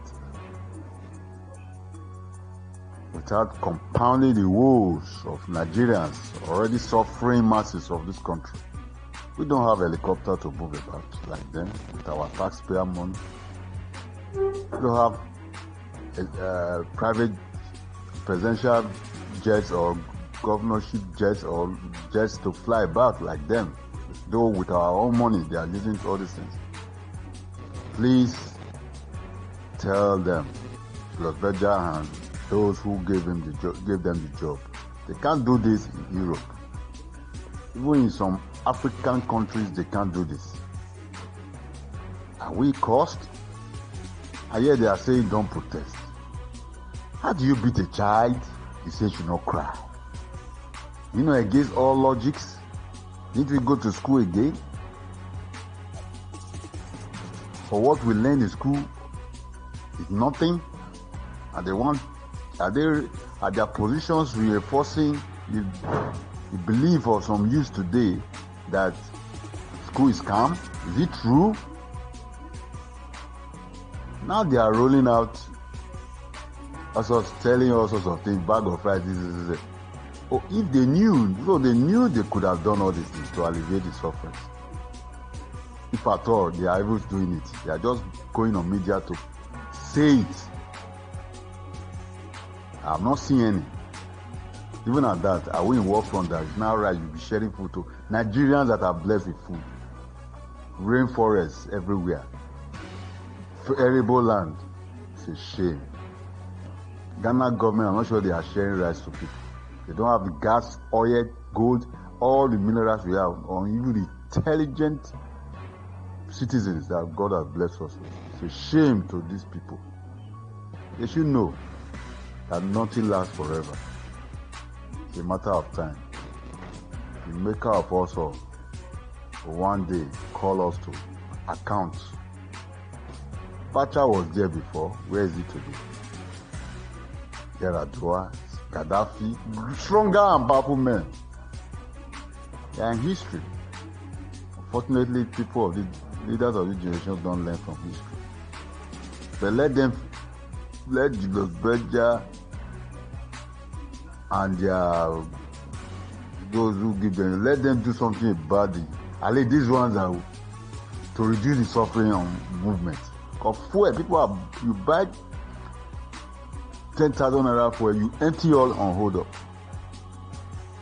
without compounding the woes of Nigerians already suffering masses of this country. We don't have helicopter to move about like them with our taxpayer money. We don't have private presidential jets or governorship jets or jets to fly about like them. Though with our own money, they are using all these things. Please tell them, Losbeja and those who gave them the job. They can't do this in Europe. Even in some African countries, they can't do this. Are we cursed? I hear they are saying don't protest. How do you beat a child? You say should not cry. You know, against all logics, need we go to school again? For what we learn in school is nothing, and they want, are their positions reinforcing the belief of some youth today that school is calm? Is it true? Now they are rolling out also telling all sorts of things, bag of rice, this. Oh, if they knew, they could have done all these things to alleviate the suffering. If at all they are able to doing it, they are just going on media to say it. I have not seen any. Even at that, are we in war front that is now right? You'll be sharing food to Nigerians that are blessed with food. Rainforests everywhere. Arable land. It's a shame. Ghana government, I'm not sure they are sharing rice to people. They don't have the gas, oil, gold, all the minerals we have, or even the intelligent citizens that God has blessed us with. It's a shame to these people. They should know that nothing lasts forever. It's a matter of time. The maker of us all will one day call us to account. Pacha was there before. Where is he today? Yaradua, Gaddafi, stronger and powerful men. They are in history. Unfortunately, people of the leaders of this generation don't learn from history. But let Julius Berger and those who give them, let them do something about it. At least these ones are to reduce the suffering on movement. Because fuel, you buy 10,000 naira fuel, you empty all on hold up.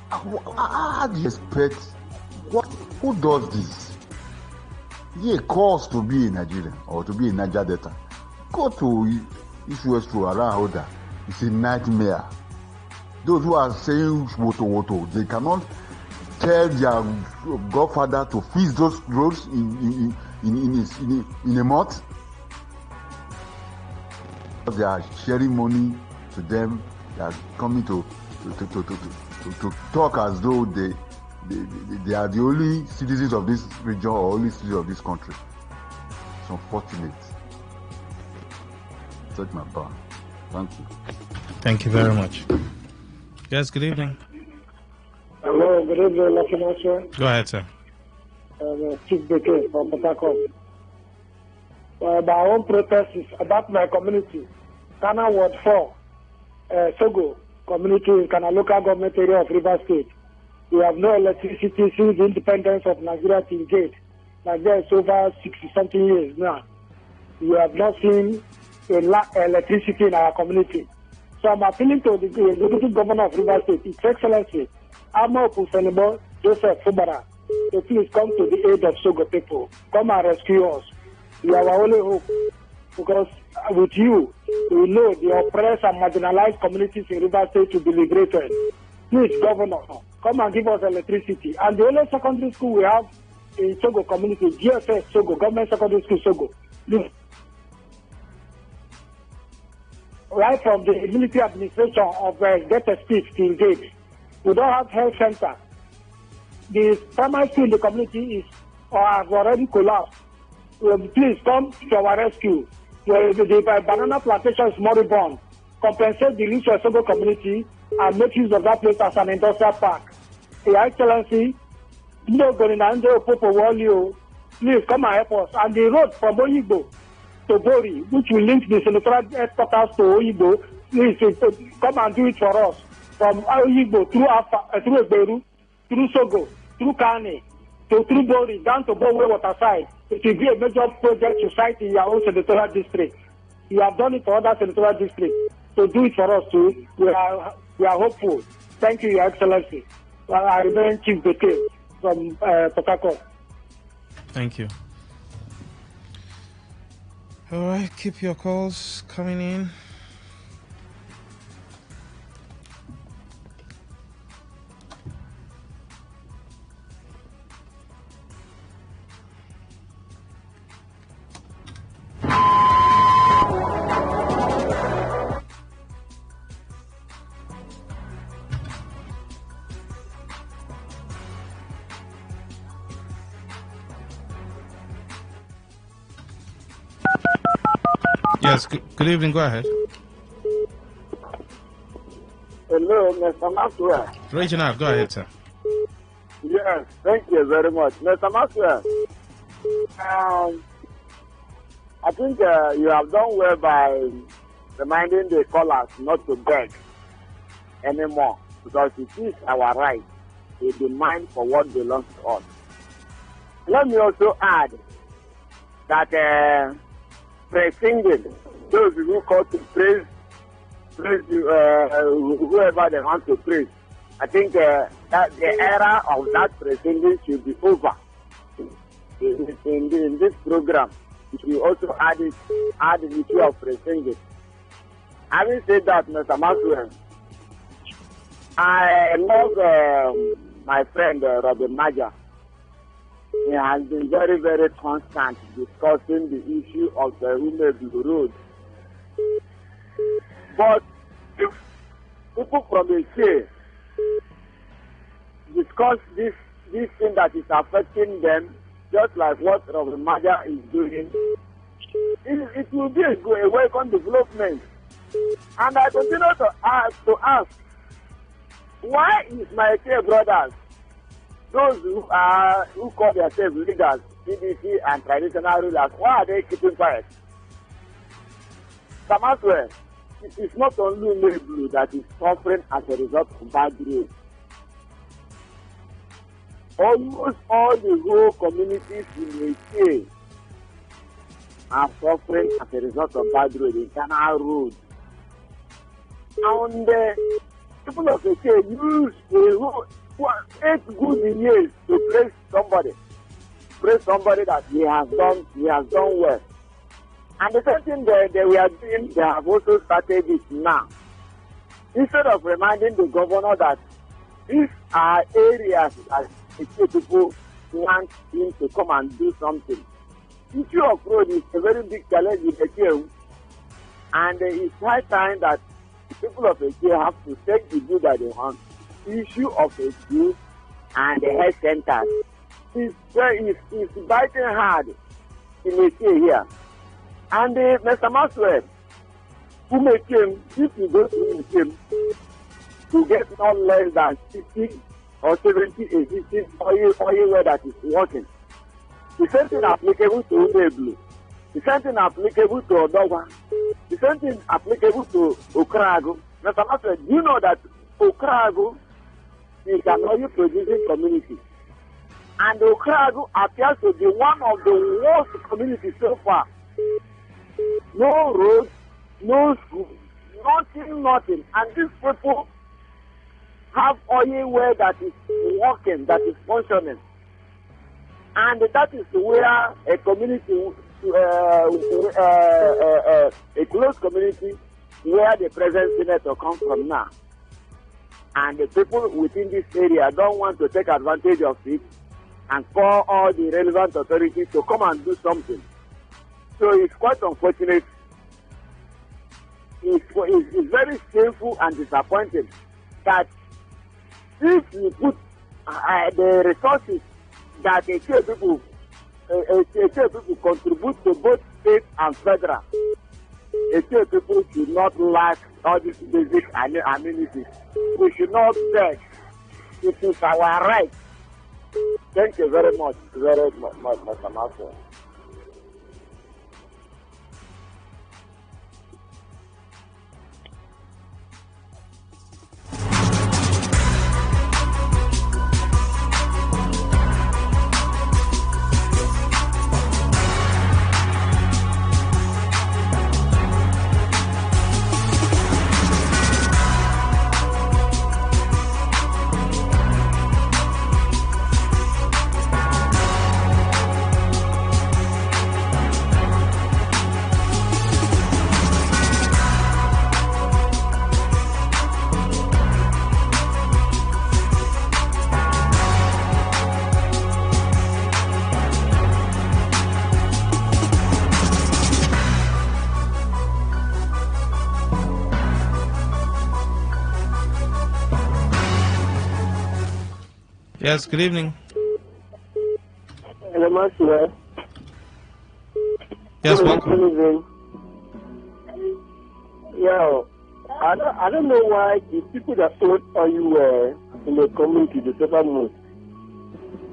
How do you expect? Who does this? Is it a cause to be in Nigeria or to be in Niger Delta? Go to East West Road around Hoda. It's a nightmare. Those who are saying woto, they cannot tell their godfather to fix those roads in a month. They are sharing money to them. They are coming to talk as though they are the only citizens of this region or only citizens of this country. It's unfortunate. Take my power. Thank you. Thank you very much. Yes, good evening. Hello, good evening, Lucky Master. Go ahead, sir. Chief Beke from Port Harcourt. My own protest is about my community, Kana Ward 4, Sogo community in Kana local government area of River State. We have no electricity since the independence of Nigeria till date. Nigeria is over 60-something years now. We have not seen electricity in our community. So I'm appealing to the executive governor of River State, His Excellency, Amo Pusenebo Joseph Fubara, to please come to the aid of Sogo people. Come and rescue us. You are our only hope. Because with you, we know the oppressed and marginalized communities in River State to be liberated. Please, Governor, come and give us electricity. And the only secondary school we have in Sogo community, GSS Sogo, Government Secondary School Sogo. Right from the military administration of Delta State till date, we don't have health center. The primary school in the community has already collapsed. Please come to our rescue. The banana plantation is moribund. Compensate the rich Sogo community and make use of that place as an industrial park. Your Excellency, please come and help us. And the road from Oyigbo to Bori, which will link the senatorial headquarters to Oyigbo, please come and do it for us. From Oyigbo through Egberu, through Sogo, through Kane, through Bori, down to Bowe Waterside. It will be a major project to site in your own senatorial district. You have done it for other senatorial districts. So do it for us too. We are hopeful. Thank you, Your Excellency. I remain Chief Beke from Port Harcourt. Thank you. All right, keep your calls coming in. Yes, good evening. Go ahead. Hello, Mr. Maxwell. Reginald, go ahead, sir. Yes, thank you very much. Mr. Maxwell, I think you have done well by reminding the callers not to beg anymore, because it is our right to demand for what belongs to us. Let me also add that praising those who call to praise whoever they want to praise. I think that the era of that praising should be over. In this program, we also add the issue of praising. Having said that, Mr. Maxwell, I love my friend Robert Maja. He has been very, very constant discussing the issue of the Umebi Road. But if people from the state discuss this thing that is affecting them, just like what Robert Maja is doing, it will be a welcome development. And I continue to ask Why is my dear brothers, those who call themselves leaders, CDC and traditional rulers, why are they keeping quiet? Samaswe, it is not only Blue that is suffering as a result of bad roads. Almost all the whole communities in the are suffering as a result of bad roads, internal roads. And the people of the state use the whole 8 good years to praise somebody that he has done well. And the same thing they are doing, they have also started it now. Instead of reminding the governor that these are areas that the people want him to come and do something. The issue of road is a very big challenge in Ekye, and it's high time that the people of Ekye have to take the view that they want. The issue of Ekye and the health centers is biting hard in Ekye here. And Mr. Maxwell, who make him, if you go to him, to get not less than 60 or 70 existing oil well that is working. The same thing applicable to Udeblu. The same thing applicable to Odowa. The same thing applicable to Okrago. Mr. Maxwell, do you know that Okrago is an oil producing community? And Okrago appears to be one of the worst communities so far. No roads, no school, nothing. And these people have oil well that is working, that is functioning. And that is where a community, a close community, where the present senator comes from now. And the people within this area don't want to take advantage of it and call all the relevant authorities to come and do something. So it's quite unfortunate. It's very shameful and disappointing that if you put the resources that the people contribute to both state and federal, the people should not lack all these basic amenities. We should not beg. It is our right. Thank you very much, Mr. Master. Yes, good evening. Hello, Master. Yes, welcome. Yeah, I don't know why the people that own oil in the community, the suffer most.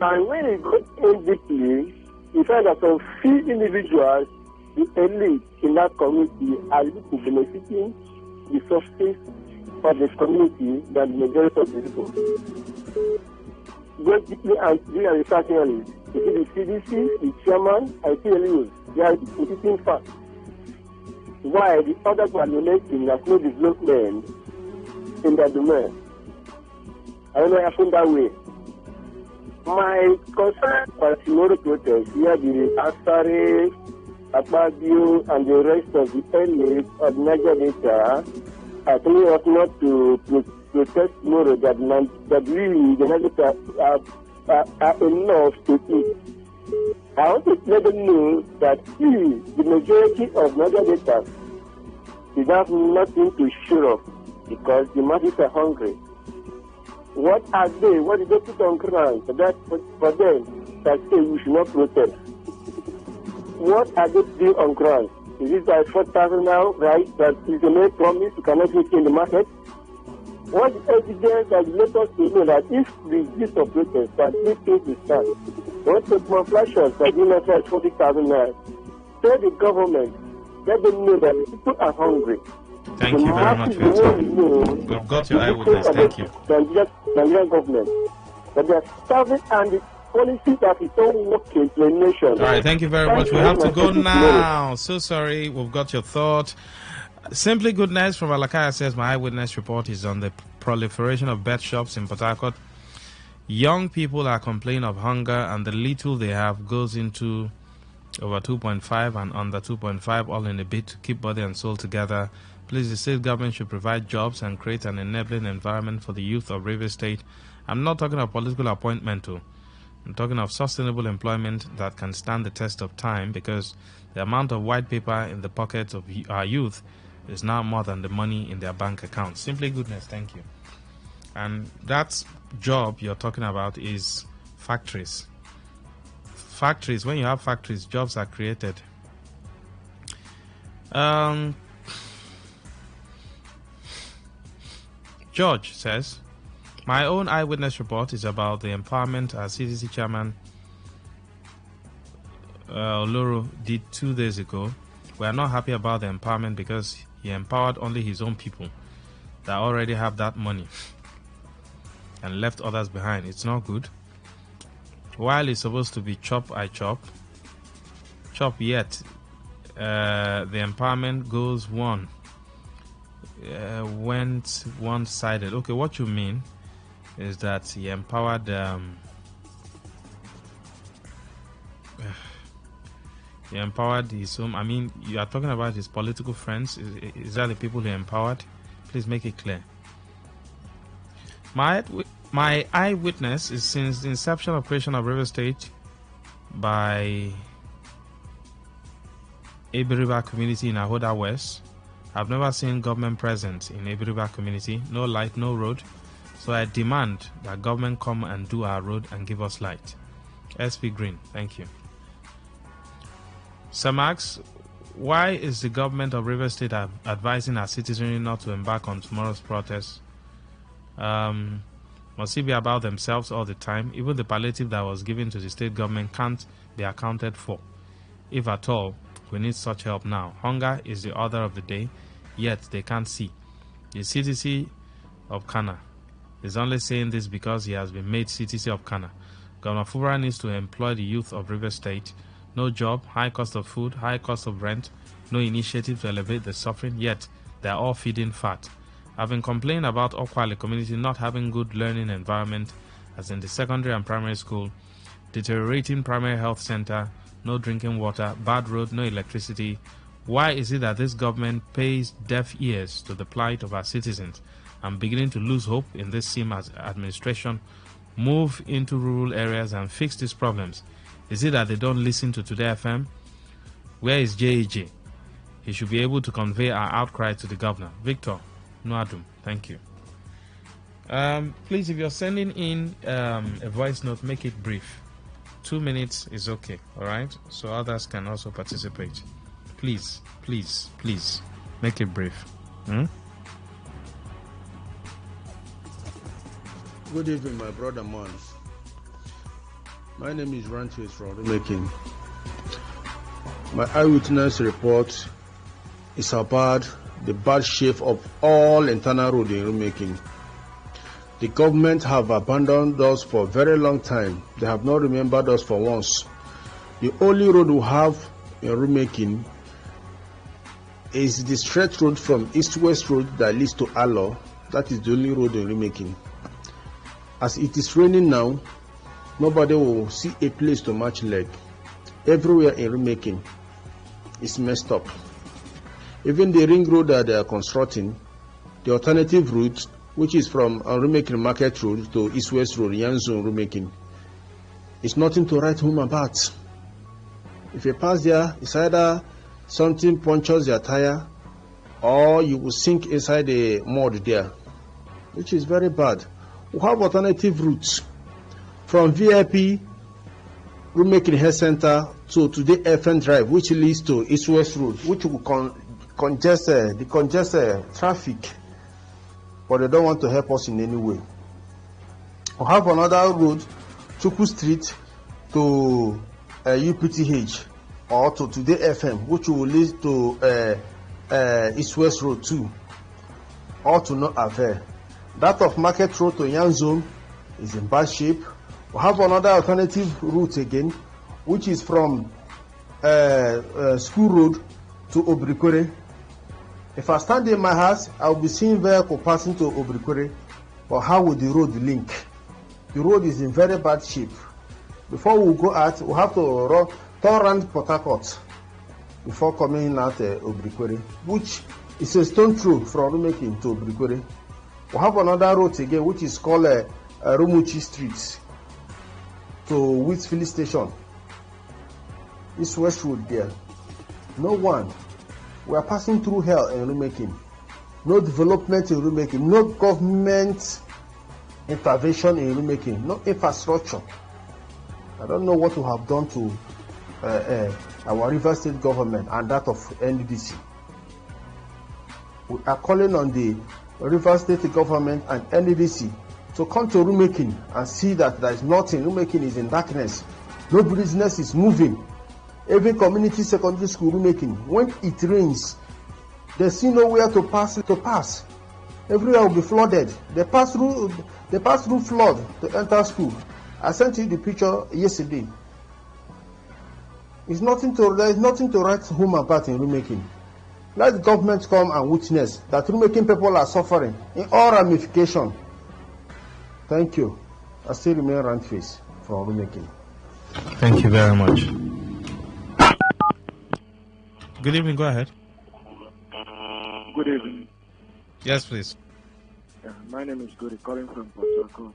And when it goes in deeply, you find that some few individuals, the elite in that community, are people benefiting the success of the community than the majority of the people. Go deeply and do a research analysis. You see the CDC, the chairman, I tell you, they are competing facts. Why the other coordinating has no development in the domain. I don't know if I found that way. My concern for tomorrow protest, here the Asari, Akbabio, and the rest of the elites of Niger Delta, I think we ought not to protest tomorrow that really the Niger are enough to eat. I want to let them know that the majority of Niger Delta is have nothing to show off because the masses are hungry. What are they? What did they put on ground for them that say we should not protest? What are they doing on ground? Is it like 4,000 now, right? That is the main promise you cannot see in the market? what evidence that let us to know that if the gist of protest that this thing is done, don't take more flashes that you know 40,000 naira. Tell the government, let them know that people are hungry. Thank you very much for your time. We've got your eyewitness. Thank you. Nigerian government, that they are starving and the policy that is not working to a nation. All right, thank you very much. We have to go now. So sorry, we've got your thought. Simply Goodness from Alakaya says, my eyewitness report is on the proliferation of bet shops in Port Harcourt. Young people are complaining of hunger, and the little they have goes into over 2.5 and under 2.5, all in a bid to keep body and soul together. Please, the state government should provide jobs and create an enabling environment for the youth of River State. I'm not talking of political appointment, too. I'm talking of sustainable employment that can stand the test of time, because the amount of white paper in the pockets of our youth is now more than the money in their bank accounts. Simply Goodness, thank you. And that job you're talking about is factories. Factories, when you have factories, jobs are created. George says, my own eyewitness report is about the empowerment as CDC chairman Oloro did 2 days ago. We are not happy about the empowerment because he empowered only his own people that already have that money and left others behind. It's not good. While it's supposed to be chop, I chop yet the empowerment goes went one-sided. Okay, what you mean is that he empowered his own. I mean, you are talking about his political friends. Is that the people he empowered? Please make it clear. My eyewitness is since the inception of creation of River State by Ebiriba community in Ahoda West. I've never seen government present in Ebiriba community. No light, no road. So I demand that government come and do our road and give us light. SP Green, thank you. Sir Max, why is the government of River State advising our citizenry not to embark on tomorrow's protest? Must it be about themselves all the time? Even the palliative that was given to the state government can't be accounted for. If at all, we need such help now. Hunger is the order of the day, yet they can't see. The CTC of Kana is only saying this because he has been made CTC of Kana. Governor Fubara needs to employ the youth of River State. No job, high cost of food, high cost of rent, no initiative to elevate the suffering, yet they are all feeding fat. I've been complaining about Okwale community not having good learning environment, as in the secondary and primary school, deteriorating primary health center, no drinking water, bad road, no electricity. Why is it that this government pays deaf ears to the plight of our citizens? I'm beginning to lose hope in this SIM administration. Move into rural areas and fix these problems. Is it that they don't listen to Today FM? Where is JAJ? He should be able to convey our outcry to the governor. Victor Nuadum, thank you. Please, if you're sending in a voice note, make it brief. 2 minutes is okay, all right? So others can also participate. Please, please, please, make it brief. Good evening, my brother man. My name is Ranches from Remaking. My eyewitness report is about the bad shape of all internal road in Remaking. The government have abandoned us for a very long time. They have not remembered us for once. The only road we have in Remaking is the straight road from east-west road that leads to Alo. That is the only road in Remaking. As it is raining now, nobody will see a place to match leg. Everywhere in Remaking is messed up. Even the ring road that they are constructing, the alternative route, which is from Remaking Market Road to East-West Road, Yanzun, Remaking, it's nothing to write home about. If you pass there, it's either something punctures your tire or you will sink inside the mud there, which is very bad. We have alternative routes from VIP Remaking Health Center to Today FM Drive, which leads to East-West Road, which will congest the congested traffic but they don't want to help us in any way. We have another road, Chuku Street to UPTH or to Today FM, which will lead to East West Road 2, or to no avail. That of Market Road to Yan Zone is in bad shape. We have another alternative route again, which is from School Road to Obrikwere. If I stand in my house, I will be seeing vehicle passing to Obrikwere. But how will the road link? The road is in very bad shape. Before we go out, we have to turn around Port Harcourt before coming out Obrikwere, which is a stone throw from Rumekin to Obrikwere. We have another road again, which is called Rumuchi Street to Whitfield Station. This West Road there. No one. We are passing through hell in Rumekin. No development in Rumekin. No government intervention in Rumekin. No infrastructure. I don't know what we have done to our River State government and that of NDC. We are calling on the River State government and NDC to come to Rumekin and see that there is nothing. Rumekin is in darkness. No business is moving. Every community secondary school Rumekin, when it rains, they see nowhere to pass. Everywhere will be flooded. They pass through flood to enter school. I sent you the picture yesterday. There is nothing to write home about in Rumekin. Let the government come and witness that Rumekin people are suffering in all ramifications. Thank you. I still remain Rantface from Rumekin. Thank you very much. Good evening, go ahead. Good evening. Yes, please. My name is Gori, calling from Port Harcourt.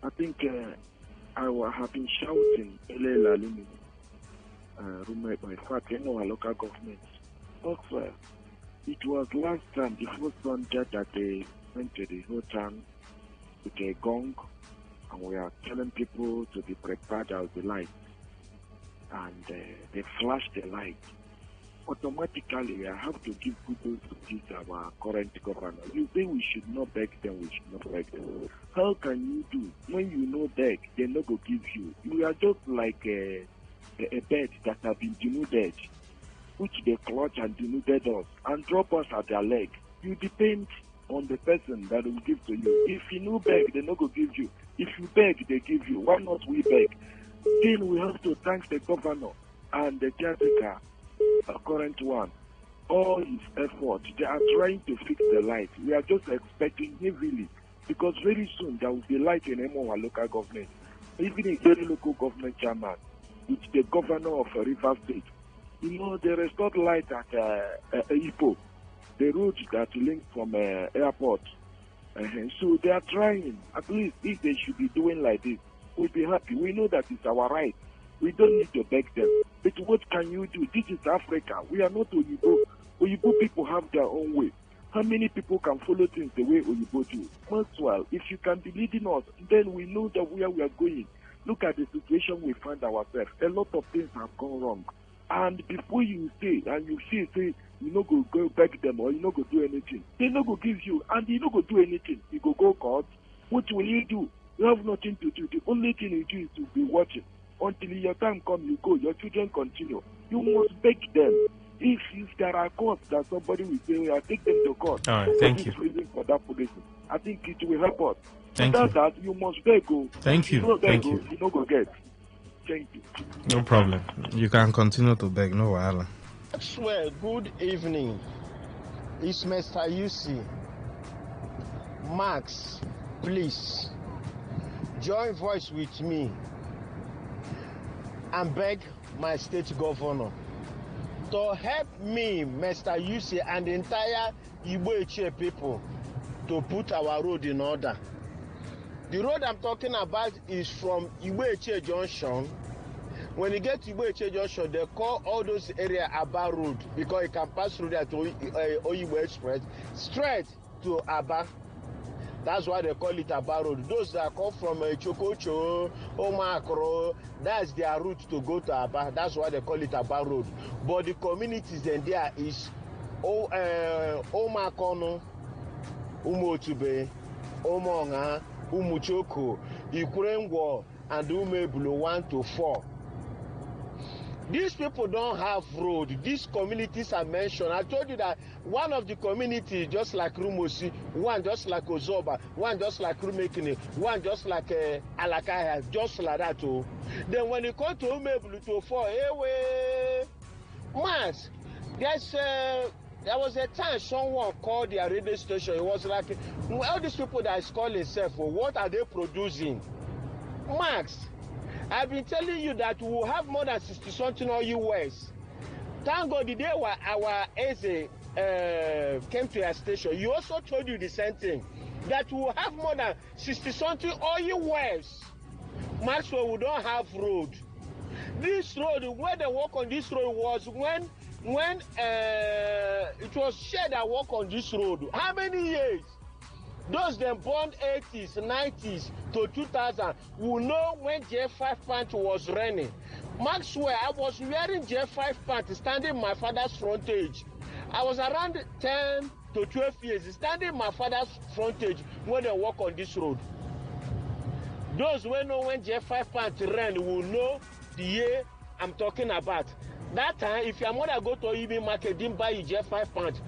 I think I have been shouting in fact, in our local government. Also, it was last time, the first one that they went to the whole town with a gong, and we are telling people to be prepared of the light. And they flashed the light. Automatically, I have to give kudos to this our current governor. You say we should not beg them, we should not beg them. How can you do when you know beg, they not go give you? You are just like a bed that have been denuded, which they clutch and denuded us and drop us at their leg. You depend on the person that will give to you. If you know beg, they not go give you. If you beg, they give you. Why not we beg? Then we have to thank the governor and the caretaker, a current one, all his effort. They are trying to fix the light. We are just expecting heavily, because very soon there will be light in our local government. Even a very local government chairman, with the governor of River State. You know, they restored light at Ipo, the road that links from airport. So they are trying. At least if they should be doing like this, we'll be happy. We know that it's our right. We don't need to beg them. But what can you do? This is Africa. We are not Oyibo. Oyibo people have their own way. How many people can follow things the way Oyibo do? Maxwell, if you can be leading us, then we know that where we are going. Look at the situation we find ourselves. A lot of things have gone wrong. And before you say, and you say, you no go beg them or you no go do anything, they no go give you, and you no go do anything. You go court. What will you do? You have nothing to do. The only thing you do is to be watching. Until your time comes, you go. Your children continue. You must beg them. If there are courts that somebody will say, I take them to court. All right, thank you. For that position, I think it will help us. Thank Without you. that, you must beg. Thank you. If you don't beg, Thank you. You don't go get. Thank you. No problem. You can continue to beg. No wahala. Well, good evening. It's Mr. UC. Max, please join voice with me and beg my state governor to help me, Mr. UC, and the entire Igbo Eche people to put our road in order. The road I'm talking about is from Igbo Eche Junction. When you get to Igbo Eche Junction, they call all those areas Aba Road because you can pass through there to Oyibo Express straight to Aba. That's why they call it Aba Road. Those that come from Chokocho, Omakro, that's their route to go to Aba. That's why they call it Aba Road. But the communities in there is Omakono, Umotube, Omonga, Umuchoko, Ikurengwo, and Umebulu 1 to 4. These people don't have road. These communities are mentioned. I told you that one of the communities, just like Rumosi, one just like Ozoba, one just like Rumekine, one just like Alakaya, just like that too. Then when you come to Umebulu to 4, Mas, there was a time someone called their radio station. It was like, all these people that is calling themselves, what are they producing? Max, I've been telling you that we will have more than 60 something all US. Thank God the day our Eze came to your station, you also told you the same thing. That we will have more than 60 something all US. Maxwell, we don't have road. This road, where they work on this road was when it was shared that work on this road. How many years? Those them born 80s, 90s to 2000 will know when J5 pant was running. Maxwell, I was wearing J5 pant standing my father's frontage. I was around 10 to 12 years standing my father's frontage when they walk on this road. Those who know when J5 pant ran will know the year I'm talking about. That time, if your mother go to Imi market, didn't buy you J5 pant,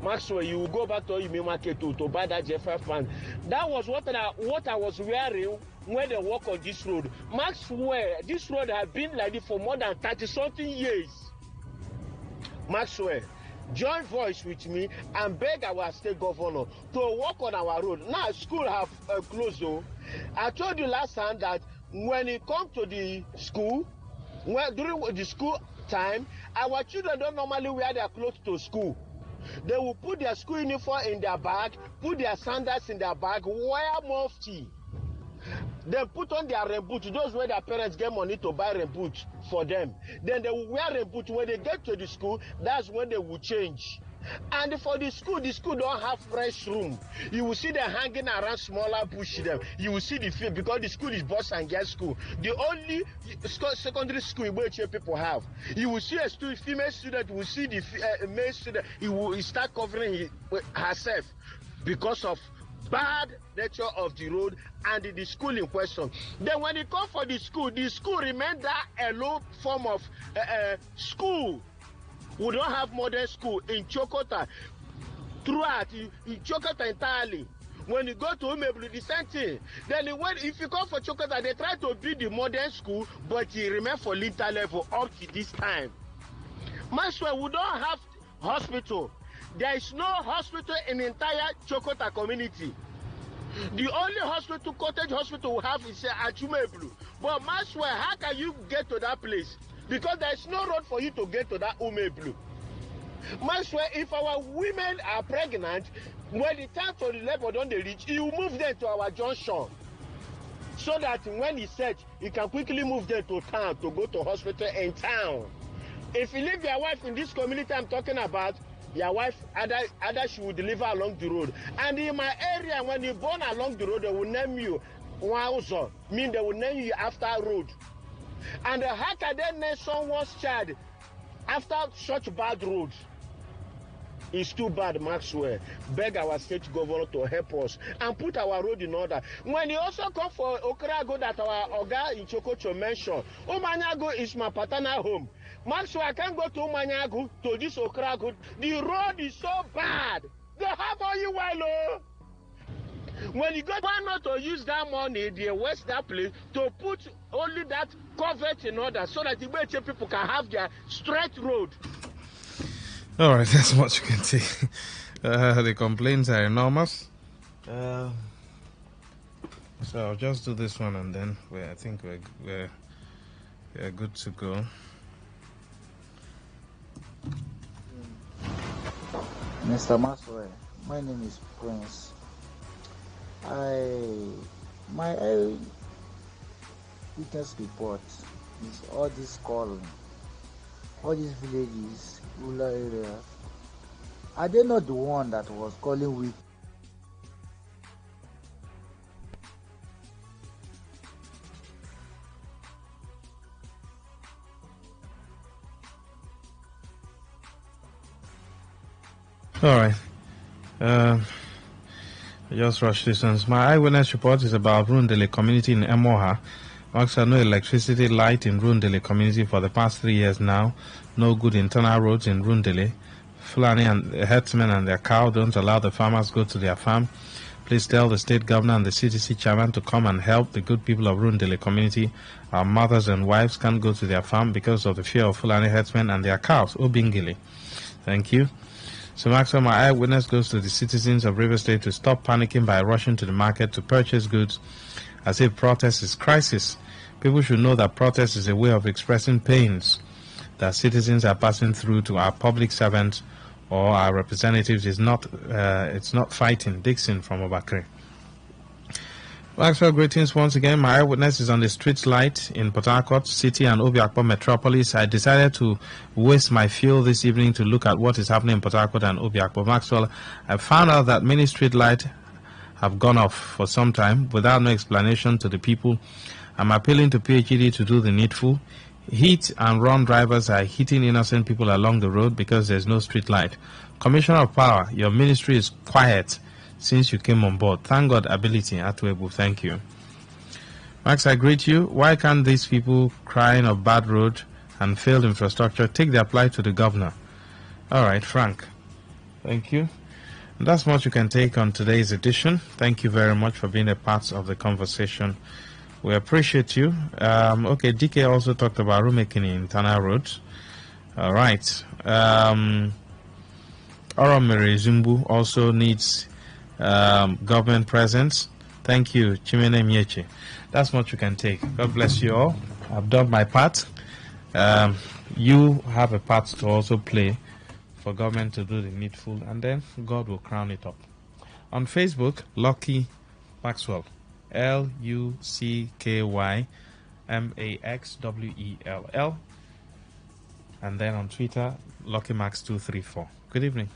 Maxwell, you will go back to Imi market to buy that J5 pant. That was what I was wearing when they walk on this road. Maxwell, this road has been like this for more than 30-something years. Maxwell, join voice with me and beg our state governor to work on our road. Now, school have closed though. I told you last time that when it comes to the school, during the school time, our children don't normally wear their clothes to school. They will put their school uniform in their bag, put their sandals in their bag, wear mufti. Then put on their rain boot. Those where their parents get money to buy rain boot for them. Then they will wear rain boot. When they get to the school, that's when they will change. And for the school don't have fresh room. You will see them hanging around smaller bush them. You will see the field because the school is boys and girls school. The only secondary school which people have. You will see a female student will see the male student. He will start covering herself because of bad nature of the road and the school in question. Then when it comes for the school remain that a low form of school. We don't have modern school in Chokota. Throughout in Chokota entirely. When you go to Umeblu, the same thing. Then if you come for Chokota, they try to build the modern school, but it remain for linter level up to this time. Maxwell, we don't have hospital. There is no hospital in the entire Chokota community. The only hospital, cottage hospital we have is at Umeblu. But Maxwell, how can you get to that place? Because there is no road for you to get to that Umeblu. Maxwell, if our women are pregnant, when the time for the labor don't reach, you move them to our junction. So that when he said, he can quickly move them to town to go to hospital in town. If you leave your wife in this community I'm talking about, your wife either she will deliver along the road. And in my area, when you born along the road, they will name you Wauzo, mean they will name you after road. And how can they name someone's child after such bad roads? It's too bad, Maxwell. Beg our state governor to help us and put our road in order. When you also come for Okrago that our Oga in Chokocho mentioned, Umanyago is my paternal home. Maxwell, I can't go to Umanyago to this Okrago. The road is so bad. They have all you well. When you go, why not to use that money, they waste that place to put only that covered in order so that the people can have their straight road. All right, that's what you can see. The complaints are enormous. So I'll just do this one and then I think we're good to go. Mr. Maxwell, my name is Prince. My witness report is all this calling, all these villages, rural areas. Are they not the one that was calling with? All right. Just rush this one. My eyewitness report is about Rundele community in Emoha. Actually, no electricity, light in Rundele community for the past 3 years now. No good internal roads in Rundele. Fulani and the herdsmen and their cow don't allow the farmers go to their farm. Please tell the state governor and the CTC chairman to come and help the good people of Rundele community. Our mothers and wives can't go to their farm because of the fear of Fulani herdsmen and their cows. Obingili. Thank you. So Maxwell, my eyewitness goes to the citizens of River State to stop panicking by rushing to the market to purchase goods as if protest is crisis. People should know that protest is a way of expressing pains that citizens are passing through to our public servants or our representatives. It's not fighting. Dixon from Obakre. Maxwell, greetings once again. My eyewitness is on the street light in Port Harcourt City and Obiakpo Metropolis. I decided to waste my fuel this evening to look at what is happening in Port Harcourt and Obiakpo. Maxwell, I found out that many street lights have gone off for some time without no explanation to the people. I'm appealing to PhD to do the needful. Hit and run drivers are hitting innocent people along the road because there's no street light. Commissioner of Power, your ministry is quiet since you came on board. Thank God, ability. Atwebu, thank you. Max, I greet you. Why can't these people crying of bad road and failed infrastructure take their plight to the governor? All right, Frank. Thank you. And that's much you can take on today's edition. Thank you very much for being a part of the conversation. We appreciate you. Okay, DK also talked about roadmaking in Tana Road. All right. Oromere Zumbu also needs government presence. Thank you, Chimene Mieche. That's what you can take. God bless you all. I've done my part. You have a part to also play for government to do the needful, and then God will crown it up. On Facebook, Lucky Maxwell, LUCKYMAXWELL, and then on Twitter, LuckyMax234. Good evening.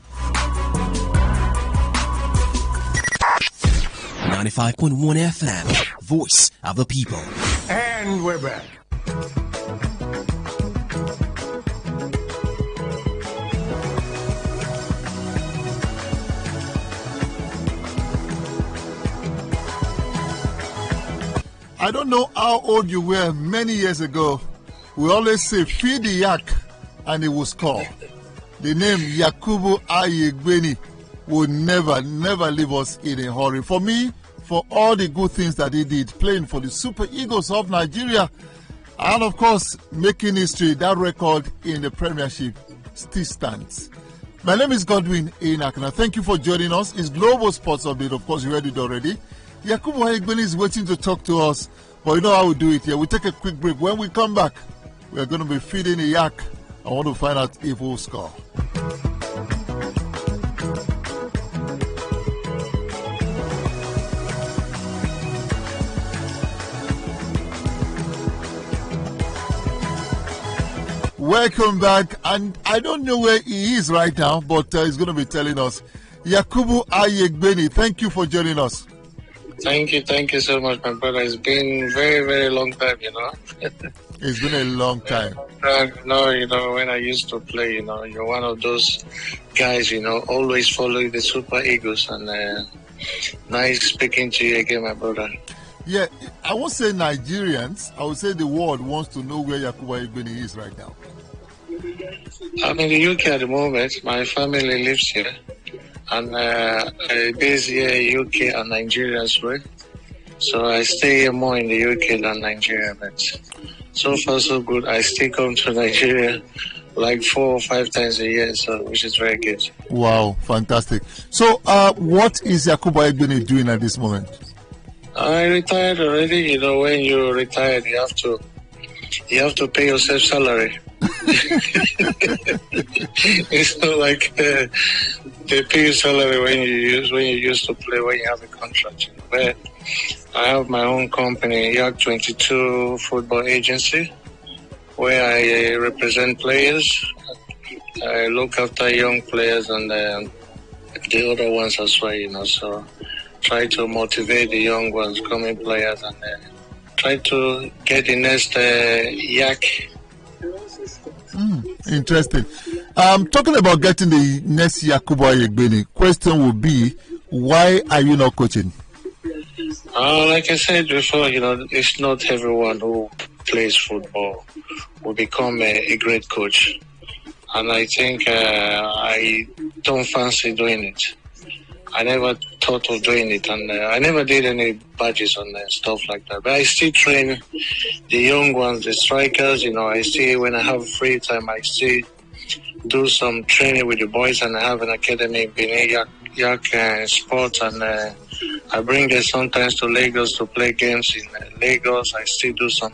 95.1 FM, Voice of the People. And we're back. I don't know how old you were many years ago. We always say, feed the yak and it will score. The name Yakubu Ayegbeni will never leave us in a hurry. For me, for all the good things that he did, playing for the Super Eagles of Nigeria, and of course, making history, that record in the Premiership still stands. My name is Godwin Einakna. Thank you for joining us. It's Global Sports Update. Of course, you heard it already. Yakubu Ayegbeni is waiting to talk to us, but you know how we do it here. We take a quick break. When we come back, we are going to be feeding a yak. I want to find out if we'll score. Welcome back, and I don't know where he is right now, but he's going to be telling us. Yakubu Ayegbeni, thank you for joining us. Thank you so much, my brother. It's been very long time, you know. It's been a long time. When I used to play, you're one of those guys, always following the Super Eagles, and nice speaking to you again, my brother. Yeah, I won't say Nigerians, I would say the world wants to know where Yakubu Ayegbeni is right now. I'm in the UK at the moment. My family lives here. And based here, UK and Nigeria as well. So I stay here more in the UK than Nigeria, but so far so good. I still come to Nigeria like 4 or 5 times a year, so which is very good. Wow, fantastic. So what is Yakubu Ayegbeni doing at this moment? I retired already. When you retire, you have to pay yourself salary. It's not like they pay you salary when you used to play, when you have a contract. But I have my own company, Yak 22 Football Agency, where I represent players. I look after young players and the other ones as well. So try to motivate the young ones, coming players, and try to get the next Yak. Interesting. Talking about getting the next Yakubu Ayegbeni, question will be, Why are you not coaching? Like I said before, it's not everyone who plays football will become a great coach. And I think I don't fancy doing it. I never thought of doing it, and I never did any badges on stuff like that. But I still train the young ones, the strikers. I still, when I have free time, I still do some training with the boys, and I have an academy in Benin, Yak Sports, and I bring them sometimes to Lagos to play games in Lagos. I still do some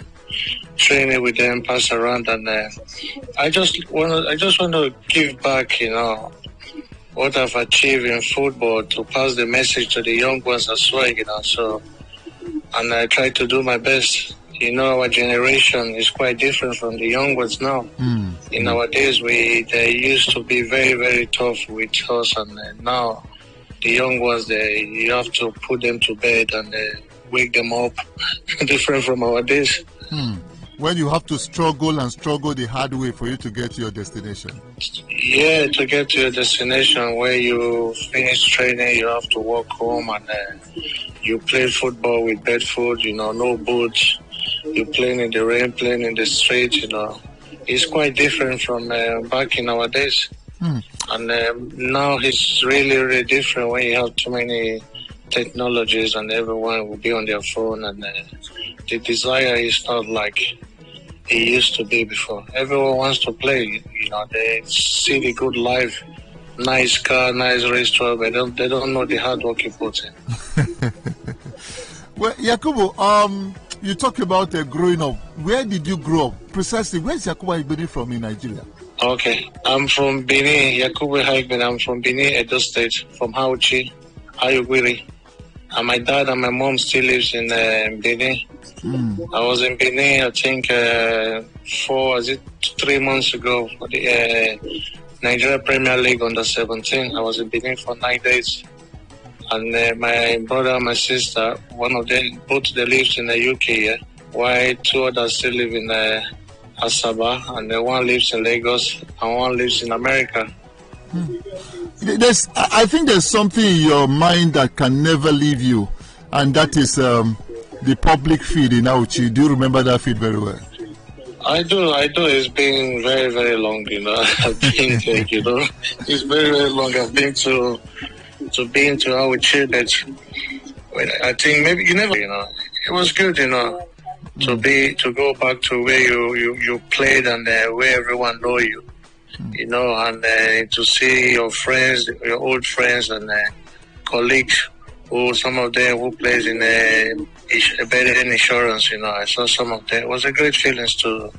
training with them, pass around, and I just want to give back, what I've achieved in football, to pass the message to the young ones as well, So, and I try to do my best. Our generation is quite different from the young ones now. In our days, they used to be very, very tough with us, and now the young ones, you have to put them to bed and wake them up. Different from our days. When you have to struggle the hard way for you to get to your destination. Yeah, to get to your destination, where you finish training, you have to walk home, and you play football with bed food, no boots. You playing in the rain, playing in the street, It's quite different from back in our days. And now it's really, really different when you have too many technologies and everyone will be on their phone, and the desire is not like it used to be before. Everyone wants to play, they see the good life, nice car, nice restaurant, but they don't know the hard work you put in. Well, Yakubu, you talk about growing up. Where did you grow up? Precisely, where's Yakubu Haigbeni from in Nigeria? Okay, I'm from Benin, Yakubu Haigbeni. I'm from Benin, Edo State, from Hauchi, Ayugwiri. And my dad and my mom still lives in Benin. I was in Benin, I think, 3 months ago for the Nigeria Premier League under 17. I was in Benin for 9 days. And my brother and my sister, one of them, both they lives in the UK, while two others still live in Asaba, and one lives in Lagos, and one lives in America. I think there's something in your mind that can never leave you, and that is the public feed in Auchi. Do you remember that feed very well? I do. It's been very, very long, I've been there, It's very, very long. I've been to Auchi, but I think maybe you never, it was good, to go back to where you played and where everyone know you. And to see your friends, your old friends and colleagues, who some of them who plays in better insurance, I saw some of them. It was a great feeling to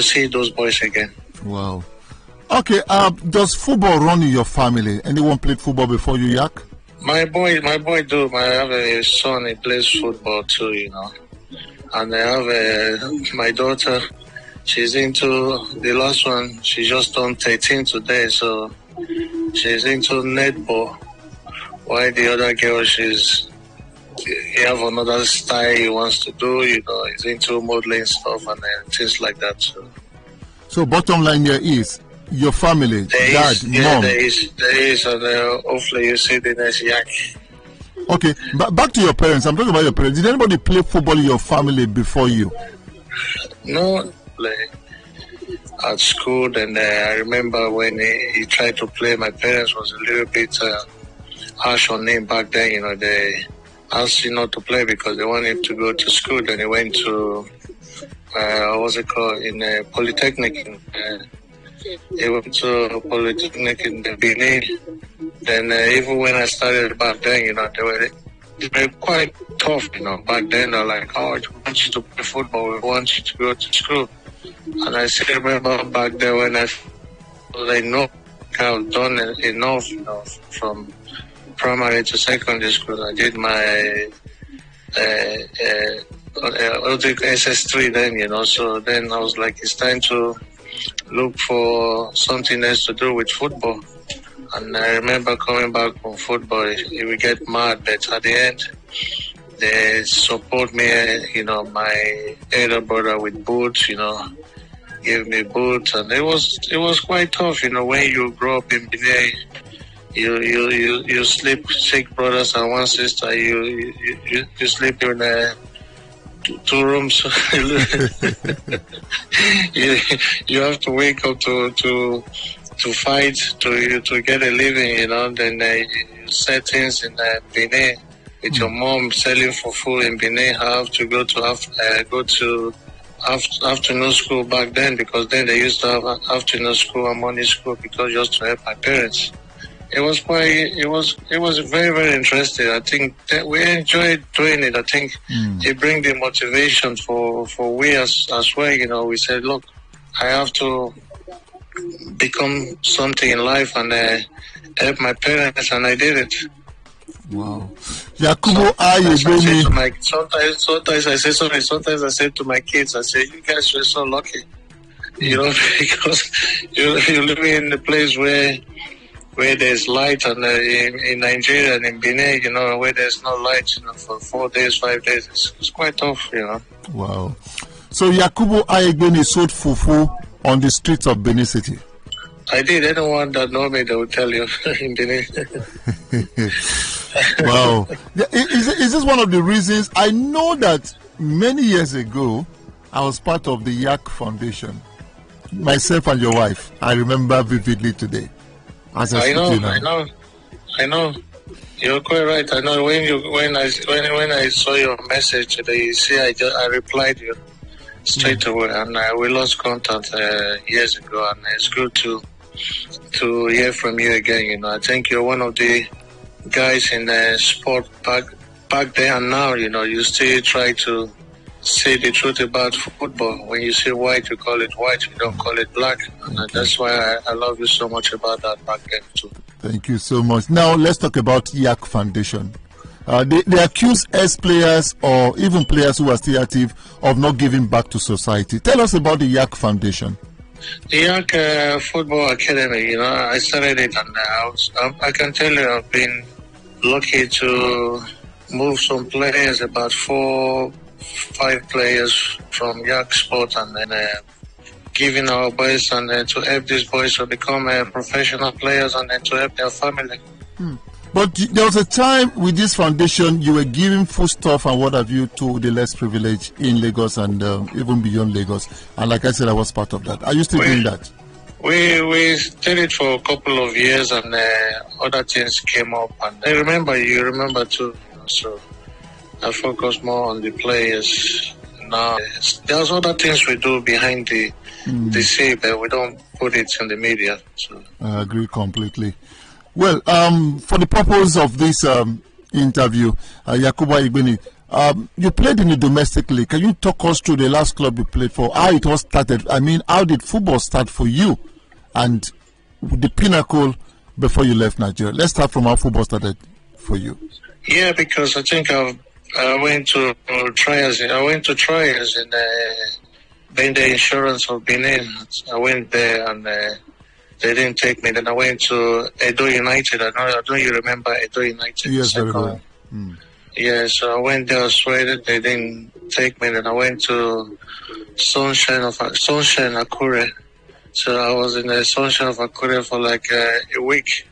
see those boys again. Wow. Okay, does football run in your family? Anyone played football before you, Yak? My boy do. I have a son, he plays football too, And I have my daughter. She's into the last one. She just turned 13 today, so she's into netball. While the other girl, he have another style he wants to do. He's into modeling stuff and things like that. So bottom line here is your family, dad, mom. There is, and hopefully you see the next Yak. Okay, but back to your parents. I'm talking about your parents. Did anybody play football in your family before you? No. Play at school, and I remember when he tried to play, my parents was a little bit harsh on him back then. They asked him not to play because they wanted him to go to school. Then he went to what's it called, in Polytechnic. He went to Polytechnic in the Benin. Then even when I started back then, they were quite tough, back then. They're like, oh, we want you to play football, we want you to go to school. And I still remember back there when I know I've done enough, from primary to secondary school. I did my SS3 then, so then I was like, it's time to look for something else to do with football. And I remember coming back from football, it would get mad, but at the end, they support me, my elder brother with boots, gave me boots, and it was quite tough, when you grow up in Benin, You sleep 6 brothers and 1 sister. You sleep in 2 rooms. you have to wake up to fight to get a living. Then you set things in Benin with your mom selling fufu in Benin. I have to go to afternoon school back then, because then they used to have afternoon school and morning school, because just to help my parents. It was very, very interesting. I think that we enjoyed doing it. I think it brings the motivation for we as well. We said, look, I have to become something in life and help my parents, and I did it. Wow. Yakubu Ayegbeni. Sometimes I say sorry. Sometimes I say to my kids, I say, you guys were so lucky, because you're living in a place where there's light, and in Nigeria and in Benin, where there's no light, for 4 days, 5 days, it's quite tough, Wow. So Yakubu Ayegbeni sold fufu on the streets of Benin City. I did. Anyone that know me, they will tell you in Benin. Wow. Is this one of the reasons? I know that many years ago, I was part of the Yak Foundation. Myself and your wife. I remember vividly today. I know. You're quite right. I know when I saw your message today, you see, I replied you straight away, and we lost contact years ago, and it's good to hear from you again. I think you're one of the guys in sport back then and now. You still try to say the truth about football. When you say white, you call it white. You don't call it black. And that's why I love you so much about that back then too. Thank you so much. Now let's talk about Yak Foundation. They accuse ex-players or even players who are still active of not giving back to society. Tell us about the Yak Foundation. The Yak Football Academy, I started it, and I can tell you I've been lucky to move some players, about 4-5 players from Yak Sport, and then giving our boys and to help these boys to become professional players, and then to help their family. But there was a time with this foundation you were giving foodstuff and what have you to the less privileged in Lagos and even beyond Lagos. And like I said, I was part of that. Are you still doing that? We did it for a couple of years, and other things came up. And you remember too. So I focus more on the players now. There's other things we do behind the scene, but we don't put it in the media. So. I agree completely. Well, for the purpose of this interview, Yakubu Ayegbeni, you played in the domestic league. Can you talk us through the last club you played for, how it all started? I mean, how did football start for you and the pinnacle before you left Nigeria? Let's start from how football started for you. Yeah, because I think I went to trials. I went to trials in the Insurance of Benin. I went there and they didn't take me. Then I went to Edo United. I know you remember Edo United. Yes, very well. Yeah, so I went there, Sweden. They didn't take me. Then I went to Sunshine Akure. So I was in the Sunshine of Akure for like a week.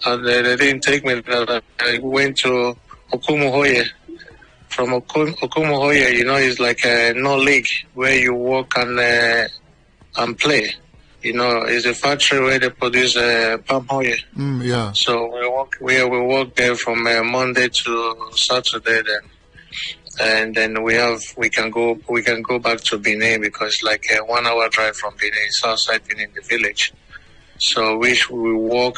And they didn't take me. I went to Okumuhoye. From Okumuhoye, it's like a no-league where you work and play. It's a factory where they produce palm oil. Yeah. So we work there from Monday to Saturday then, and then we can go back to Benin, because it's like a 1 hour drive from Benin. It's outside Benin, the village. So we walk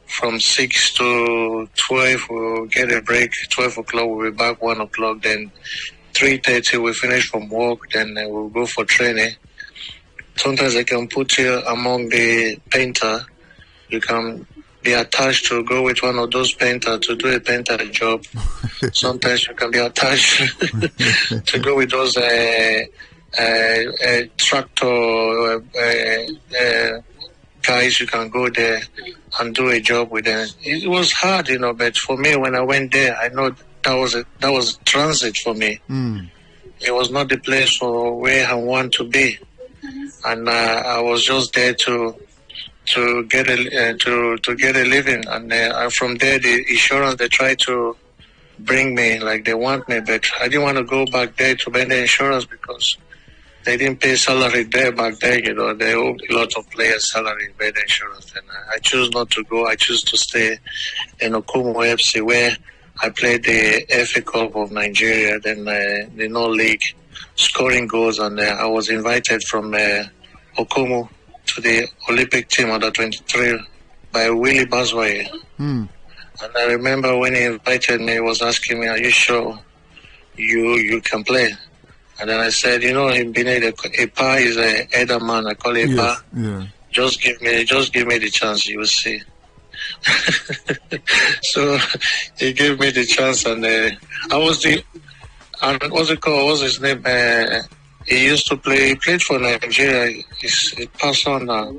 from 6 to 12. We'll get a break. 12 o'clock we'll be back. 1 o'clock. Then 3:30 we finish from work. Then we'll go for training. Sometimes I can put you among the painter. You can be attached to go with one of those painters to do a painter job. Sometimes you can be attached to go with those tractor guys. You can go there and do a job with them. It was hard, but for me, when I went there, I know that was transit for me. It was not the place for where I want to be. And I was just there to to get a living, and from there the insurance they try to bring me, like they want me, but I didn't want to go back there to pay the insurance because they didn't pay salary there back then. They owe a lot of players salary and pay the insurance, and I choose not to go. I choose to stay in Okumu FC, where I played the FA Cup of Nigeria, then the No League, scoring goals, and I was invited from Okumu to the Olympic team under 23 by Willie Basway. And I remember when he invited me, he was asking me, "Are you sure you can play?" And then I said, "A pa is a elder man. I call it pa. Yeah. Just give me the chance. You will see." So he gave me the chance, and I was what's it called? What's his name? He used to play. He played for Nigeria. He passed on now.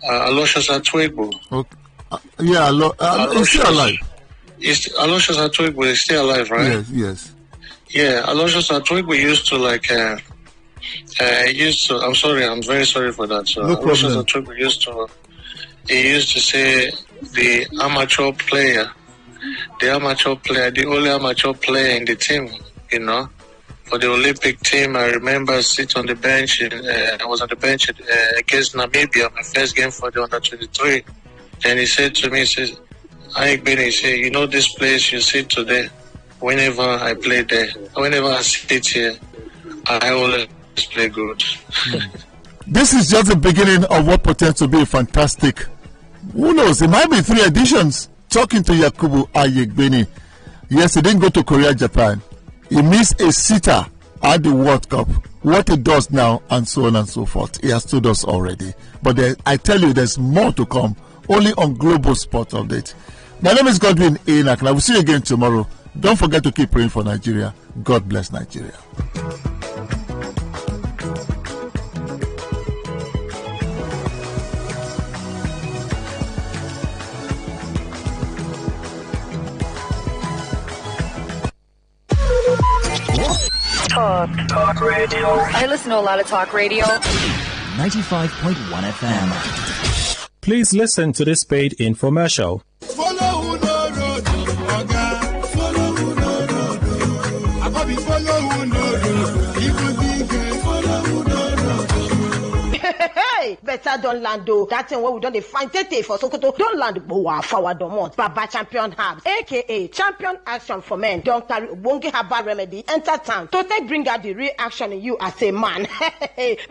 Aloysius Atwegbu. Okay. He's still alive. Aloysius Atwegbu is still alive, right? Yes. Yeah, Aloysius Atwegbu used to I'm sorry, I'm very sorry for that. So No Aloysius problem. Atwegbu used to say the only amateur player in the team, for the Olympic team. I remember sitting on the bench. I was on the bench against Namibia, my first game for the under 23. And he said to me, he says, "Aigbeni, this place you sit today, whenever I play there, whenever I sit here, I always play good." This is just the beginning of what pretends to be a fantastic. Who knows? It might be 3 editions. Talking to Yakubu Ayegbeni. Yes, he didn't go to Korea, Japan. He missed a sitter at the World Cup. What he does now, and so on and so forth. He has told us already. But I tell you, there's more to come. Only on Global Sport Update. My name is Godwin Enoch, and I will see you again tomorrow. Don't forget to keep praying for Nigeria. God bless Nigeria. Talk radio. I listen to a lot of talk radio. 95.1 FM. Please listen to this paid infomercial. Hey, better don't land though. That thing where we don't find tete for Sokoto. Don't land boa forward domot. Baba Champion Herbs, aka Champion Action for Men. Don't carry wongi herbal remedy. Enter town to take bring out the real action in you as a man.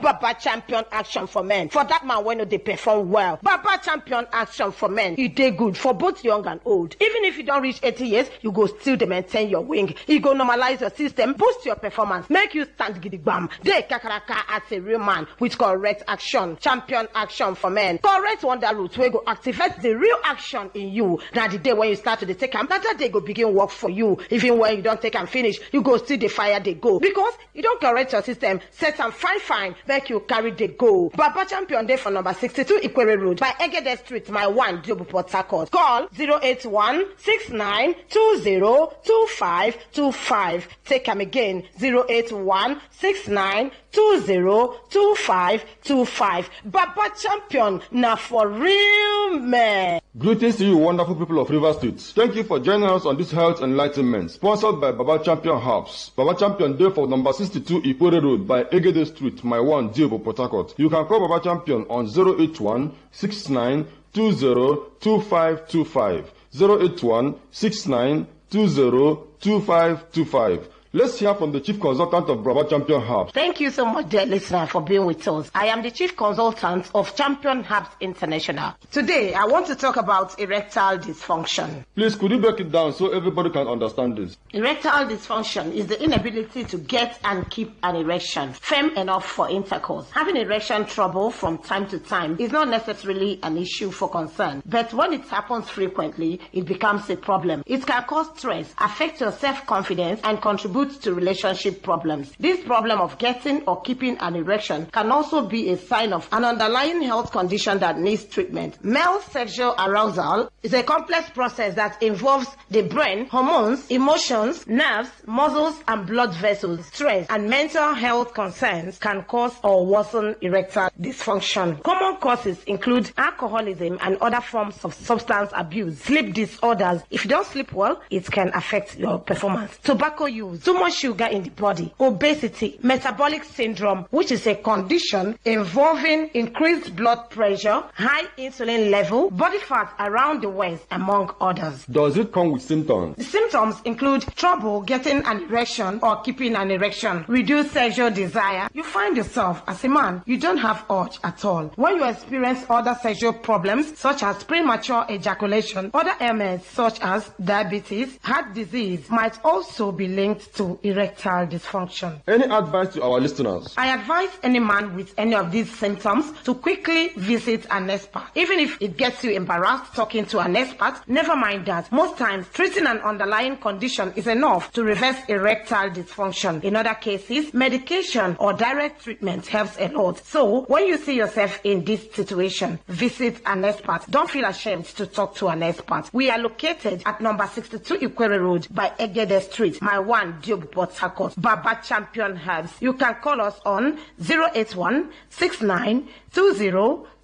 Baba Champion Action for Men. For that man when they perform well. Baba Champion Action for Men. You dey good for both young and old. Even if you don't reach 80 years, you go still maintain your wing. You go normalize your system, boost your performance, make you stand gidigbam. Dey kakaraka as a real man with correct action. Champion Action for Men. Correct wonder root wey go activate the real action in you. Now the day when you start to take am, that day go begin work for you. Even when you don't take and finish, you go still the fire they go. Because you don't correct your system, set and fine, make you carry the go. Baba Champion Day for number 62 Ikwere Road by Egede Street, my one Double Port Harcourt. Call 081-6920-2525. Take am again, 081-6920-2525. Baba Champion, now for real men. Greetings to you, wonderful people of River State. Thank you for joining us on this health enlightenment, sponsored by Baba Champion Herbs. Baba Champion Day for number 62 Ikwere Road by Egede Street, my one Diobo Port Harcourt. You can call Baba Champion on 081-6920-2525. 081-6920-2525. Let's hear from the Chief Consultant of Baba Champion Herbs. Thank you so much, dear listener, for being with us. I am the Chief Consultant of Champion Herbs International. Today, I want to talk about erectile dysfunction. Please, could you break it down so everybody can understand this? Erectile dysfunction is the inability to get and keep an erection firm enough for intercourse. Having erection trouble from time to time is not necessarily an issue for concern, but when it happens frequently, it becomes a problem. It can cause stress, affect your self-confidence, and contribute contribute to relationship problems. This problem of getting or keeping an erection can also be a sign of an underlying health condition that needs treatment. Male sexual arousal is a complex process that involves the brain, hormones, emotions, nerves, muscles, and blood vessels. Stress and mental health concerns can cause or worsen erectile dysfunction. Common causes include alcoholism and other forms of substance abuse, sleep disorders. If you don't sleep well, it can affect your performance. Tobacco use, too much sugar in the body, obesity, metabolic syndrome, which is a condition involving increased blood pressure, high insulin level, body fat around the waist, among others. Does it come with symptoms? The symptoms include trouble getting an erection or keeping an erection, reduced sexual desire. You find yourself as a man, you don't have urge at all. When you experience other sexual problems such as premature ejaculation, other ailments such as diabetes, heart disease might also be linked to erectile dysfunction. Any advice to our listeners? I advise any man with any of these symptoms to quickly visit an expert. Even if it gets you embarrassed talking to an expert, never mind that. Most times, treating an underlying condition is enough to reverse erectile dysfunction. In other cases, medication or direct treatment helps a lot. So, when you see yourself in this situation, visit an expert. Don't feel ashamed to talk to an expert. We are located at number 62 Ikwere Road by Egede Street, my one Diobu Port Harcourt, Baba Champion Herbs. You can call us on 081 69 20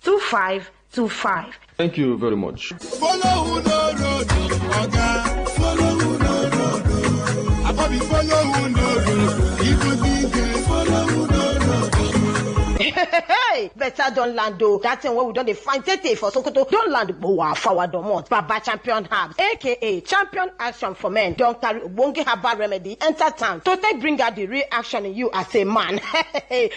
25 25. Thank you very much. Follow who no road, Oga. Follow who no road. Abobi follow who no road. People think follow who no road. Hey, better don't land though. That thing where we don't find tete for Sokoto. Don't land bowa forward domot. Baba Champion Herbs, aka Champion Action for Men. Don't carry Wonge Herbal Remedy. Enter town to take bring out the real action in you as a man.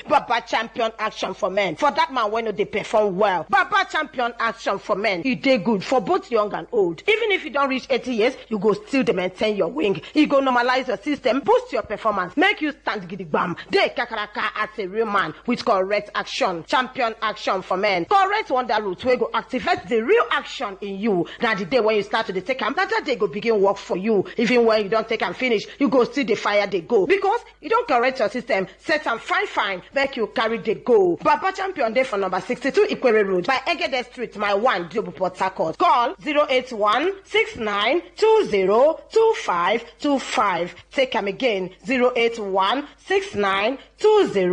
Baba Champion Action for Men. For that man when they perform well. Baba Champion Action for Men. You dey good for both young and old. Even if you don't reach 80 years, you go still maintain your wing. You go normalize your system, boost your performance, make you stand gidigbam. Dey kakaraka as a real man with correct action. Champion Action for Men. Correct wonder root wey go activate the real action in you. Now the day when you start to take am, that day go begin work for you. Even when you don't take am finish, you go still the fire they go. Because you don't correct your system, set am fine, make you carry the go. Baba Champion day for number 62 Ikwere Road by Egede Street, my one Diobu Port Harcourt. Call 081 69 20 25 25. Take am again 081 69 20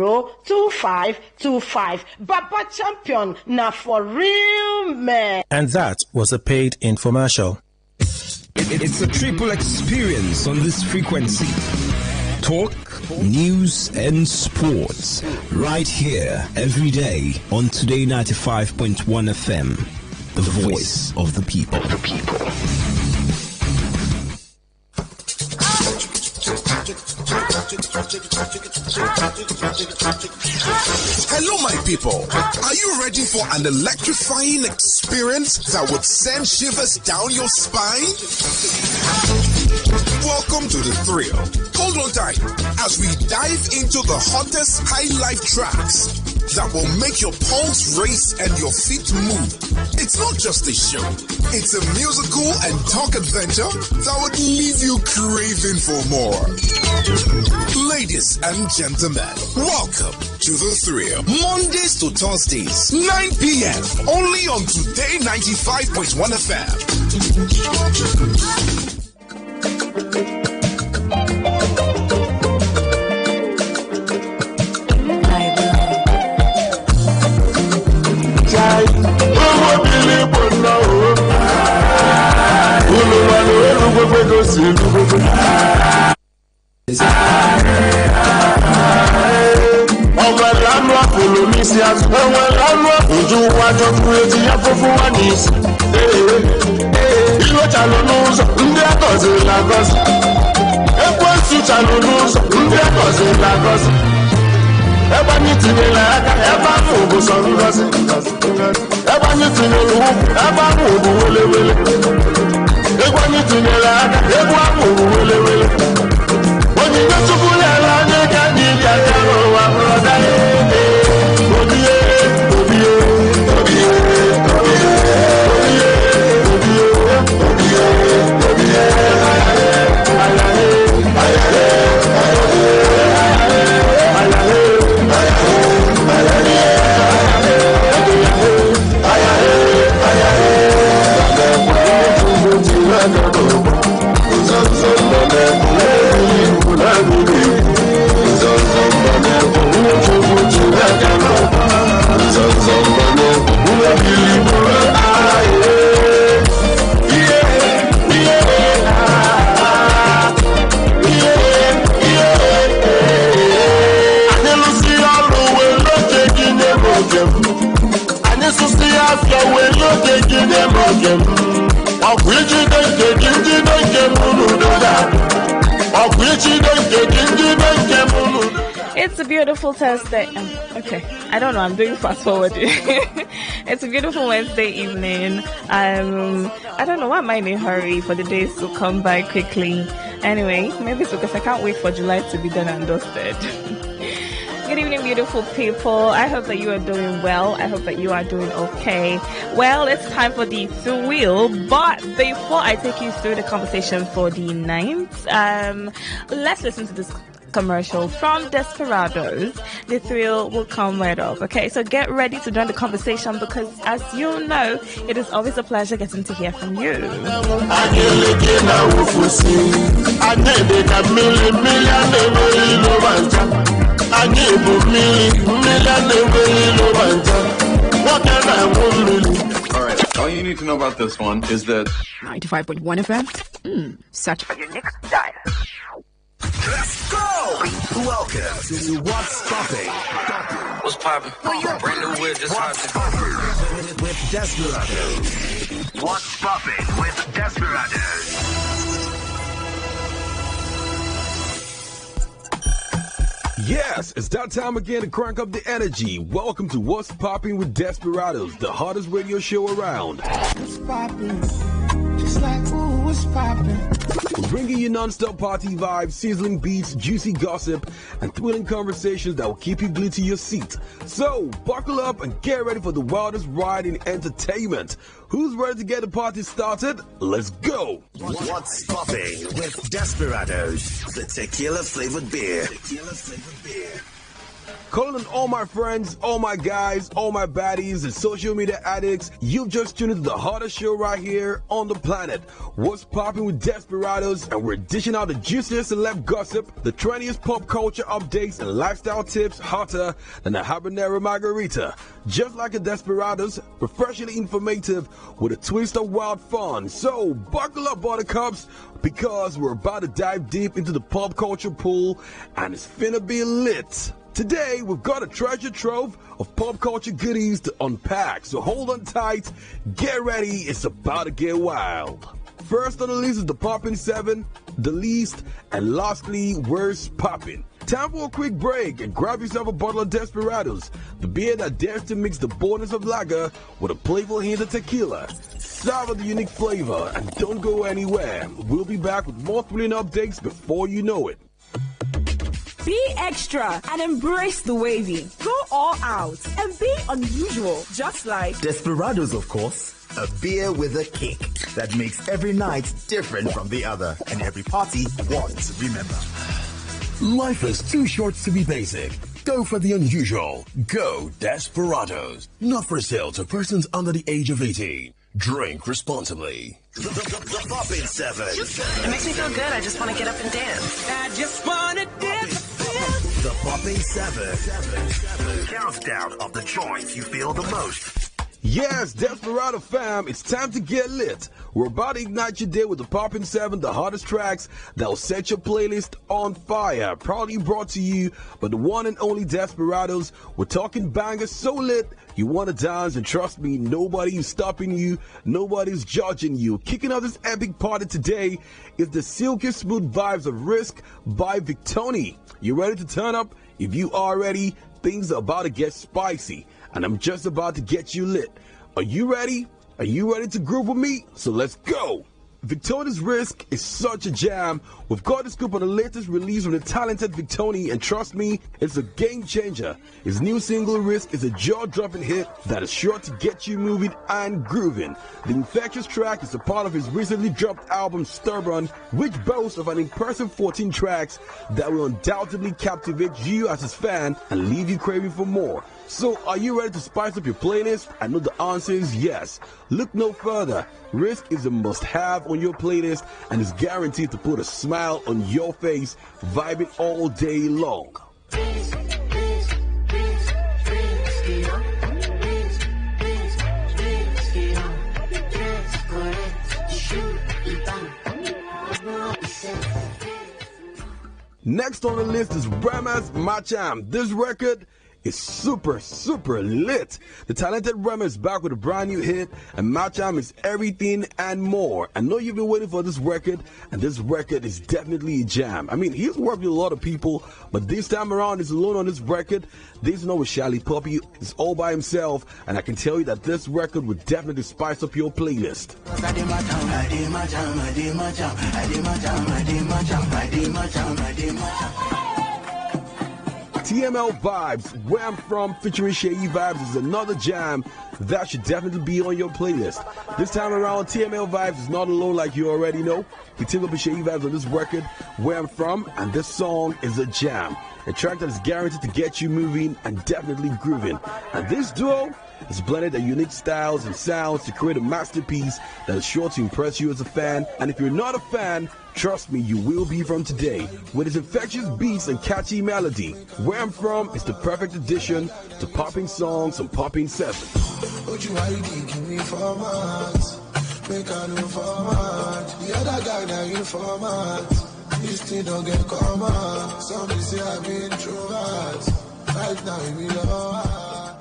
25 25. Baba Champion, now for real man. And that was a paid infomercial. It's a triple experience on this frequency. Talk, news, and sports. Right here, every day on Today 95.1 FM. The voice of the people. Hello, my people. Are you ready for an electrifying experience that would send shivers down your spine? Welcome to the thrill. Hold on tight as we dive into the hottest high life tracks that will make your pulse race and your feet move. It's not just a show. It's a musical and talk adventure that would leave you craving for more. Ladies and gentlemen, welcome to the thrill. Mondays to Thursdays, 9 p.m. only on Today 95.1 FM. It's a beautiful Thursday. Okay, I don't know. I'm doing fast forward. It's a beautiful Wednesday evening. I don't know why am I in a hurry for the days to come by quickly. Anyway, maybe it's because I can't wait for July to be done and dusted. Good evening, beautiful people. I hope that you are doing well. I hope that you are doing okay. Well, it's time for the thrill, but before I take you through the conversation for the ninth, let's listen to this commercial from Desperados. The thrill will come right up. Okay, so get ready to join the conversation because, as you know, it is always a pleasure getting to hear from you. Alright, all you need to know about this one is that 95.1 FM? Such a unique style. Let's go! Welcome to What's Popping. What's popping? Brand new whip, just popping. With Desperados. What's Popping with Desperados. Yes, it's that time again to crank up the energy. Welcome to What's Popping with Desperados, the hottest radio show around. What's popping? Just like, ooh, what's popping? We're bringing you non-stop party vibes, sizzling beats, juicy gossip, and thrilling conversations that will keep you glued to your seat. So, buckle up and get ready for the wildest ride in entertainment. Who's ready to get the party started? Let's go! What's Popping with Desperados, the tequila-flavored beer. Calling on all my friends, all my guys, all my baddies, and social media addicts. You've just tuned into the hottest show right here on the planet. What's Popping with Desperados, and we're dishing out the juiciest celeb gossip, the trendiest pop culture updates, and lifestyle tips hotter than a habanero margarita. Just like a Desperados, refreshingly informative with a twist of wild fun. So buckle up, buttercups, because we're about to dive deep into the pop culture pool, and it's finna be lit. Today, we've got a treasure trove of pop culture goodies to unpack, so hold on tight, get ready, it's about to get wild. First on the list is the Poppin' 7, the least, and lastly, where's Poppin'? Time for a quick break and grab yourself a bottle of Desperados, the beer that dares to mix the boldness of lager with a playful hint of tequila. Savor the unique flavor and don't go anywhere. We'll be back with more thrilling updates before you know it. Be extra and embrace the wavy. Go all out and be unusual, just like Desperados, of course. A beer with a kick that makes every night different from the other and every party one to remember. Life is too short to be basic. Go for the unusual. Go Desperados. Not for sale to persons under the age of 18. Drink responsibly. The Poppin' 7. It makes me feel good. I just want to get up and dance. I just want to dance. The Poppin' 7. Countdown of the joints you feel the most. Yes, Desperado fam, it's time to get lit. We're about to ignite your day with the Poppin' 7, the hottest tracks that will set your playlist on fire. Proudly brought to you by the one and only Desperados. We're talking bangers so lit, you want to dance, and trust me, nobody is stopping you, nobody's judging you. Kicking off this epic party today is the silky smooth vibes of Risk by Victoni. You ready to turn up? If you are ready, things are about to get spicy. And I'm just about to get you lit. Are you ready? Are you ready to groove with me? So let's go. Victoni's Risk is such a jam. We've got the scoop on the latest release from the talented Victoni, and trust me, it's a game changer. His new single Risk is a jaw-dropping hit that is sure to get you moving and grooving. The infectious track is a part of his recently dropped album Stubborn, which boasts of an impressive 14 tracks that will undoubtedly captivate you as his fan and leave you craving for more. So, are you ready to spice up your playlist? I know the answer is yes. Look no further. Risk is a must-have on your playlist and is guaranteed to put a smile on your face, vibing all day long. Next on the list is Brema's Macham. This record is super, super lit. The talented Rema is back with a brand new hit, and my jam is everything and more. I know you've been waiting for this record, and this record is definitely a jam. I mean, he's worked with a lot of people, but this time around he's alone on this record. This is not with Shelly Puppy, he's all by himself, and I can tell you that this record would definitely spice up your playlist. TML Vibes, Where I'm From, featuring Sheyi Vibes, is another jam that should definitely be on your playlist. This time around, TML Vibes is not alone like you already know. He teamed up with Sheyi Vibes on this record, Where I'm From, and this song is a jam. A track that is guaranteed to get you moving and definitely grooving. And this duo has blended their unique styles and sounds to create a masterpiece that is sure to impress you as a fan. And if you're not a fan, trust me, you will be from today. With its infectious beats and catchy melody, Where I'm From is the perfect addition to popping songs on Popping 7. Would you give me format? Make a new format. The other guy now in format. This thing don't get common. Somebody say I've been introvert. Right now in me love.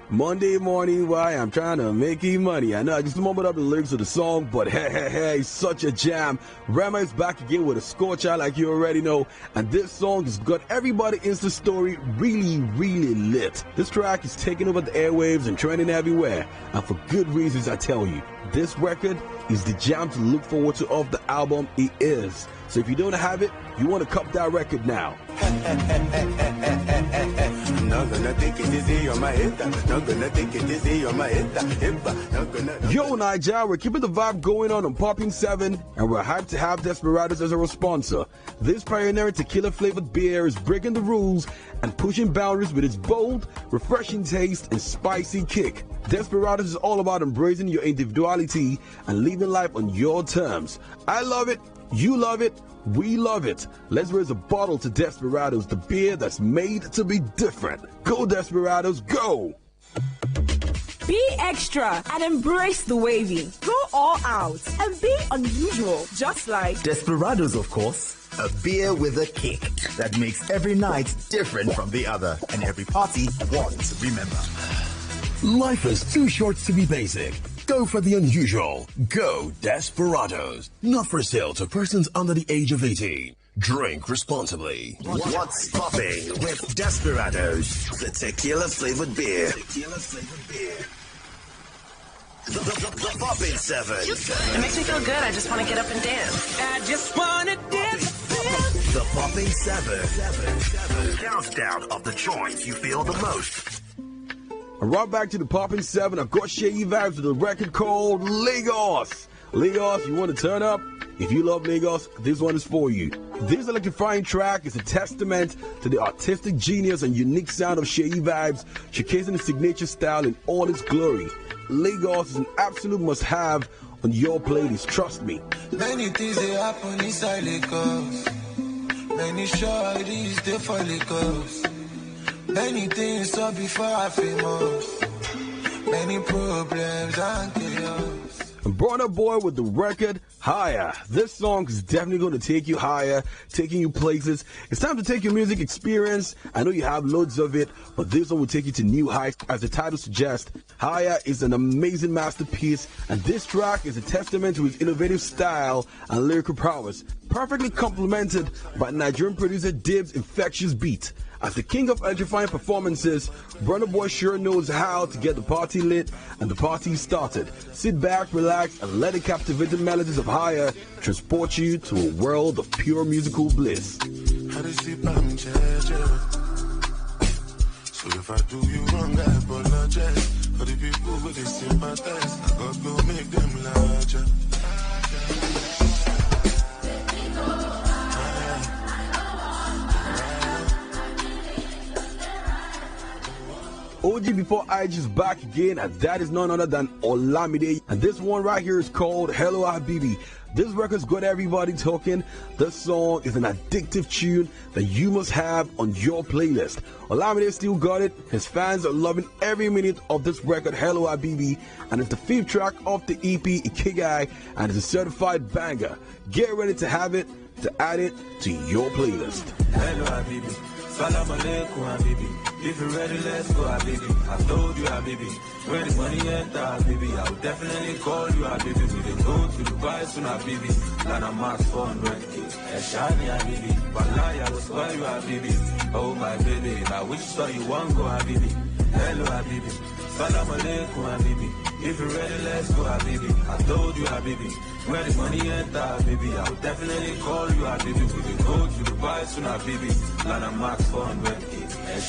Monday morning, why I'm trying to make you money. I know I just mumbled up the lyrics of the song, but hey, such a jam. Rema is back again with a scorcher like you already know, and this song has got everybody Insta story really, really lit. This track is taking over the airwaves and trending everywhere, and for good reasons, I tell you. This record is the jam to look forward to of the album. It is. So if you don't have it, you want to cop that record now. Yo, Niger, we're keeping the vibe going on Popping 7, and we're hyped to have Desperados as our sponsor. This pioneering tequila flavored beer is breaking the rules and pushing boundaries with its bold, refreshing taste and spicy kick. Desperados is all about embracing your individuality and living life on your terms. I love it. You love it. We love it. Let's raise a bottle to Desperados, the beer that's made to be different. Go Desperados, go! Be extra and embrace the wavy. Go all out and be unusual, just like Desperados, of course. A beer with a kick that makes every night different from the other and every party one to remember. Life is too short to be basic. Go for the unusual. Go Desperados. Not for sale to persons under the age of 18. Drink responsibly. What's popping with Desperados? The tequila flavored beer. The Popping 7. It makes me feel good. I just want to get up and dance. I just want to dance. The Popping 7. Countdown of the joints you feel the most. Right back to the Popping 7. I've got Sheyi Vibes with a record called Lagos. Lagos, you want to turn up? If you love Lagos, this one is for you. This electrifying track is a testament to the artistic genius and unique sound of Sheyi Vibes, showcasing his signature style in all its glory. Lagos is an absolute must-have on your playlist, trust me. Many things they happen inside Lagos. Many shorties they for Lagos. Many things saw before I famous. Many problems and chaos. Burna Boy with the record Higher. This song is definitely going to take you higher, taking you places. It's time to take your music experience. I know you have loads of it, but this one will take you to new heights. As the title suggests, Higher is an amazing masterpiece, and this track is a testament to his innovative style and lyrical prowess, perfectly complemented by Nigerian producer Dib's infectious beat. As the king of electrifying performances, Burna Boy sure knows how to get the party lit, and the party started. Sit back, relax, and let the captivating melodies of Higher transport you to a world of pure musical bliss. So if I do you wrong, I apologize. For the people who they sympathize, I gotta go make them larger. OG before I just back again, and that is none other than Olamide. And this one right here is called Hello Habibi. This record's got everybody talking. This song is an addictive tune that you must have on your playlist. Olamide still got it. His fans are loving every minute of this record, Hello Habibi, and it's the 5th track of the EP, Ikigai, and it's a certified banger. Get ready to have it, to add it to your playlist. Hello Habibi. Salam alaikum, Habibi. If you're ready, let's go, Habibi. I told you, Habibi. When the money enter, Habibi, I will definitely call you, Habibi. We dey go to Dubai soon, Habibi. Lana Max 400K. Shani, Habibi. Balaya will spoil you, Habibi. Oh, my baby. Now which store you want go, Habibi? Hello, Habibi. Salam alaikum, Habibi. If you're ready, let's go, Habibi. I told you, Habibi. When the money enter, Habibi, I will definitely call you, Habibi. We can go to Dubai soon, Habibi. Lana Max 400K.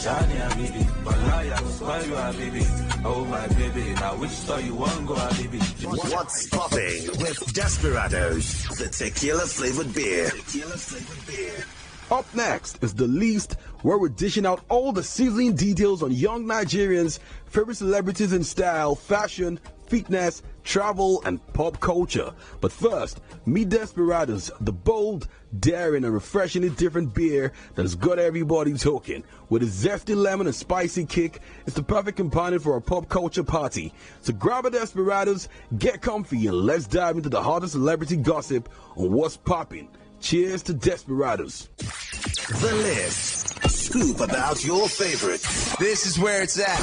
Shani, Habibi. Balaya will spoil you, Habibi. Oh, my baby. Now which store you want go, Habibi? What's popping with Desperados, the tequila-flavored beer. Up next is The Least, where we're dishing out all the sizzling details on young Nigerians' favorite celebrities in style, fashion, fitness, travel, and pop culture. But first, meet Desperados, the bold, daring, and refreshingly different beer that has got everybody talking. With a zesty lemon and spicy kick, it's the perfect companion for a pop culture party. So grab a Desperados, get comfy, and let's dive into the hottest celebrity gossip on what's popping. Cheers to Desperados. The List. Scoop about your favorites. This is where it's at.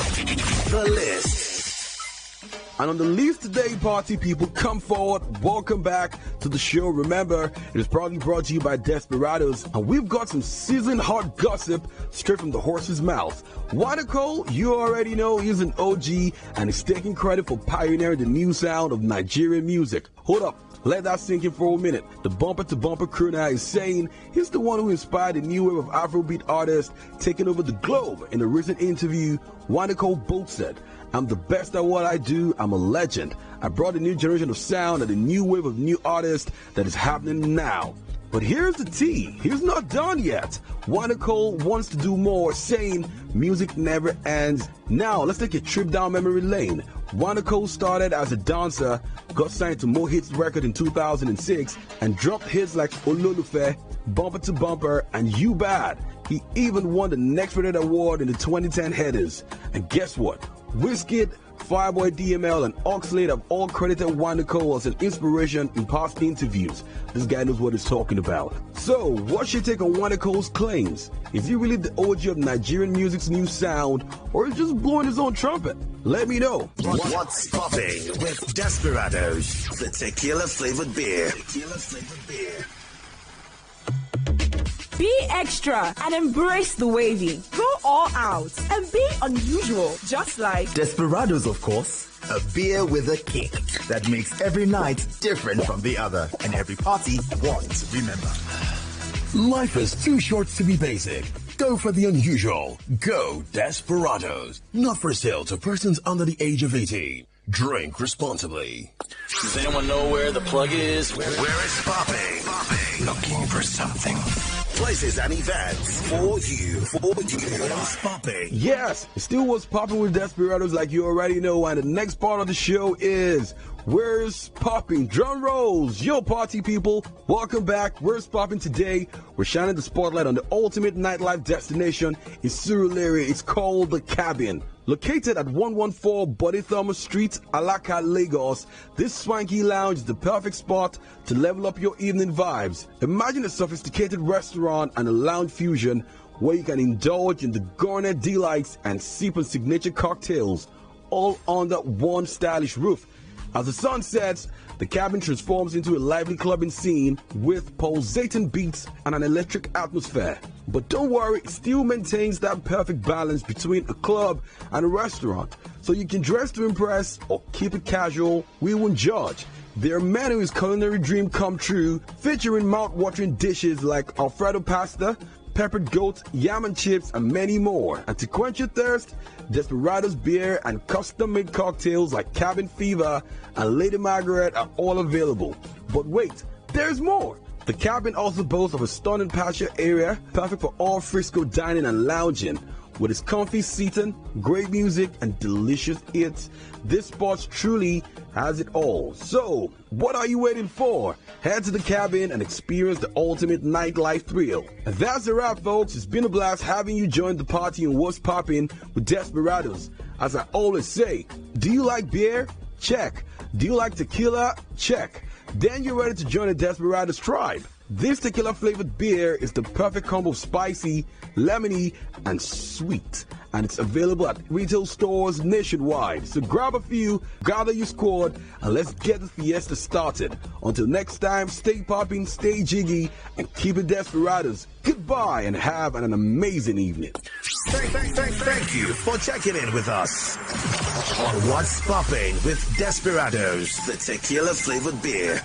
The List. And on The List today, party people, come forward. Welcome back to the show. Remember, it is proudly brought to you by Desperados. And we've got some sizzling hot gossip straight from the horse's mouth. Nicole, you already know he's an OG and is taking credit for pioneering the new sound of Nigerian music. Hold up. Let that sink in for a minute. The Bumper to Bumper crew now is saying he's the one who inspired the new wave of Afrobeat artists taking over the globe. In a recent interview, Nicole both said, "I'm the best at what I do. I'm a legend. I brought a new generation of sound and a new wave of new artists that is happening now." But here's the tea. He's not done yet. Nicole wants to do more, saying music never ends. Now, let's take a trip down memory lane. Nicole started as a dancer, got signed to Mo Hits record in 2006, and dropped hits like Ololufe, Bumper to Bumper, and You Bad. He even won the Next Rated Award in the 2010 headers. And guess what? Wizkid, Fireboy DML, and Oxlade have all credited Nicole as an inspiration in past interviews. This guy knows what he's talking about. So, what's your take on Nicole's claims? Is he really the OG of Nigerian music's new sound, or is he just blowing his own trumpet? Let me know. What's popping with Desperados, the tequila-flavored beer. Be extra and embrace the wavy. Go all out and be unusual, just like Desperados, of course. A beer with a kick that makes every night different from the other and every party want to remember. Life is too short to be basic. Go for the unusual. Go Desperados. Not for sale to persons under the age of 18. Drink responsibly. Does anyone know where the plug is? Where it's popping. Looking for something. Places and events for you. What's popping? Yes, it still was popping with Desperados like you already know. And the next part of the show is Where's Popping? Drum rolls. Yo, party people. Welcome back. Where's Popping today? We're shining the spotlight on the ultimate nightlife destination in Surulere. It's called The Cabin. Located at 114 Bodithama Street, Alaka, Lagos, this swanky lounge is the perfect spot to level up your evening vibes. Imagine a sophisticated restaurant and a lounge fusion where you can indulge in the gourmet delights and sip on signature cocktails, all under one stylish roof. As the sun sets, the cabin transforms into a lively clubbing scene with pulsating beats and an electric atmosphere. But don't worry, it still maintains that perfect balance between a club and a restaurant. So you can dress to impress or keep it casual, we won't judge. Their menu is culinary dream come true, featuring mouth-watering dishes like Alfredo pasta, peppered goat, yam and chips, and many more. And to quench your thirst, Desperados beer and custom-made cocktails like Cabin Fever and Lady Margaret are all available. But wait, there's more! The cabin also boasts of a stunning patio area, perfect for all frisco dining and lounging. With its comfy seating, great music, and delicious eats, this spot truly has it all. So, what are you waiting for? Head to the cabin and experience the ultimate nightlife thrill. And that's a wrap, folks. It's been a blast having you join the party and what's popping with Desperados. As I always say, do you like beer? Check. Do you like tequila? Check. Then you're ready to join the Desperados tribe. This tequila flavored beer is the perfect combo of spicy, lemony, and sweet. And it's available at retail stores nationwide. So grab a few, gather your squad, and let's get the fiesta started. Until next time, stay popping, stay jiggy, and keep it desperados. Goodbye and have an amazing evening. Thank you for checking in with us on What's Popping with Desperados, the tequila flavored beer.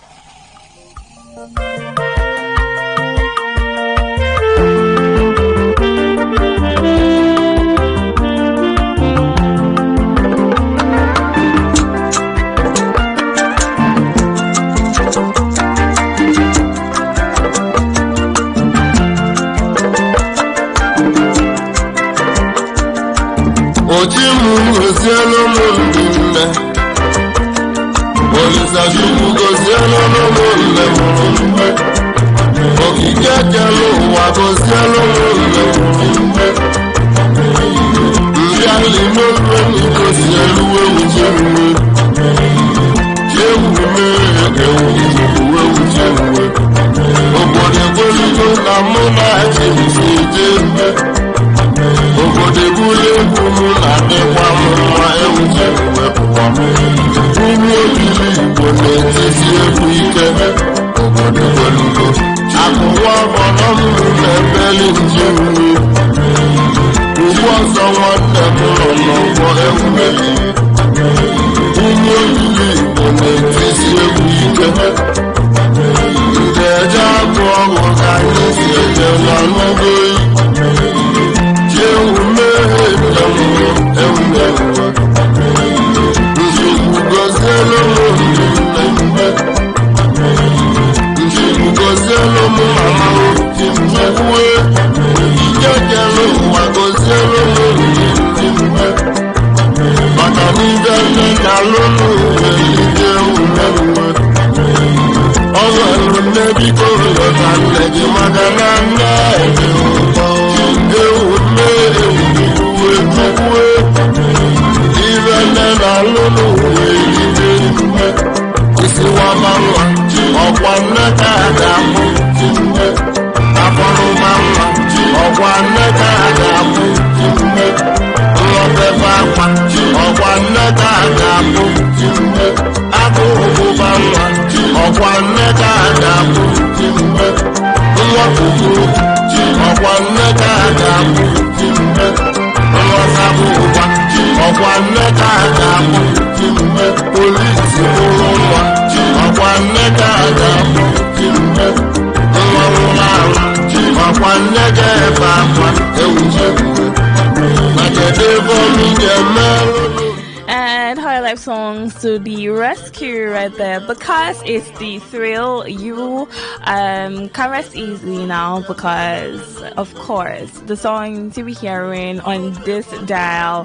And High Life songs to the rescue right there, because it's the thrill. You can rest easily now, because of course the songs you'll be hearing on this dial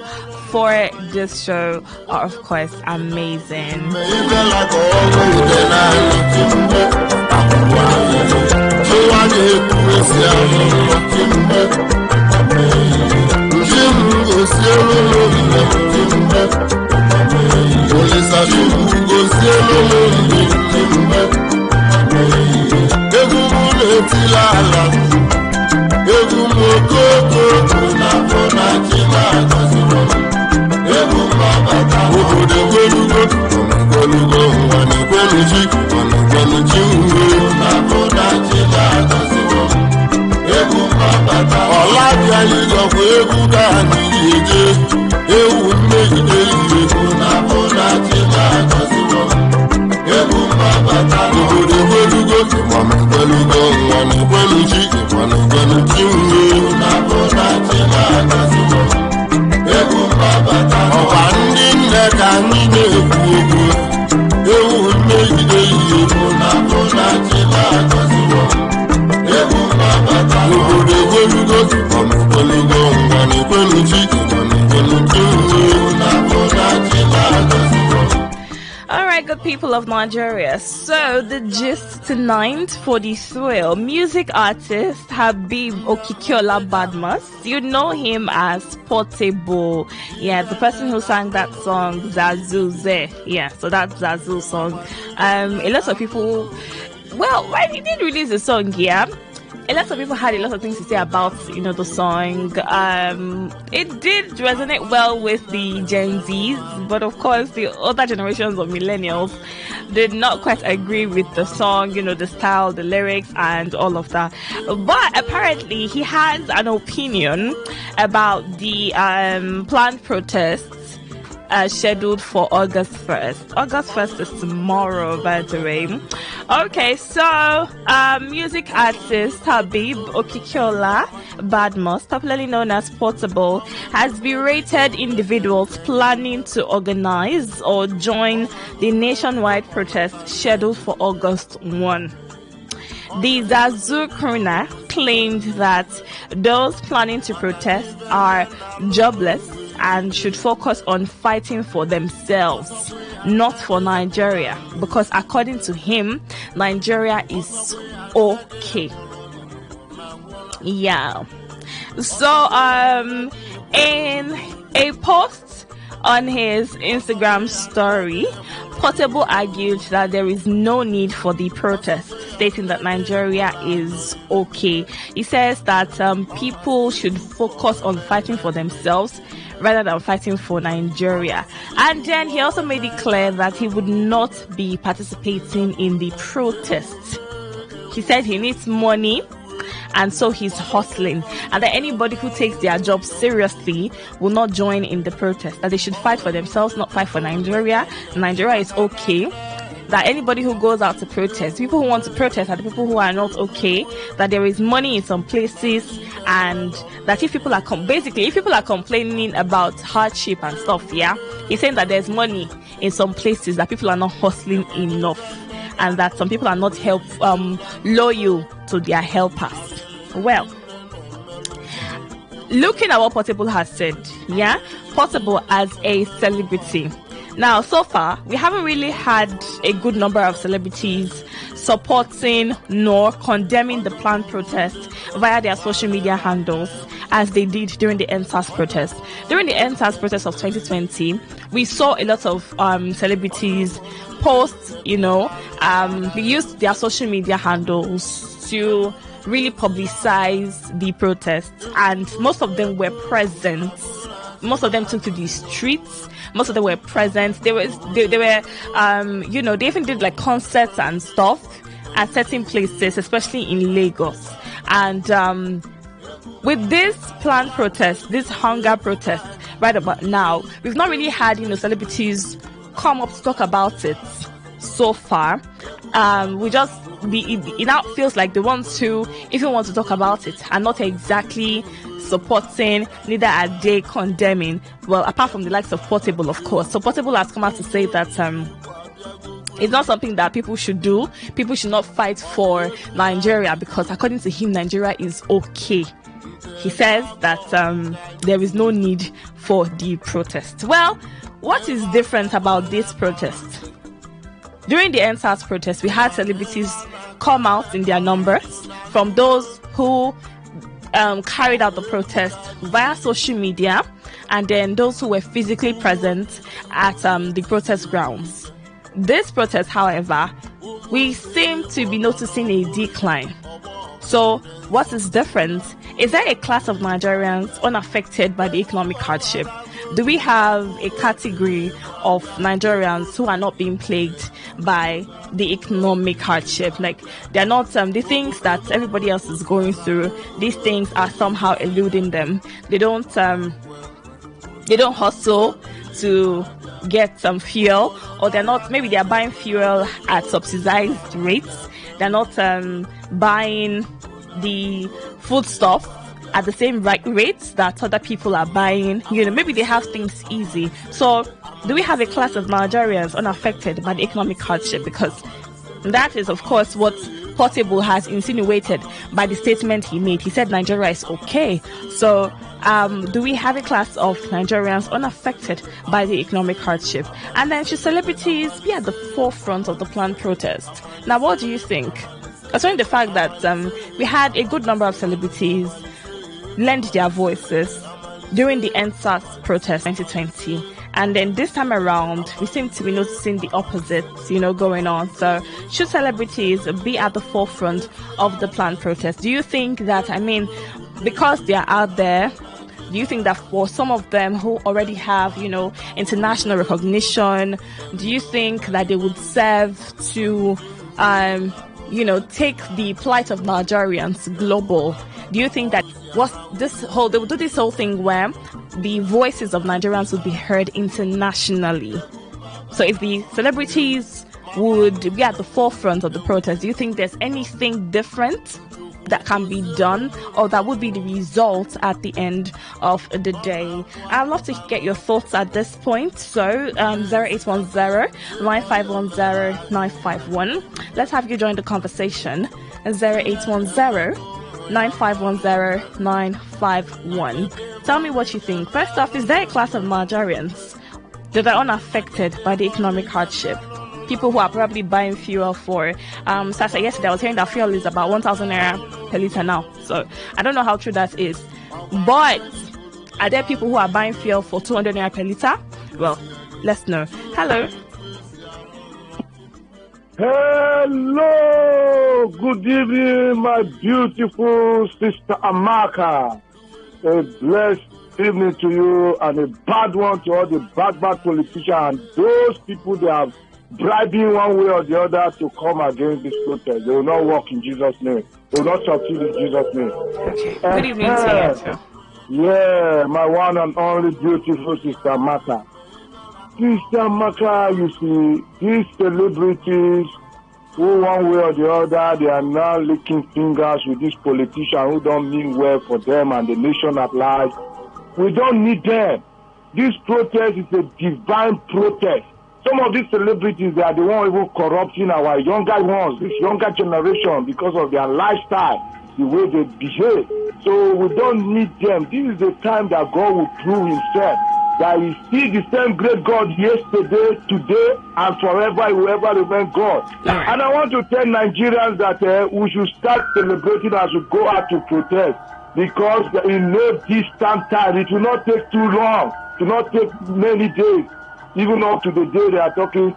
for this show are of course amazing. Alright, good people of Nigeria. So the gist tonight for the thrill, music artist Habib Okikiola Badmus. You know him as Portable. Yeah, the person who sang that song Zazuze. Yeah, so that's Zazu song. A lot of people Well, when he did release the song, yeah, a lot of people had a lot of things to say about, the song. It did resonate well with the Gen Zs, but of course the other generations of millennials did not quite agree with the song, the style, the lyrics, and all of that. But apparently he has an opinion about the planned protests scheduled for August 1st. August 1st is tomorrow, by the way. Okay, so music artist Habib Okikiola Badmus, popularly known as Portable, has berated individuals planning to organize or join the nationwide protest scheduled for August 1. The Zazu Kruna claimed that those planning to protest are jobless and should focus on fighting for themselves, not for Nigeria, because according to him, Nigeria is okay. Yeah. So, in a post on his Instagram story, Portable argued that there is no need for the protest, stating that Nigeria is okay. He says that people should focus on fighting for themselves rather than fighting for Nigeria. And then he also made it clear that he would not be participating in the protests. He said he needs money, and so he's hustling, and that anybody who takes their job seriously will not join in the protest, that they should fight for themselves, not fight for Nigeria. Nigeria is okay. That anybody who goes out to protest, people who want to protest are the people who are not okay, that there is money in some places, and that if people are complaining about hardship and stuff, yeah, he's saying that there's money in some places, that people are not hustling enough, and that some people are not loyal to their helpers. Well, looking at what Portable has said, yeah, Portable as a celebrity. Now, so far, we haven't really had a good number of celebrities supporting nor condemning the planned protest via their social media handles, as they did during the NSAS protest. During the NSAS protest of 2020, we saw a lot of celebrities post, they used their social media handles to really publicize the protest, and most of them were present. Most of them took to the streets. Most of them were present. They were, they even did like concerts and stuff at certain places, especially in Lagos. And with this planned protest, this hunger protest, right about now, we've not really had, celebrities come up to talk about it so far. It now feels like the ones who even want to talk about it are not exactly supporting, neither are they condemning. Well, apart from the likes of Portable, of course. So Portable has come out to say that it's not something that people should do. People should not fight for Nigeria, because according to him, Nigeria is okay. He says that there is no need for the protest. Well, what is different about this protest? During the NSAS protest, we had celebrities come out in their numbers, from those who carried out the protest via social media, and then those who were physically present at the protest grounds. This protest, however, we seem to be noticing a decline. So what is different? Is there a class of Nigerians unaffected by the economic hardship? Do we have a category of Nigerians who are not being plagued by the economic hardship? Like, they're not the things that everybody else is going through. These things are somehow eluding them. They don't hustle to get some fuel, or maybe they're buying fuel at subsidized rates. They're not buying the food stuff at the same rates that other people are buying. Maybe they have things easy. So do we have a class of Nigerians unaffected by the economic hardship? Because that is, of course, what Portable has insinuated by the statement he made. He said Nigeria is okay. So do we have a class of Nigerians unaffected by the economic hardship? And then should celebrities be at the forefront of the planned protest? Now, what do you think? Concerning the fact that we had a good number of celebrities lend their voices during the NSAS protest 2020, And then this time around, we seem to be noticing the opposite, going on. So should celebrities be at the forefront of the planned protest? Do you think that, because they are out there, do you think that for some of them who already have, international recognition, do you think that they would serve to, take the plight of Nigerians global? Do you think that they would do this whole thing where the voices of Nigerians would be heard internationally? So if the celebrities would be at the forefront of the protest, do you think there's anything different that can be done, or that would be the result at the end of the day? I'd love to get your thoughts at this point. So 0810-9510-951. Let's have you join the conversation. 0810-9510-951. Tell me what you think. First off, is there a class of Nigerians that are unaffected by the economic hardship? People who are probably buying fuel for Sasa, yesterday I was hearing that fuel is about 1,000 naira per litre now. So I don't know how true that is. But are there people who are buying fuel for 200 naira per litre? Well, let's know. Hello. Hello. Good evening, my beautiful sister Amaka. A blessed evening to you, and a bad one to all the bad politicians and those people that have bribing one way or the other to come against this protest. They will not work in Jesus' name. They will not succeed in Jesus' name. Okay. Good evening to you. Yeah, my one and only beautiful sister Maka. Sister Maka, you see, these celebrities who one way or the other, they are now licking fingers with these politicians who don't mean well for them and the nation at large. We don't need them. This protest is a divine protest. Some of these celebrities, they are the ones even corrupting our younger ones, this younger generation, because of their lifestyle, the way they behave. So we don't need them. This is the time that God will prove himself, that he still the same great God yesterday, today, and forever. He will ever remain God. And I want to tell Nigerians that we should start celebrating as we go out to protest, because in no distant time, it will not take too long, it will not take many days. Even up to the day they are talking,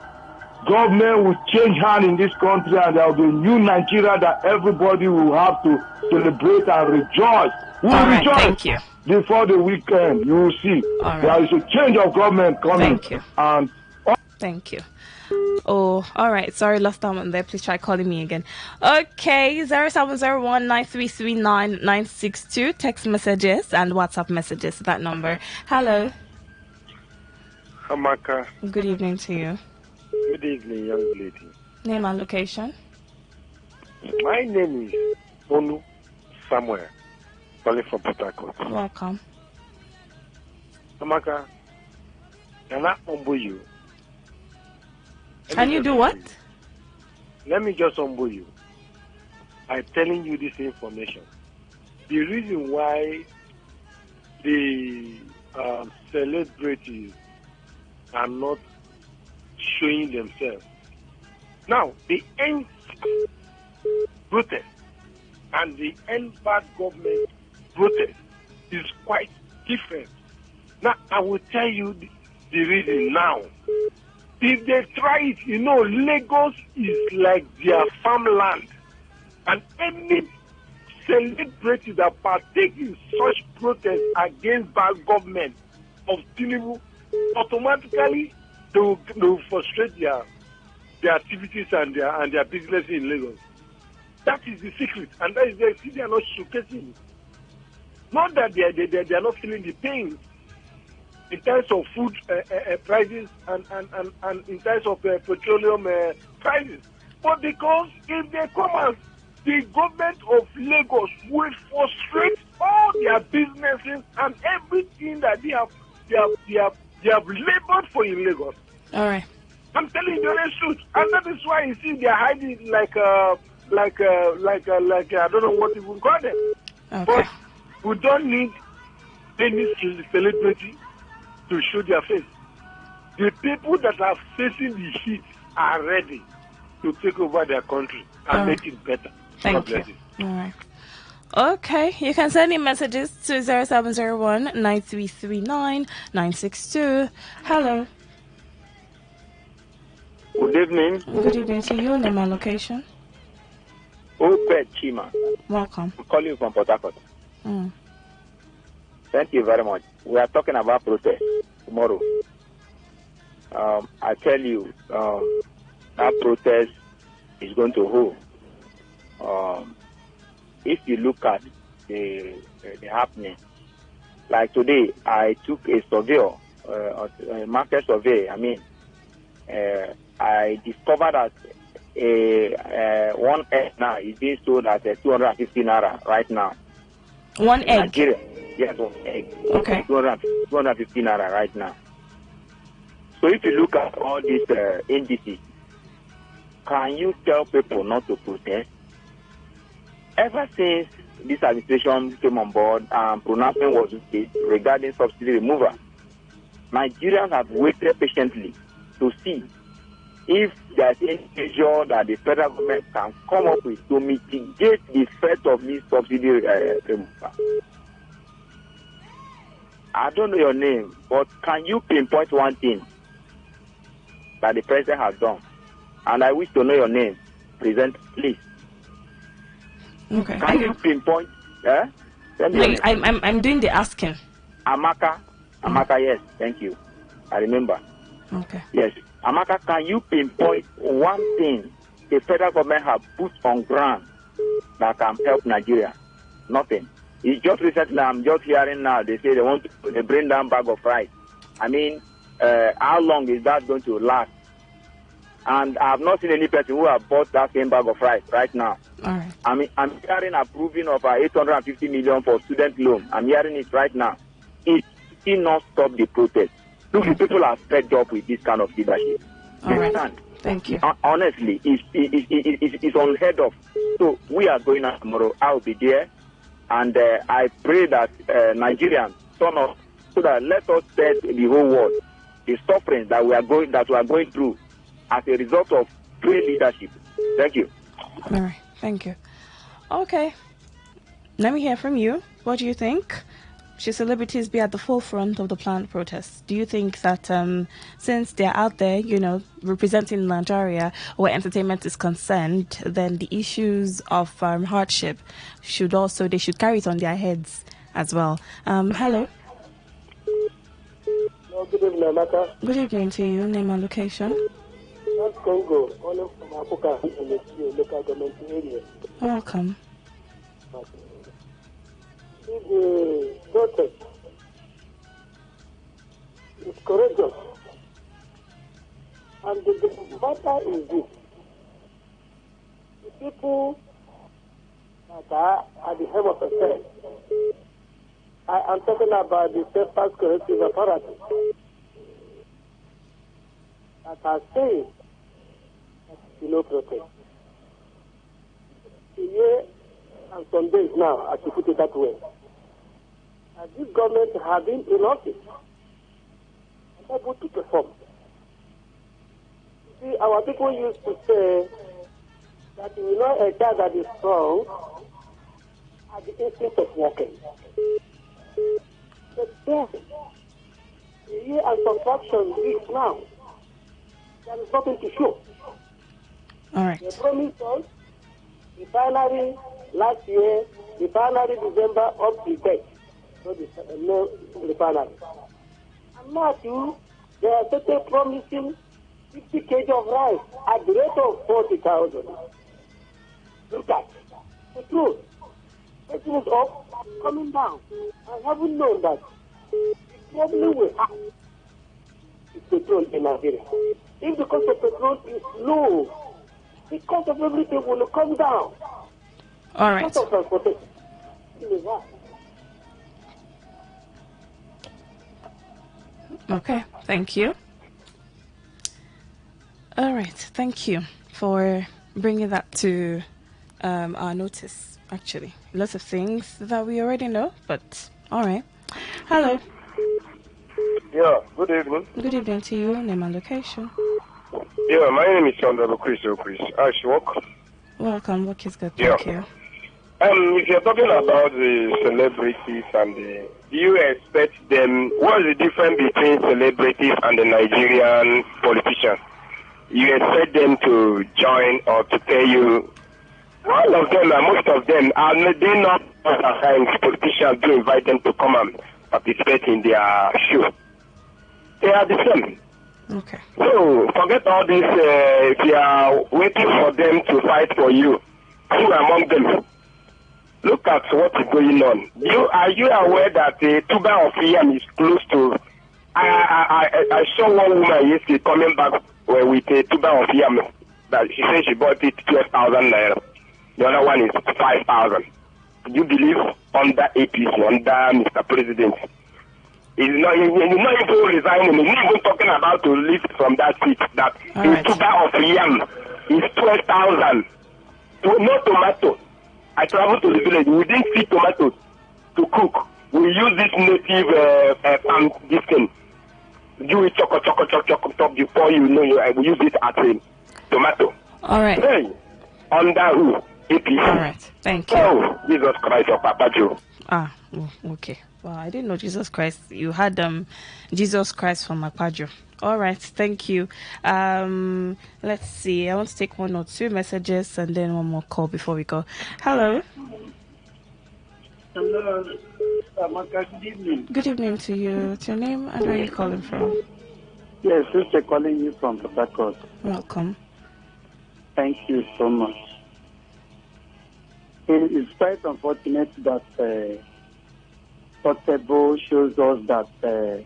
government will change hand in this country, and there will be a new Nigeria that everybody will have to celebrate and rejoice. We will rejoice. Thank you. Before the weekend, you will see there is a change of government coming. Thank you. And thank you. Oh, all right. Sorry, lost time on there. Please try calling me again. Okay, 0701-9339-962. Text messages and WhatsApp messages to that number. Hello. Amaka. Good evening to you. Good evening, young lady. Name and location? My name is Onu Samuel, calling from Port Harcourt. Welcome. Amaka, can I humble you? Can you do what? Let me just humble you. I'm telling you this information. The reason why the celebrities are not showing themselves. Now, the end protest and the end bad government protest is quite different. Now, I will tell you the reason now. If they try it, Lagos is like their farmland. And any celebrity that partake in such protests against bad government of Tinubu, automatically they will frustrate their activities and their business in Lagos. That is the secret, and that is the thing they are not showcasing. Not that they are not feeling the pain in terms of food prices and in terms of petroleum prices, but because if they come out, the government of Lagos will frustrate all their businesses and everything that they have labored for in Lagos. All right. I'm telling you the honest truth, and that is why you see they're hiding like I don't know what you would call them. Okay. But we don't need any celebrity to show their face. The people that are facing the heat are ready to take over their country and make it better. Thank you. All right. Okay, you can send in messages to 0701-9339-962. Hello. Good evening. Good evening to you. Name and location. Obed Chima. Welcome. I'm calling you from Port Harcourt. Mm. Thank you very much. We are talking about protest tomorrow. I tell you, that protest is going to hold. If you look at the happening, like today, I took a survey, a market survey. I discovered that one egg now is being sold at 250 naira right now. One egg? Nigeria. Yes, one egg. Okay. 250 naira right now. So if you look at all these indices, can you tell people not to protest? Ever since this administration came on board and pronouncement was made regarding subsidy removal, Nigerians have waited patiently to see if there is any measure that the federal government can come up with to mitigate the effect of this subsidy removal. I don't know your name, but can you pinpoint one thing that the president has done? And I wish to know your name. Present, please. Okay. Can you pinpoint? I'm doing the asking. Amaka, yes, thank you. I remember. Okay. Yes. Amaka, can you pinpoint one thing the federal government have put on ground that can help Nigeria? Nothing. It's just recently, I'm just hearing now, they say they bring down bag of rice. How long is that going to last? And I have not seen any person who have bought that same bag of rice right now. All right. I'm hearing approving of 850 million for student loan. I'm hearing it right now. It still not stop the protest. Look, the people are fed up with this kind of leadership. All right. Thank you. Honestly, it's unheard of. So we are going out tomorrow. I'll be there. And I pray that Nigerians turn up so that let us tell the whole world the suffering that we are going through as a result of great leadership. Thank you. All right. Thank you. Okay. Let me hear from you. What do you think? Should celebrities be at the forefront of the planned protests? Do you think that since they're out there, representing Nigeria where entertainment is concerned, then the issues of hardship they should carry it on their heads as well? Hello. Good evening, Amaka. Good evening to you. Name and location. That's Congo, calling from Africa in the local government area. Welcome. The protest is courageous, and the matter is this: the people that are at the helm of affairs. I am talking about the self-pass corrective apparatus that are saying that no protest. A year and some days now, I should put it that way. And this government has been in office and able to perform. See, our people used to say that you know a child that is strong at the instinct of walking. But then, a year and some fraction weeks now, there is nothing to show. All right. They promised us the binary last year, the binary December up to date. So no refinery. And now too, they are started promising 50 kg of rice at the rate of 40,000. Look at the truth. Taking it up, coming down. I haven't known that the problem we have is petrol in Nigeria. If the cost of petrol is low, the cost of everything will come down. All right. The cost of transportation is high. Okay, thank you. All right, thank you for bringing that to our notice, actually. Lots of things that we already know, but all right. Hello. Yeah, good evening. Good evening to you. Name and location. Yeah, my name is Chandra Chris. I should work. Welcome. Work is good. Thank you. If you're talking about the celebrities and the, do you expect them? What is the difference between celebrities and the Nigerian politicians? You expect them to join or to tell you? All of them, most of them, are they not politicians do invite them to come and participate in their show? They are the same. Okay. So forget all this. If you are waiting for them to fight for you, who among them? Look at what is going on. Are you aware that the tuber of yam is close to? I saw one woman yesterday coming back with a tuber of yam that she said she bought it 12,000 naira. The other one is 5,000. Do you believe under APC, under Mr. President? He's not even resigning. He's not even talking about to leave from that seat. That the tuber of yam is 12,000. No tomato. I traveled to the village. We didn't see tomatoes to cook. We use this native palm this thing. Do it choco before you know we use it as a tomato. All right. Hey, under who? APC. All right. Thank you. Oh, Jesus Christ or Papa Joe. Okay. Well, I didn't know Jesus Christ. You had Jesus Christ from Akpajo. All right, thank you. Let's see. I want to take 1 or 2 messages and then one more call before we go. Hello. Hello, Amaka. Good evening. Good evening to you. What's your name and where are you calling from? Yes, sister calling you from Port Harcourt. Welcome. Thank you so much. It's quite unfortunate that Portable shows us that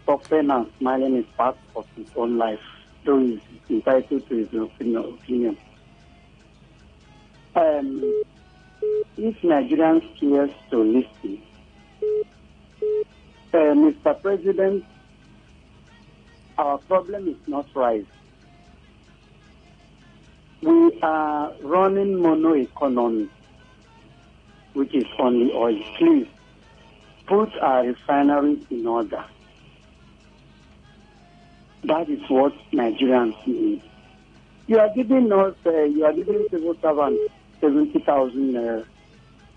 suffering and smiling is part of his own life, though he's entitled to his opinion. If Nigerians cares to listen, Mr. President, our problem is not rice. We are running mono economy, which is only oil. Please put our refineries in order. That is what Nigerians need. You are giving us, civil servants 70,000.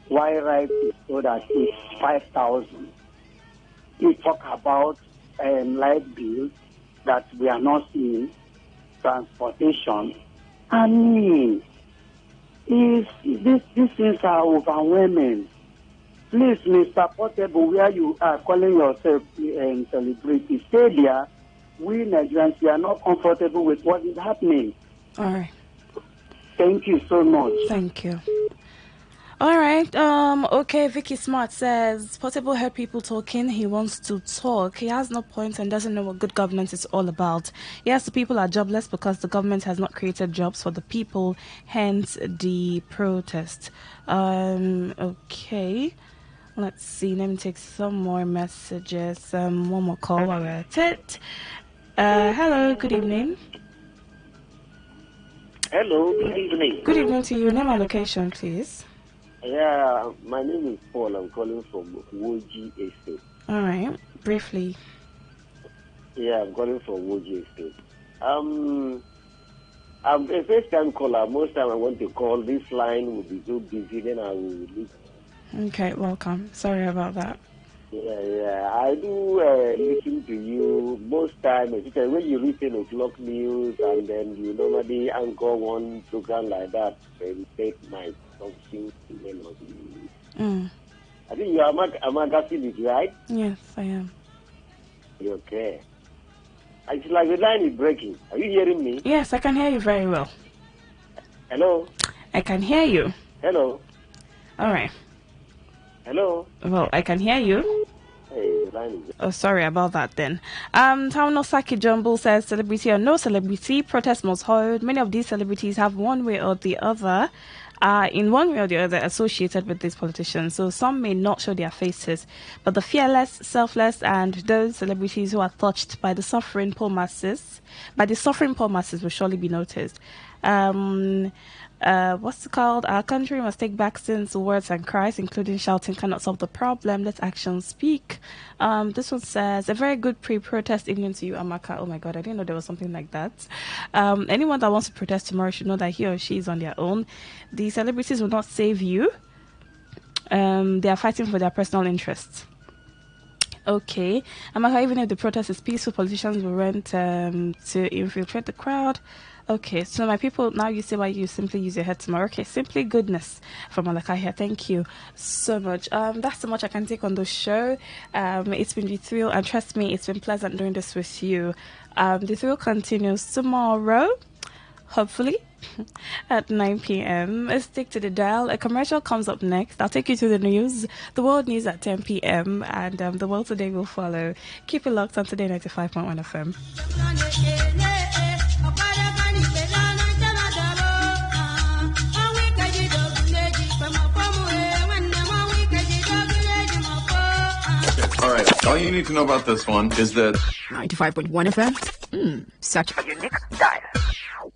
Why rice is so that it's 5,000? You talk about light bills that we are not seeing, transportation. I mean, these things are overwhelming. Please, Mr. Portable, where you are calling yourself celebrity, stay there. We Nigerians, we are not comfortable with what is happening. All right. Thank you so much. Thank you. All right. Okay, Vicky Smart says, Portable heard people talking. He wants to talk. He has no point and doesn't know what good governance is all about. Yes, the people are jobless because the government has not created jobs for the people, hence the protest. Okay. Let's see. Let me take some more messages. One more call while we're at it. Hello, good evening. Hello, good evening. Good evening to you. Name and location, please. Yeah, my name is Paul. I'm calling from Woji Estate. All right, briefly. Yeah, I'm calling from Woji Estate. I'm a first-time caller. Most time I want to call, this line will be so busy, then I will leave. Okay, welcome. Sorry about that. Yeah. I do listen to you most time, especially when you read 10 o'clock news, and then you normally anchor one program like that, and take my something. I think you are Amaka Phillips, right? Yes, I am. Okay. It's like the line is breaking. Are you hearing me? Yes, I can hear you very well. Hello? I can hear you. Hello? All right. Hello? Well, I can hear you. Hey, the line is... Oh, sorry about that then. Taunosaki Jumble says, celebrity or no celebrity, protest must hold. Many of these celebrities have one way or the other, in one way or the other, associated with these politicians. So some may not show their faces, but the fearless, selfless, and those celebrities who are touched by the suffering poor masses, will surely be noticed. What's it called? Our country must take back sin's words and cries, including shouting cannot solve the problem. Let actions speak. This one says, a very good pre-protest evening to you, Amaka. Oh my God, I didn't know there was something like that. Anyone that wants to protest tomorrow should know that he or she is on their own. The celebrities will not save you. they are fighting for their personal interests. Okay. Amaka, even if the protest is peaceful, politicians will rent to infiltrate the crowd. Okay, so my people, now you see why you simply use your head tomorrow. Okay, simply goodness from Malaka here. Thank you so much. That's so much I can take on the show. It's been the thrill, and trust me, it's been pleasant doing this with you. The thrill continues tomorrow, hopefully, at 9 p.m. Stick to the dial. A commercial comes up next. I'll take you to the news, the world news at 10 p.m. and the world today will follow. Keep it locked on Today 95.1 FM. All right. All you need to know about this one is that 95.1 FM. Such a unique style.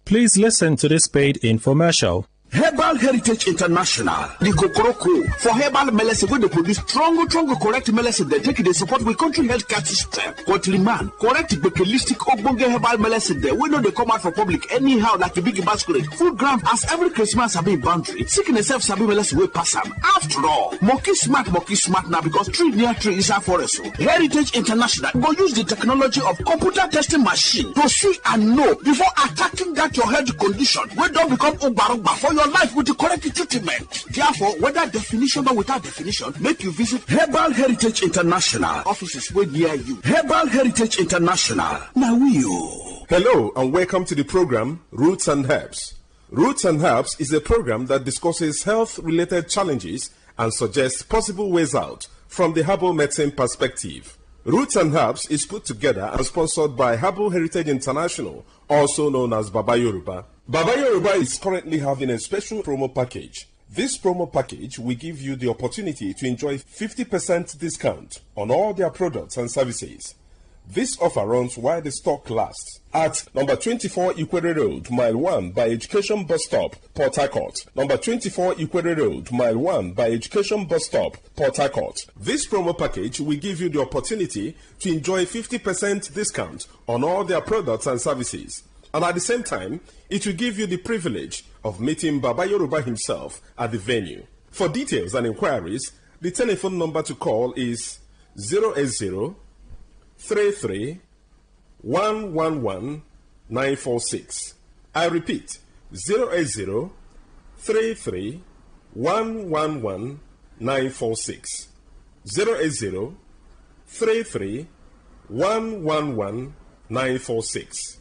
Please listen to this paid infomercial. Herbal Heritage International, the Kokoroko, for herbal medicine, when they produce strong, correct medicine, they take the support with country healthcare system. Countryman, correct bakelistic Ogbonge herbal medicine, they we know they come out for public anyhow, like a big masquerade. Food gram, as every Christmas have been boundary. Seeking a self-sabi medicine will pass them. After all, monkey smart now because tree near tree is our forest. Heritage International go use the technology of computer testing machine to see and know before attacking that your health condition. We don't become Obarogba for your life with the correct treatment. Therefore, whether definition or without definition, make you visit Herbal Heritage International. Offices way near you. Herbal Heritage International. Now you. Hello and welcome to the program Roots and Herbs. Roots and Herbs is a program that discusses health-related challenges and suggests possible ways out from the herbal medicine perspective. Roots and Herbs is put together and sponsored by Herbal Heritage International, also known as Baba Yoruba. Baba Yoruba is currently having a special promo package. This promo package will give you the opportunity to enjoy 50% discount on all their products and services. This offer runs while the stock lasts at number 24 Ikwere Road, Mile 1 by Education Bus Stop, Port Harcourt. Number 24 Ikwere Road, Mile 1 by Education Bus Stop, Port Harcourt. This promo package will give you the opportunity to enjoy 50% discount on all their products and services. And at the same time, it will give you the privilege of meeting Baba Yoruba himself at the venue. For details and inquiries, the telephone number to call is 080 33 111 946. I repeat, 080 33 111 946. 080 33 111 946.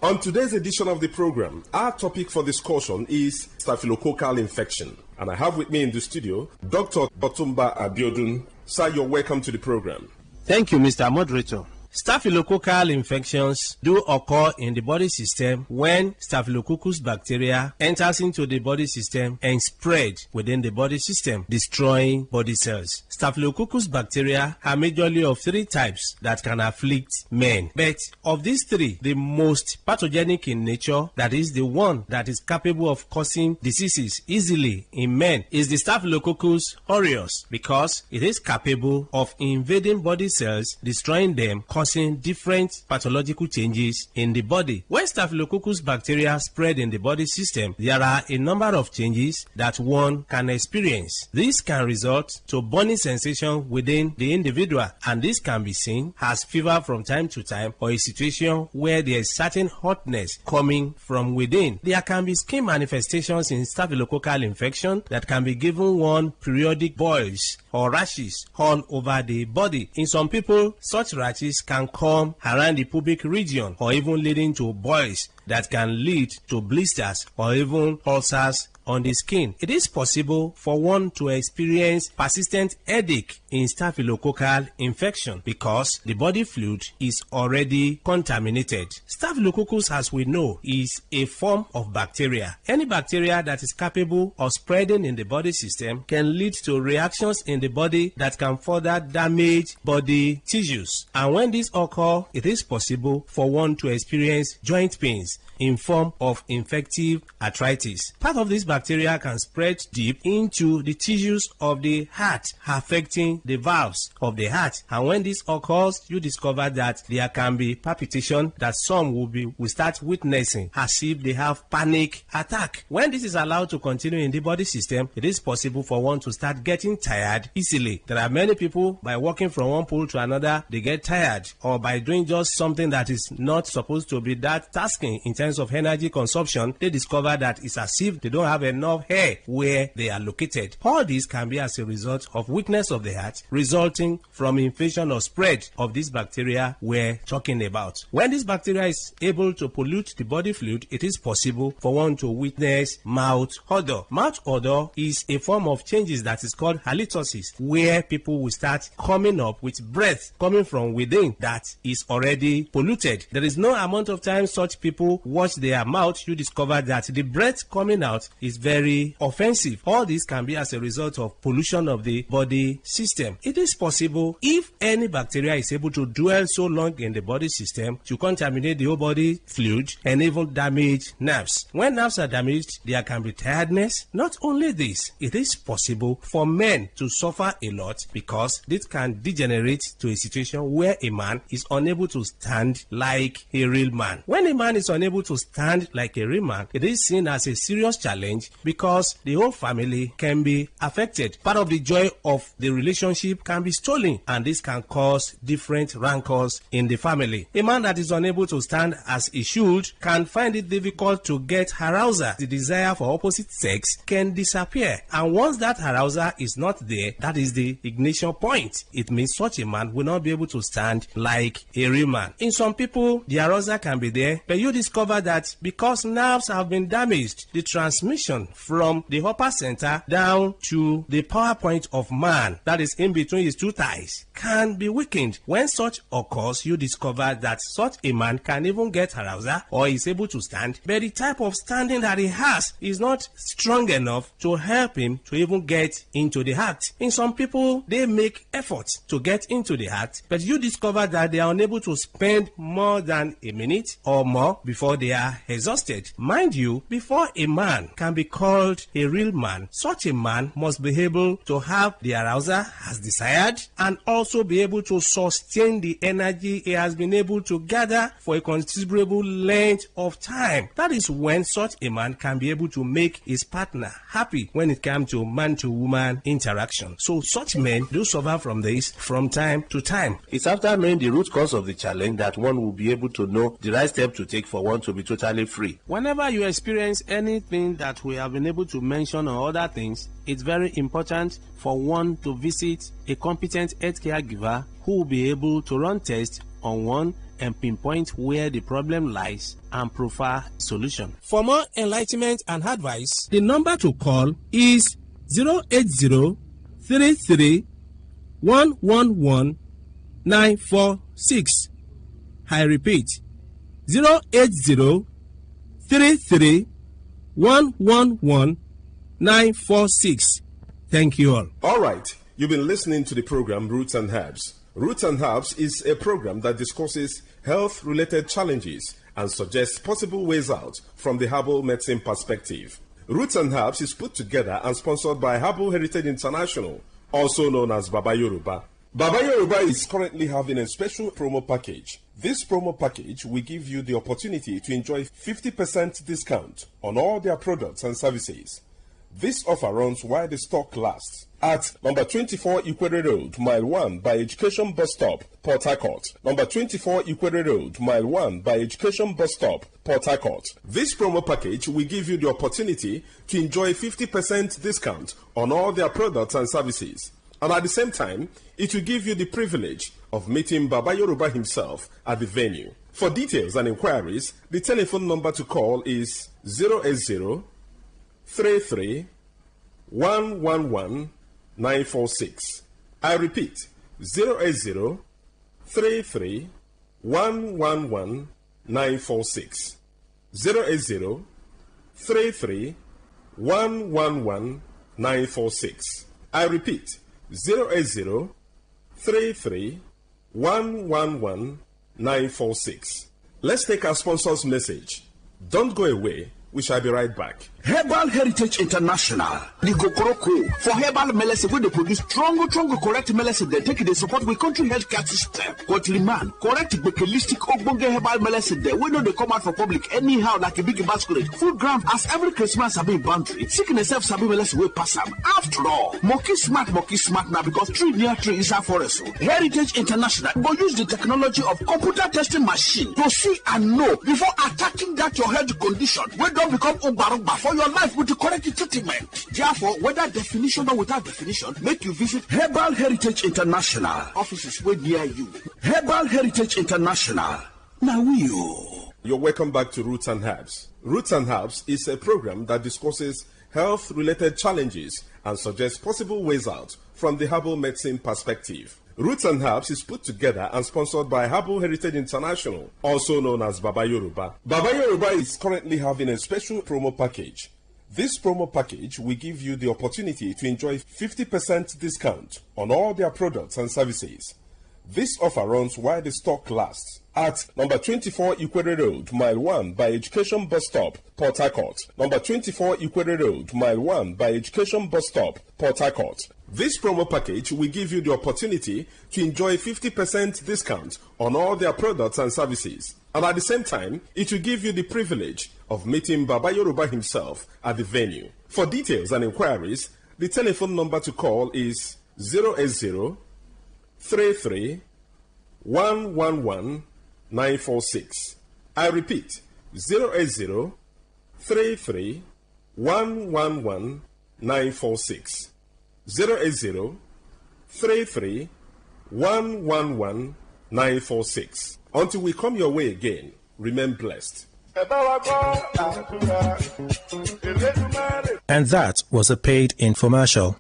On today's edition of the program, our topic for discussion is staphylococcal infection. And I have with me in the studio Dr. Otumba Abiodun. Sir, you're welcome to the program. Thank you, Mr. Moderator. Staphylococcal infections do occur in the body system when Staphylococcus bacteria enters into the body system and spread within the body system, destroying body cells. Staphylococcus bacteria are majorly of three types that can afflict men. But of these three, the most pathogenic in nature, that is the one that is capable of causing diseases easily in men, is the Staphylococcus aureus, because it is capable of invading body cells, destroying them, causing different pathological changes in the body. When Staphylococcus bacteria spread in the body system, there are a number of changes that one can experience. This can result to burning sensation within the individual, and this can be seen as fever from time to time, or a situation where there is certain hotness coming from within. There can be skin manifestations in staphylococcal infection that can be given one periodic boils or rashes all over the body. In some people, such rashes can come around the pubic region, or even leading to boils that can lead to blisters or even ulcers on the skin. It is possible for one to experience persistent headache in staphylococcal infection because the body fluid is already contaminated. Staphylococcus, as we know, is a form of bacteria. Any bacteria that is capable of spreading in the body system can lead to reactions in the body that can further damage body tissues. And when this occurs, it is possible for one to experience joint pains, in form of infective arthritis. Part of this bacteria can spread deep into the tissues of the heart, affecting the valves of the heart. And when this occurs, you discover that there can be palpitation that some will start witnessing as if they have panic attack. When this is allowed to continue in the body system, it is possible for one to start getting tired easily. There are many people, by walking from one pole to another, they get tired, or by doing just something that is not supposed to be that tasking in terms of energy consumption, they discover that it's as if they don't have enough hair where they are located. All this can be as a result of weakness of the heart, resulting from infection or spread of this bacteria we're talking about. When this bacteria is able to pollute the body fluid, it is possible for one to witness mouth odor. Mouth odor is a form of changes that is called halitosis, where people will start coming up with breath coming from within that is already polluted. There is no amount of time such people wash their mouth, you discover that the breath coming out is very offensive. All this can be as a result of pollution of the body system. It is possible, if any bacteria is able to dwell so long in the body system, to contaminate the whole body fluid and even damage nerves. When nerves are damaged, there can be tiredness. Not only this, it is possible for men to suffer a lot because this can degenerate to a situation where a man is unable to stand like a real man. When a man is unable to stand like a real man, it is seen as a serious challenge because the whole family can be affected. Part of the joy of the relationship can be stolen, and this can cause different rancors in the family. A man that is unable to stand as he should can find it difficult to get arousal. The desire for opposite sex can disappear, and once that arousal is not there, that is the ignition point. It means such a man will not be able to stand like a real man. In some people, the arousal can be there, but you discover that because nerves have been damaged, the transmission from the upper center down to the power point of man, that is in between his two thighs, can be weakened. When such occurs, you discover that such a man can even get arousal or is able to stand, but the type of standing that he has is not strong enough to help him to even get into the heart. In some people, they make efforts to get into the heart, but you discover that they are unable to spend more than a minute or more before they are exhausted. Mind you, before a man can be called a real man, such a man must be able to have the arousal as desired and also be able to sustain the energy he has been able to gather for a considerable length of time. That is when such a man can be able to make his partner happy when it comes to man-to-woman interaction. So such men do suffer from this from time to time. It's after knowing the root cause of the challenge that one will be able to know the right step to take for one to be totally free. Whenever you experience anything that we have been able to mention or other things, it's very important for one to visit a competent healthcare giver who will be able to run tests on one and pinpoint where the problem lies and provide solution. For more enlightenment and advice, the number to call is 080-33-111-946. I repeat, 080-33-111-946. Thank you all. All right. You've been listening to the program Roots and Herbs. Roots and Herbs is a program that discusses health-related challenges and suggests possible ways out from the herbal medicine perspective. Roots and Herbs is put together and sponsored by Herbal Heritage International, also known as Baba Yoruba. Baba Yoruba is currently having a special promo package. This promo package will give you the opportunity to enjoy 50% discount on all their products and services. This offer runs while the stock lasts. At number 24 Ikwere Road, Mile 1 by Education Bus Stop, Port Harcourt. Number 24 Ikwere Road, Mile 1 by Education Bus Stop, Port Harcourt. This promo package will give you the opportunity to enjoy 50% discount on all their products and services. And at the same time, it will give you the privilege of meeting Baba Yoruba himself at the venue. For details and inquiries, the telephone number to call is 080 33 111 946. I repeat, 080 33 111 946. 080 33 111 946. I repeat, 080 33 111 946. Let's take our sponsor's message. Don't go away. We shall be right back. Herbal Heritage International, the Kokoroko, for herbal medicine, where they produce stronger, correct medicine, they take it, they support with country healthcare system. Man, correct, bakelistic, ogbonge herbal medicine, they know they come out for public anyhow, like a big basket. Food gram, as every Christmas have been boundary. Sickness self sabi medicine will pass them. After all, monkey smart now, because tree near tree is our forest. Heritage International will use the technology of computer testing machine to see and know before attacking that your health condition. We don't become Obarumba for your life with the correct treatment. Therefore, whether definition or without definition, make you visit Herbal Heritage International. Offices way near you. Herbal Heritage International. Now You're welcome back to Roots and Herbs. Roots and Herbs is a program that discusses health-related challenges and suggests possible ways out from the herbal medicine perspective. Roots and Herbs is put together and sponsored by Herbal Heritage International, also known as Baba Yoruba. Baba Yoruba is currently having a special promo package. This promo package will give you the opportunity to enjoy 50% discount on all their products and services. This offer runs while the stock lasts at number 24 Ikwere Road, Mile 1 by Education Bus Stop, Port Harcourt. Number 24 Ikwere Road, Mile 1 by Education Bus Stop, Port Harcourt. This promo package will give you the opportunity to enjoy 50% discount on all their products and services. And at the same time, it will give you the privilege of meeting Baba Yoruba himself at the venue. For details and inquiries, the telephone number to call is 080 33 111 946. I repeat, 080 33 111 946. 080 33 111 946. Until we come your way again, remain blessed. And that was a paid infomercial.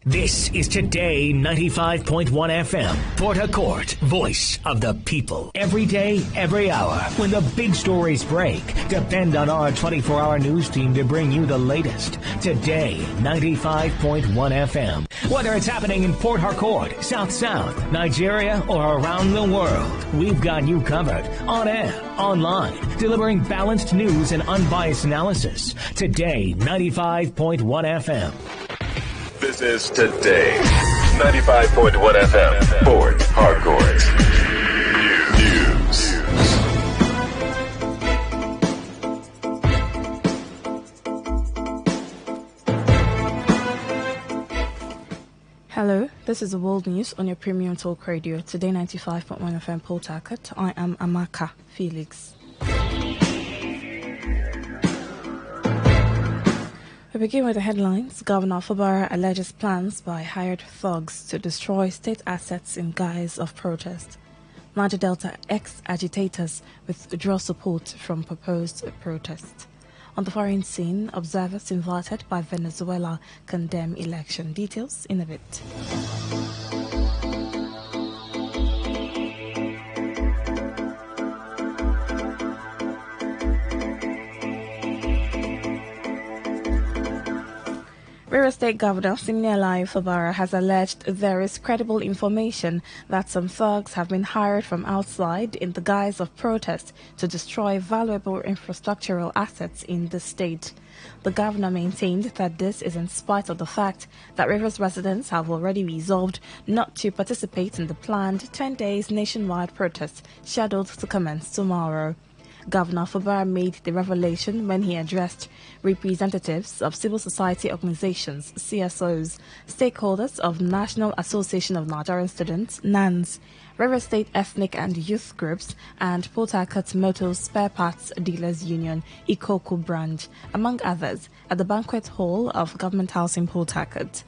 This is Today 95.1 FM, Port Harcourt, voice of the people. Every day, every hour, when the big stories break, depend on our 24-hour news team to bring you the latest. Today 95.1 FM. Whether it's happening in Port Harcourt, South, Nigeria, or around the world, we've got you covered. On air, online, delivering balanced news and unbiased analysis. Today 95.1 FM. This is Today 95.1 FM, Port Harcourt. News. Hello, this is the World News on your premium talk radio, Today 95.1 FM Port Harcourt. I am Amaka Felix. We begin with the headlines. Governor Fubara alleges plans by hired thugs to destroy state assets in guise of protest. Niger Delta ex-agitators withdraw support from proposed protest. On the foreign scene, observers invited by Venezuela condemn election. Details in a bit. Rivers State Governor Siminalayi Fubara has alleged there is credible information that some thugs have been hired from outside in the guise of protest to destroy valuable infrastructural assets in the state. The governor maintained that this is in spite of the fact that Rivers residents have already resolved not to participate in the planned 10 days nationwide protest scheduled to commence tomorrow. Governor Fubara made the revelation when he addressed representatives of civil society organizations, CSOs, stakeholders of National Association of Nigerian Students, NANS, River State Ethnic and Youth Groups, and Port Harcourt Motor Spare Parts Dealers Union, Ikoku branch, among others, at the banquet hall of Government House in Port Harcourt.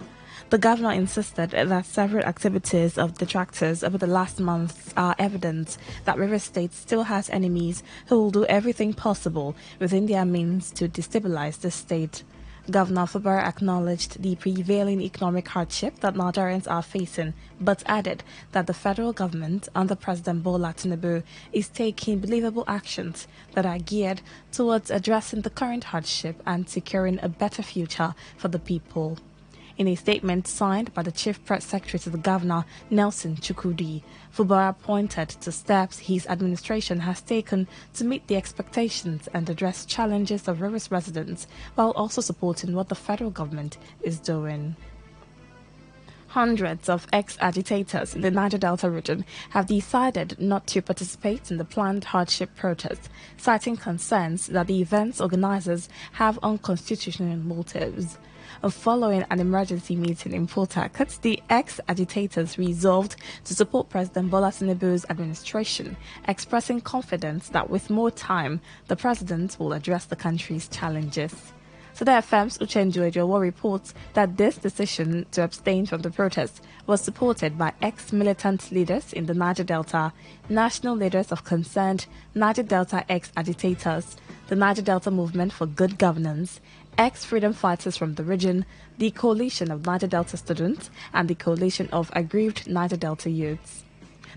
The governor insisted that several activities of detractors over the last months are evidence that River State still has enemies who will do everything possible within their means to destabilize the state. Governor Fubara acknowledged the prevailing economic hardship that Nigerians are facing, but added that the federal government under President Bola Tinubu is taking believable actions that are geared towards addressing the current hardship and securing a better future for the people. In a statement signed by the Chief Press Secretary to the Governor, Nelson Chukwudi, Fubara pointed to steps his administration has taken to meet the expectations and address challenges of Rivers residents, while also supporting what the federal government is doing. Hundreds of ex-agitators in the Niger Delta region have decided not to participate in the planned hardship protest, citing concerns that the event's organizers have unconstitutional motives. Following an emergency meeting in Port Harcourt, the ex-agitators resolved to support President Bola Tinubu's administration, expressing confidence that with more time, the president will address the country's challenges. Today FM's Uchendu Ejowo reports that this decision to abstain from the protest was supported by ex-militant leaders in the Niger Delta, national leaders of concerned Niger Delta ex-agitators, the Niger Delta Movement for Good Governance, ex-freedom fighters from the region, the Coalition of Niger Delta Students, and the Coalition of Aggrieved Niger Delta Youths.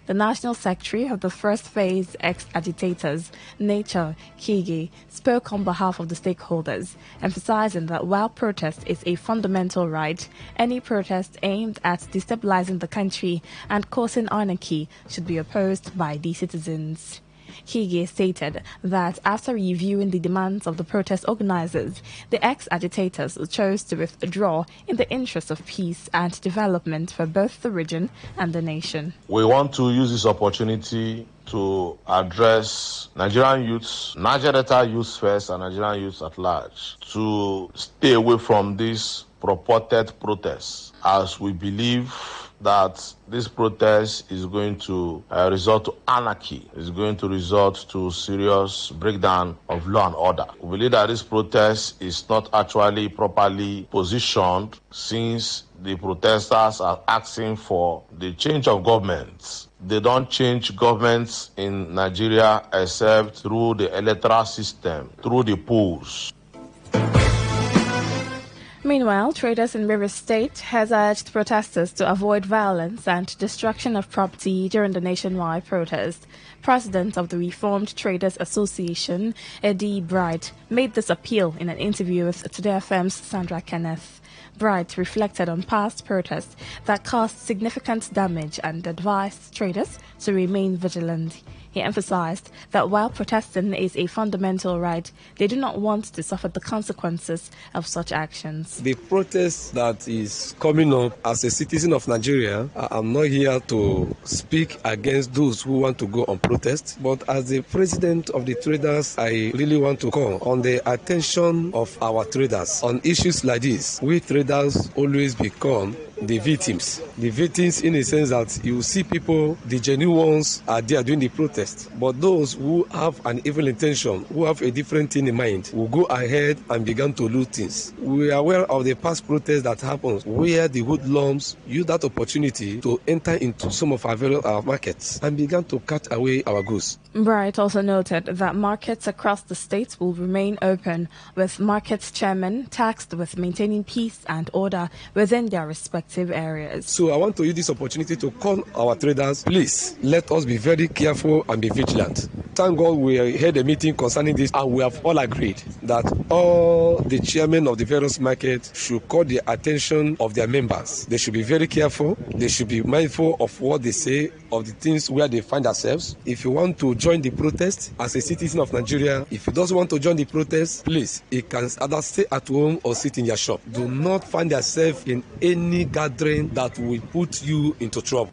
The National Secretary of the First Phase Ex-Agitators, Nature Kigi, spoke on behalf of the stakeholders, emphasizing that while protest is a fundamental right, any protest aimed at destabilizing the country and causing anarchy should be opposed by the citizens. Kige stated that after reviewing the demands of the protest organizers, the ex-agitators chose to withdraw in the interest of peace and development for both the region and the nation. We want to use this opportunity to address Nigerian youths, Niger Delta youths first and Nigerian youths at large, to stay away from this purported protests, as we believe that this protest is going to result to anarchy, is going to result to serious breakdown of law and order. We believe that this protest is not actually properly positioned, since the protesters are asking for the change of governments. They don't change governments in Nigeria except through the electoral system, through the polls. Meanwhile, traders in Rivers State has urged protesters to avoid violence and destruction of property during the nationwide protest. President of the Reformed Traders Association, Eddie Bright, made this appeal in an interview with Today FM's Sandra Kenneth. Bright reflected on past protests that caused significant damage and advised traders to remain vigilant. He emphasized that while protesting is a fundamental right, they do not want to suffer the consequences of such actions. The protest that is coming up, as a citizen of Nigeria, I'm not here to speak against those who want to go on protest, but as the president of the traders, I really want to call on the attention of our traders on issues like this. We traders always become the victims. The victims in the sense that you see people, the genuine ones are there doing the protest. But those who have an evil intention, who have a different thing in mind, will go ahead and begin to loot things. We are aware of the past protests that happens where the hoodlums use that opportunity to enter into some of our markets and begin to cut away our goods. Bright also noted that markets across the state will remain open, with markets chairmen tasked with maintaining peace and order within their respective areas. So I want to use this opportunity to call our traders, please let us be very careful and be vigilant. Thank God we had a meeting concerning this, and we have all agreed that all the chairmen of the various markets should call the attention of their members. They should be very careful. They should be mindful of what they say, of the things where they find themselves. If you want to join the protest as a citizen of Nigeria, if you don't want to join the protest, please, you can either stay at home or sit in your shop. Do not find yourself in any gathering that will put you into trouble.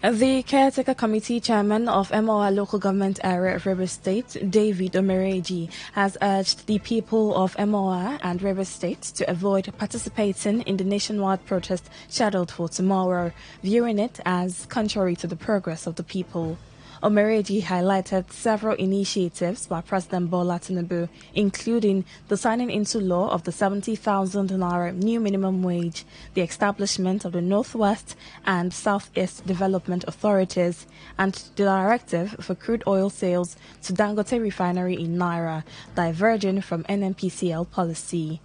The Caretaker Committee Chairman of MOR Local Government Area of Rivers State, David Omereji, has urged the people of MOR and Rivers State to avoid participating in the nationwide protest scheduled for tomorrow, viewing it as contrary to the progress of the people. Omereji highlighted several initiatives by President Bola Tinubu, including the signing into law of the 70,000 naira new minimum wage, the establishment of the Northwest and Southeast Development Authorities, and the directive for crude oil sales to Dangote Refinery in Naira, diverging from NNPCL policy.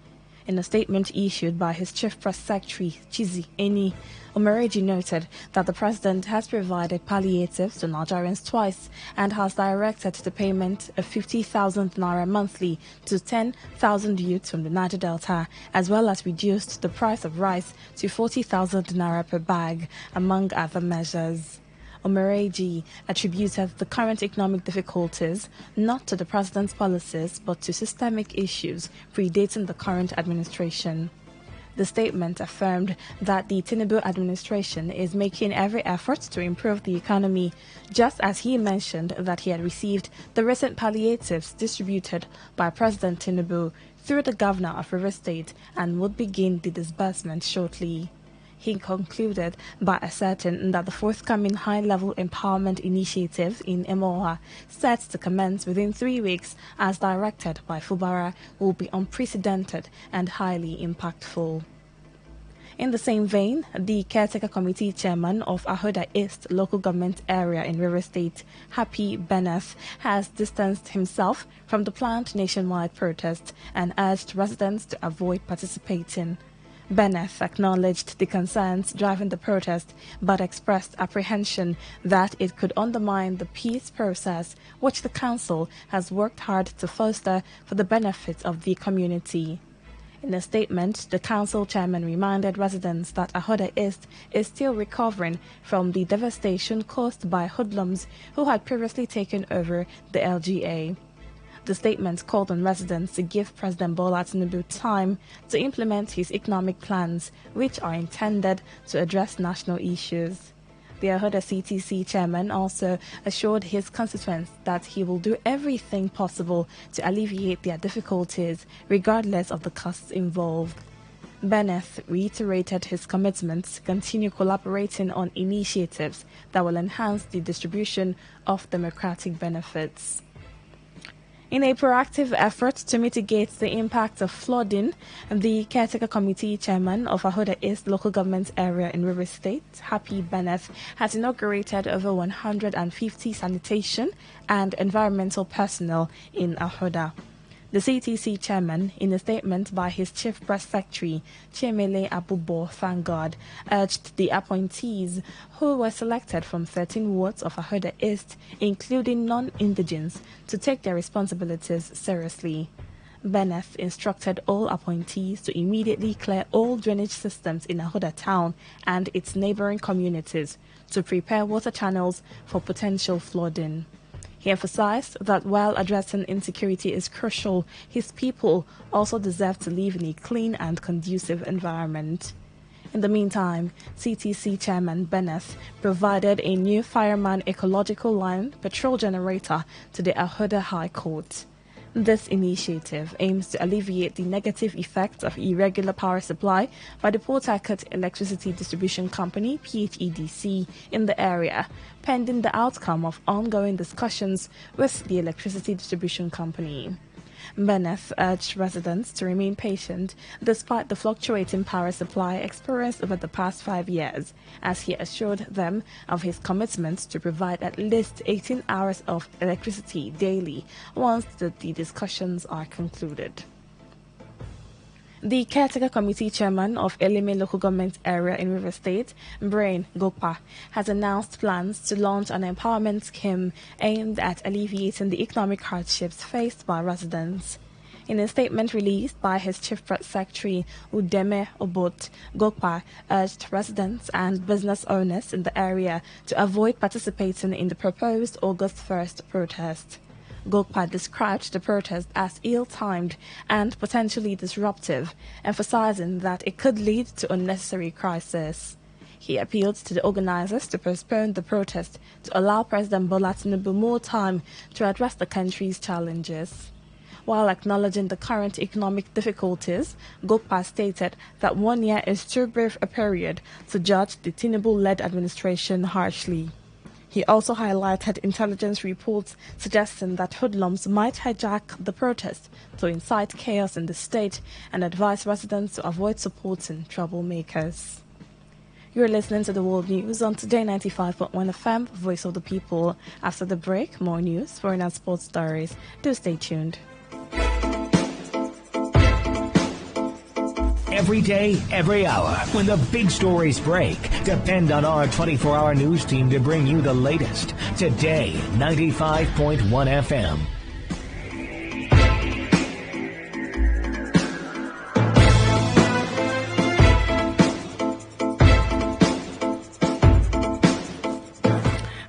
In a statement issued by his chief press secretary, Chizi Eni, Omereji noted that the president has provided palliatives to Nigerians twice and has directed the payment of 50,000 naira monthly to 10,000 youths from the Niger Delta, as well as reduced the price of rice to 40,000 naira per bag, among other measures. Omereji attributed the current economic difficulties not to the president's policies but to systemic issues predating the current administration. The statement affirmed that the Tinubu administration is making every effort to improve the economy, just as he mentioned that he had received the recent palliatives distributed by President Tinubu through the governor of Rivers State and would begin the disbursement shortly. He concluded by asserting that the forthcoming high-level empowerment initiative in Emoha, set to commence within 3 weeks as directed by Fubara, will be unprecedented and highly impactful. In the same vein, the caretaker committee chairman of Ahoda East local government area in River State, Happy Beneth, has distanced himself from the planned nationwide protest and urged residents to avoid participating. Beneth acknowledged the concerns driving the protest, but expressed apprehension that it could undermine the peace process which the council has worked hard to foster for the benefit of the community. In a statement, the council chairman reminded residents that Ahoda East is still recovering from the devastation caused by hoodlums who had previously taken over the LGA. The statement called on residents to give President Bola Tinubu time to implement his economic plans, which are intended to address national issues. The Ahoda CTC chairman also assured his constituents that he will do everything possible to alleviate their difficulties, regardless of the costs involved. Beneth reiterated his commitment to continue collaborating on initiatives that will enhance the distribution of democratic benefits. In a proactive effort to mitigate the impact of flooding, the caretaker committee chairman of Ahoda East local government area in River State, Happy Beneth, has inaugurated over 150 sanitation and environmental personnel in Ahoda. The CTC chairman, in a statement by his chief press secretary, Chemele Abubo, thank God, urged the appointees who were selected from 13 wards of Ahoda East, including non-indigents, to take their responsibilities seriously. Beneth instructed all appointees to immediately clear all drainage systems in Ahoda town and its neighboring communities to prepare water channels for potential flooding. He emphasized that while addressing insecurity is crucial, his people also deserve to live in a clean and conducive environment. In the meantime, CTC Chairman Beneth provided a new Fireman Ecological Line patrol generator to the Ahoda High Court. This initiative aims to alleviate the negative effects of irregular power supply by the Port Harcourt Electricity Distribution Company, PHEDC, in the area, pending the outcome of ongoing discussions with the Electricity Distribution Company. Beneth urged residents to remain patient despite the fluctuating power supply experienced over the past 5 years, as he assured them of his commitment to provide at least 18 hours of electricity daily once the discussions are concluded. The caretaker committee chairman of Elime local government area in River State, Brain Gokpa, has announced plans to launch an empowerment scheme aimed at alleviating the economic hardships faced by residents. In a statement released by his chief press secretary, Udeme Obot, Gokpa urged residents and business owners in the area to avoid participating in the proposed August 1st protest. Gokpa described the protest as ill-timed and potentially disruptive, emphasizing that it could lead to unnecessary crisis. He appealed to the organizers to postpone the protest to allow President Bola Tinubu more time to address the country's challenges. While acknowledging the current economic difficulties, Gokpa stated that 1 year is too brief a period to judge the Tinubu-led administration harshly. He also highlighted intelligence reports suggesting that hoodlums might hijack the protest to incite chaos in the state and advise residents to avoid supporting troublemakers. You're listening to the World News on Today95.1 FM, Voice of the People. After the break, more news, foreign and sports stories. Do stay tuned. every day, every hour. When the big stories break, depend on our 24-hour news team to bring you the latest. Today, 95.1 FM.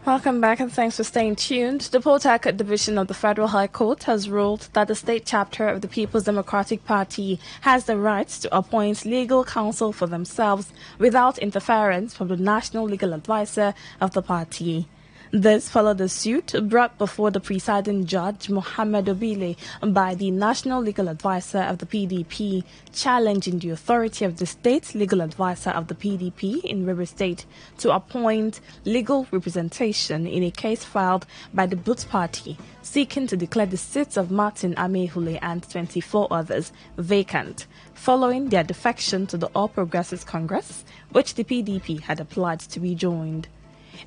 Welcome back and thanks for staying tuned. The Port Harcourt Division of the Federal High Court has ruled that the state chapter of the People's Democratic Party has the right to appoint legal counsel for themselves without interference from the National Legal Advisor of the party. This followed a suit brought before the presiding judge, Mohammed Obile, by the National Legal Advisor of the PDP, challenging the authority of the State Legal Advisor of the PDP in River State to appoint legal representation in a case filed by the Boot Party, seeking to declare the seats of Martin Amehule and 24 others vacant, following their defection to the All Progressives Congress, which the PDP had applied to be joined.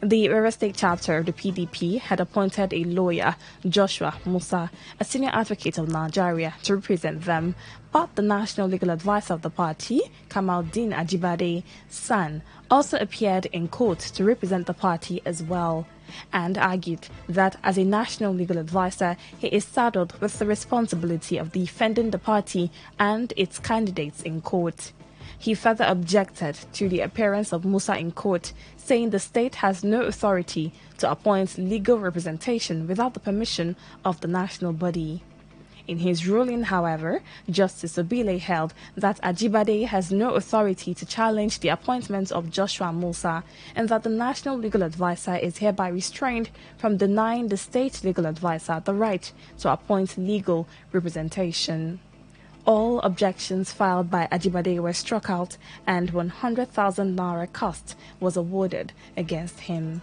The River State chapter of the PDP had appointed a lawyer, Joshua Musa, a senior advocate of Nigeria, to represent them, but the National Legal Advisor of the party, Kamaldeen Ajibade San, also appeared in court to represent the party as well, and argued that as a National Legal Advisor, he is saddled with the responsibility of defending the party and its candidates in court. He further objected to the appearance of Musa in court, saying the state has no authority to appoint legal representation without the permission of the national body. In his ruling, however, Justice Obile held that Ajibade has no authority to challenge the appointment of Joshua Musa and that the National Legal Advisor is hereby restrained from denying the state legal advisor the right to appoint legal representation. All objections filed by Ajibade were struck out and 100,000 naira cost was awarded against him.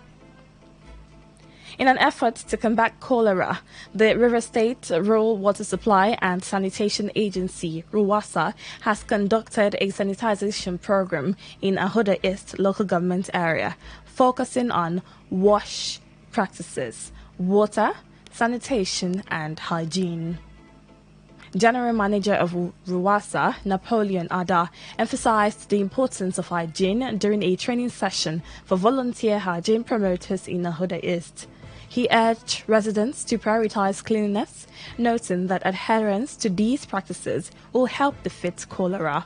In an effort to combat cholera, the River State Rural Water Supply and Sanitation Agency, RUWASA, has conducted a sanitization program in Ahoda East local government area, focusing on wash practices, water, sanitation, and hygiene. General Manager of RUWASA, Napoleon Ada, emphasized the importance of hygiene during a training session for volunteer hygiene promoters in Ahoda East. He urged residents to prioritize cleanliness, noting that adherence to these practices will help defeat cholera.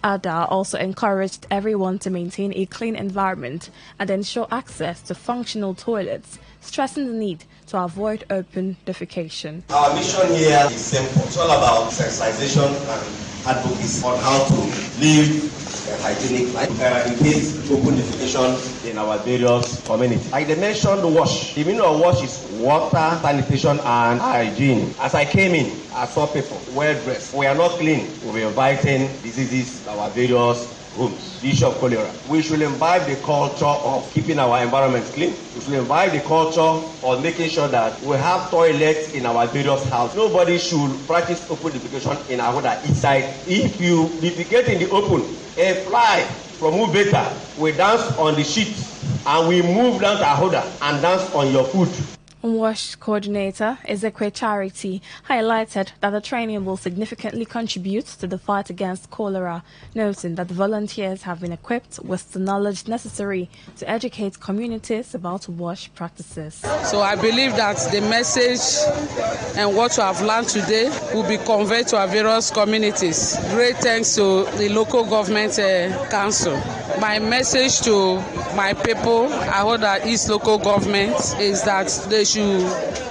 Ada also encouraged everyone to maintain a clean environment and ensure access to functional toilets, stressing the need to avoid open defecation. Our mission here is simple. It's all about sensitization and advocacy on how to live a hygienic life, eradicate open defecation in our various communities. Like they mentioned, wash. The meaning of wash is water, sanitation, and hygiene. As I came in, I saw people well dressed. We are not clean. We are inviting diseases in our various rooms. The issue of cholera. We should imbibe the culture of keeping our environment clean. We should imbibe the culture of making sure that we have toilets in our various houses. Nobody should practice open defecation in our inside. If you defecate in the open, a fly from Ubeta will dance on the sheet and we move down to Ahoda and dance on your food. WASH coordinator Ezekwe Charity highlighted that the training will significantly contribute to the fight against cholera, noting that volunteers have been equipped with the knowledge necessary to educate communities about WASH practices. So I believe that the message and what we have learned today will be conveyed to our various communities. Great thanks to the local government council. My message to my people, Ahoda East local government, is that they should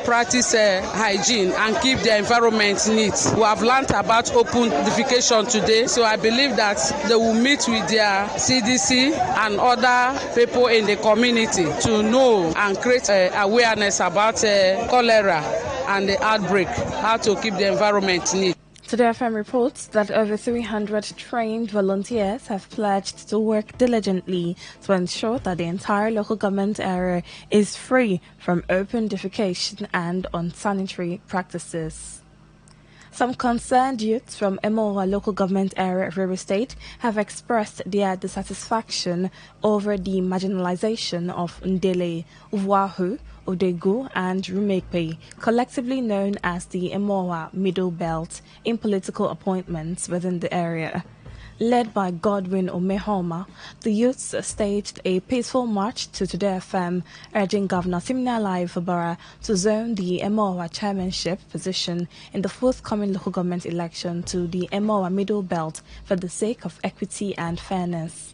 practice hygiene and keep the environment neat. We have learned about open defecation today, so I believe that they will meet with their CDC and other people in the community to know and create awareness about cholera and the outbreak, how to keep the environment neat. Today FM reports that over 300 trained volunteers have pledged to work diligently to ensure that the entire local government area is free from open defecation and unsanitary practices. Some concerned youths from Emowa local government area of River State have expressed their dissatisfaction over the marginalization of Ndele, Uwahu, Odegu and Rumekpe, collectively known as the Emowa Middle Belt, in political appointments within the area. Led by Godwin Omehoma, the youths staged a peaceful march to Today FM, urging Governor Siminalayi Fubara to zone the Emowa chairmanship position in the forthcoming local government election to the Emowa Middle Belt for the sake of equity and fairness.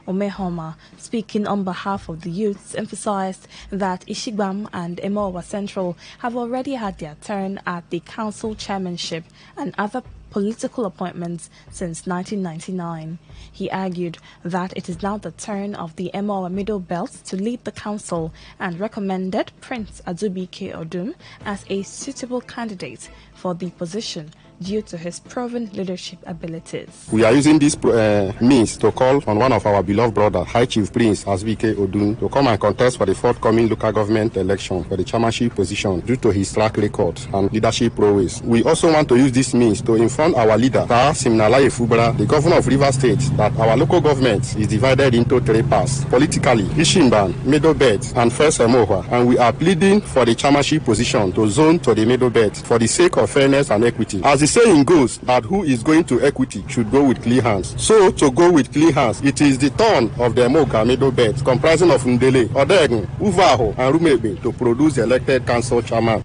Omehoma, speaking on behalf of the youths, emphasized that Ishigbam and Emowa Central have already had their turn at the council chairmanship and other political appointments since 1999. He argued that it is now the turn of the Emowa Middle Belt to lead the council and recommended Prince Azubike Odum as a suitable candidate for the position due to his proven leadership abilities. We are using this means to call on one of our beloved brother, High Chief Prince Azubike Odum, to come and contest for the forthcoming local government election for the chairmanship position due to his track record and leadership prowess. We also want to use this means to inform our leader, Siminalayi Fubara, the governor of Rivers State, that our local government is divided into three parts. Politically, Ishimban, Middle Belt, and First Emowa, and we are pleading for the chairmanship position to zone to the Middle Belt for the sake of fairness and equity. As the saying goes, that who is going to equity should go with clean hands. So, to go with clean hands, it is the turn of the Emoga Middle Belt, comprising of Ndele, Odegun, Uvaho, and Rumebe, to produce the elected council chairman.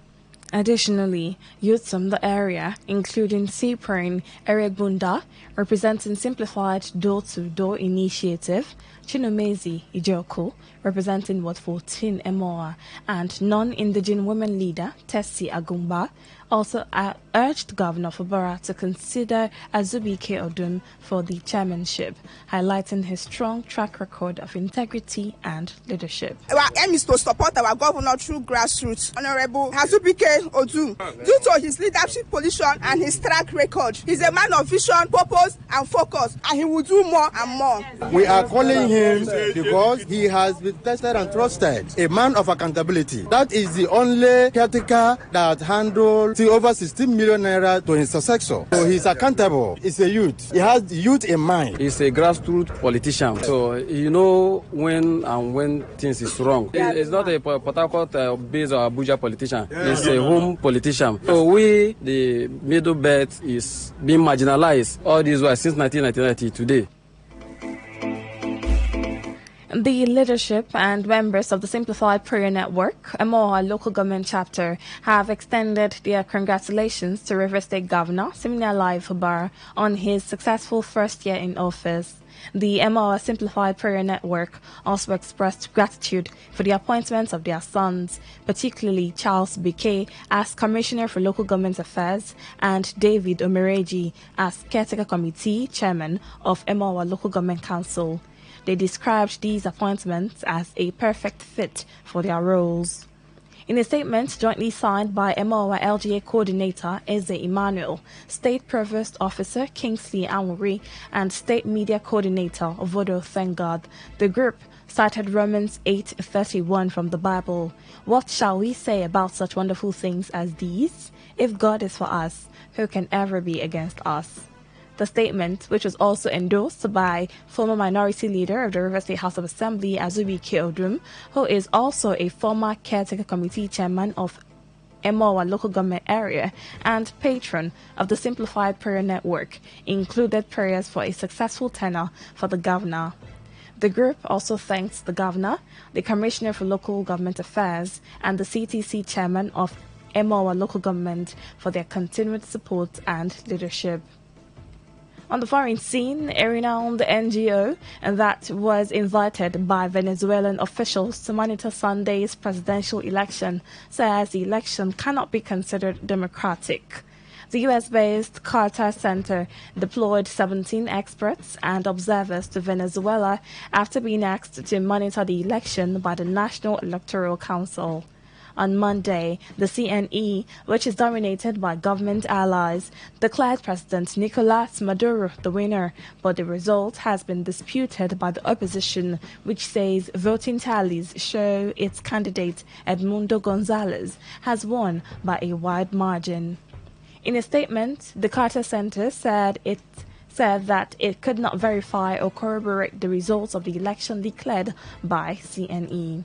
Additionally, youths from the area, including Cyprian Eregbunda, representing Simplified Door-to-Door Initiative, Chinomezi Ijoku, representing Ward 14 Emoa, and non-indigenous women leader Tessie Agumba, also urged Governor Fubara to consider Azubike Odum for the chairmanship, highlighting his strong track record of integrity and leadership. Our aim is to support our governor through grassroots. Honorable Azubike Odum, due to his leadership position and his track record, he's a man of vision, purpose, and focus, and he will do more and more. We are calling him because he has been tested and trusted, a man of accountability. That is the only caretaker that handles over 16 million naira to his successor. So he's accountable. He's a youth. He has youth in mind. He's a grassroots politician. So you know when things is wrong. He's not a Port Harcourt based or Abuja politician. He's a home politician. So we, the Middle Belt, is being marginalized all these while since 1990 today. The leadership and members of the Simplified Prayer Network, Emoha local government chapter, have extended their congratulations to River State Governor Siminalayi Fubara on his successful first year in office. The Emoha Simplified Prayer Network also expressed gratitude for the appointments of their sons, particularly Charles Bike as Commissioner for Local Government Affairs and David Omereji as Caretaker Committee Chairman of Emoha Local Government Council. They described these appointments as a perfect fit for their roles. In a statement jointly signed by Emowa LGA Coordinator Eze Emmanuel, State Provost Officer Kingsley Anwuri, and State Media Coordinator Ovodo Thengad, the group cited Romans 8:31 from the Bible. What shall we say about such wonderful things as these? If God is for us, who can ever be against us? The statement, which was also endorsed by former minority leader of the River State House of Assembly, Azubike Odum, who is also a former caretaker committee chairman of Emowa local government area and patron of the Simplified Prayer Network, included prayers for a successful tenure for the governor. The group also thanks the governor, the Commissioner for Local Government Affairs, and the CTC chairman of Emowa local government for their continued support and leadership. On the foreign scene, a renowned NGO that was invited by Venezuelan officials to monitor Sunday's presidential election says the election cannot be considered democratic. The US-based Carter Center deployed 17 experts and observers to Venezuela after being asked to monitor the election by the National Electoral Council. On Monday, the CNE, which is dominated by government allies, declared President Nicolas Maduro the winner, but the result has been disputed by the opposition, which says voting tallies show its candidate Edmundo Gonzalez has won by a wide margin. In a statement, the Carter Center said that it could not verify or corroborate the results of the election declared by CNE.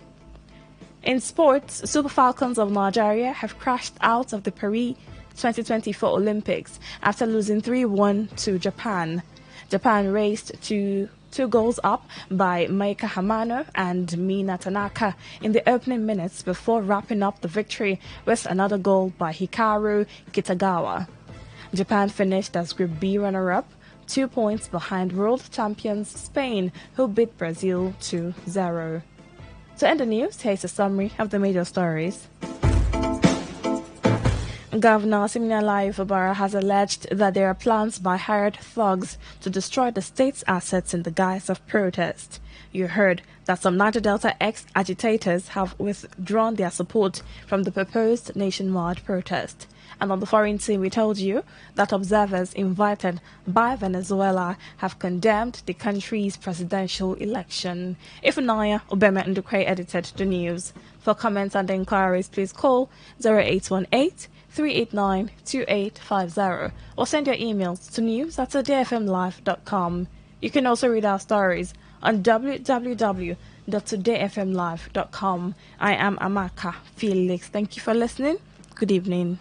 In sports, Super Falcons of Nigeria have crashed out of the Paris 2024 Olympics after losing 3-1 to Japan. Japan raced to 2 goals up by Maika Hamano and Mina Tanaka in the opening minutes before wrapping up the victory with another goal by Hikaru Kitagawa. Japan finished as Group B runner-up, 2 points behind world champions Spain, who beat Brazil 2-0. To end the news, here's a summary of the major stories. Governor Siminalayi Fubara has alleged that there are plans by hired thugs to destroy the state's assets in the guise of protest. You heard that some Niger Delta ex-agitators have withdrawn their support from the proposed nationwide protest. And on the foreign scene, we told you that observers invited by Venezuela have condemned the country's presidential election. Ifunanya Obema Ndukwe edited the news. For comments and inquiries, please call 0818-389-2850 or send your emails to news@todayfmlive.com. You can also read our stories on www.todayfmlive.com. I am Amaka Felix. Thank you for listening. Good evening.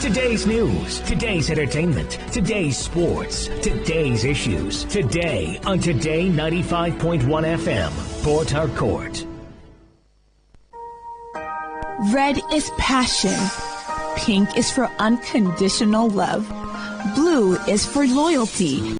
Today's news, today's entertainment, today's sports, today's issues. Today on Today 95.1 FM, Port Harcourt. Red is passion. Pink is for unconditional love. Blue is for loyalty.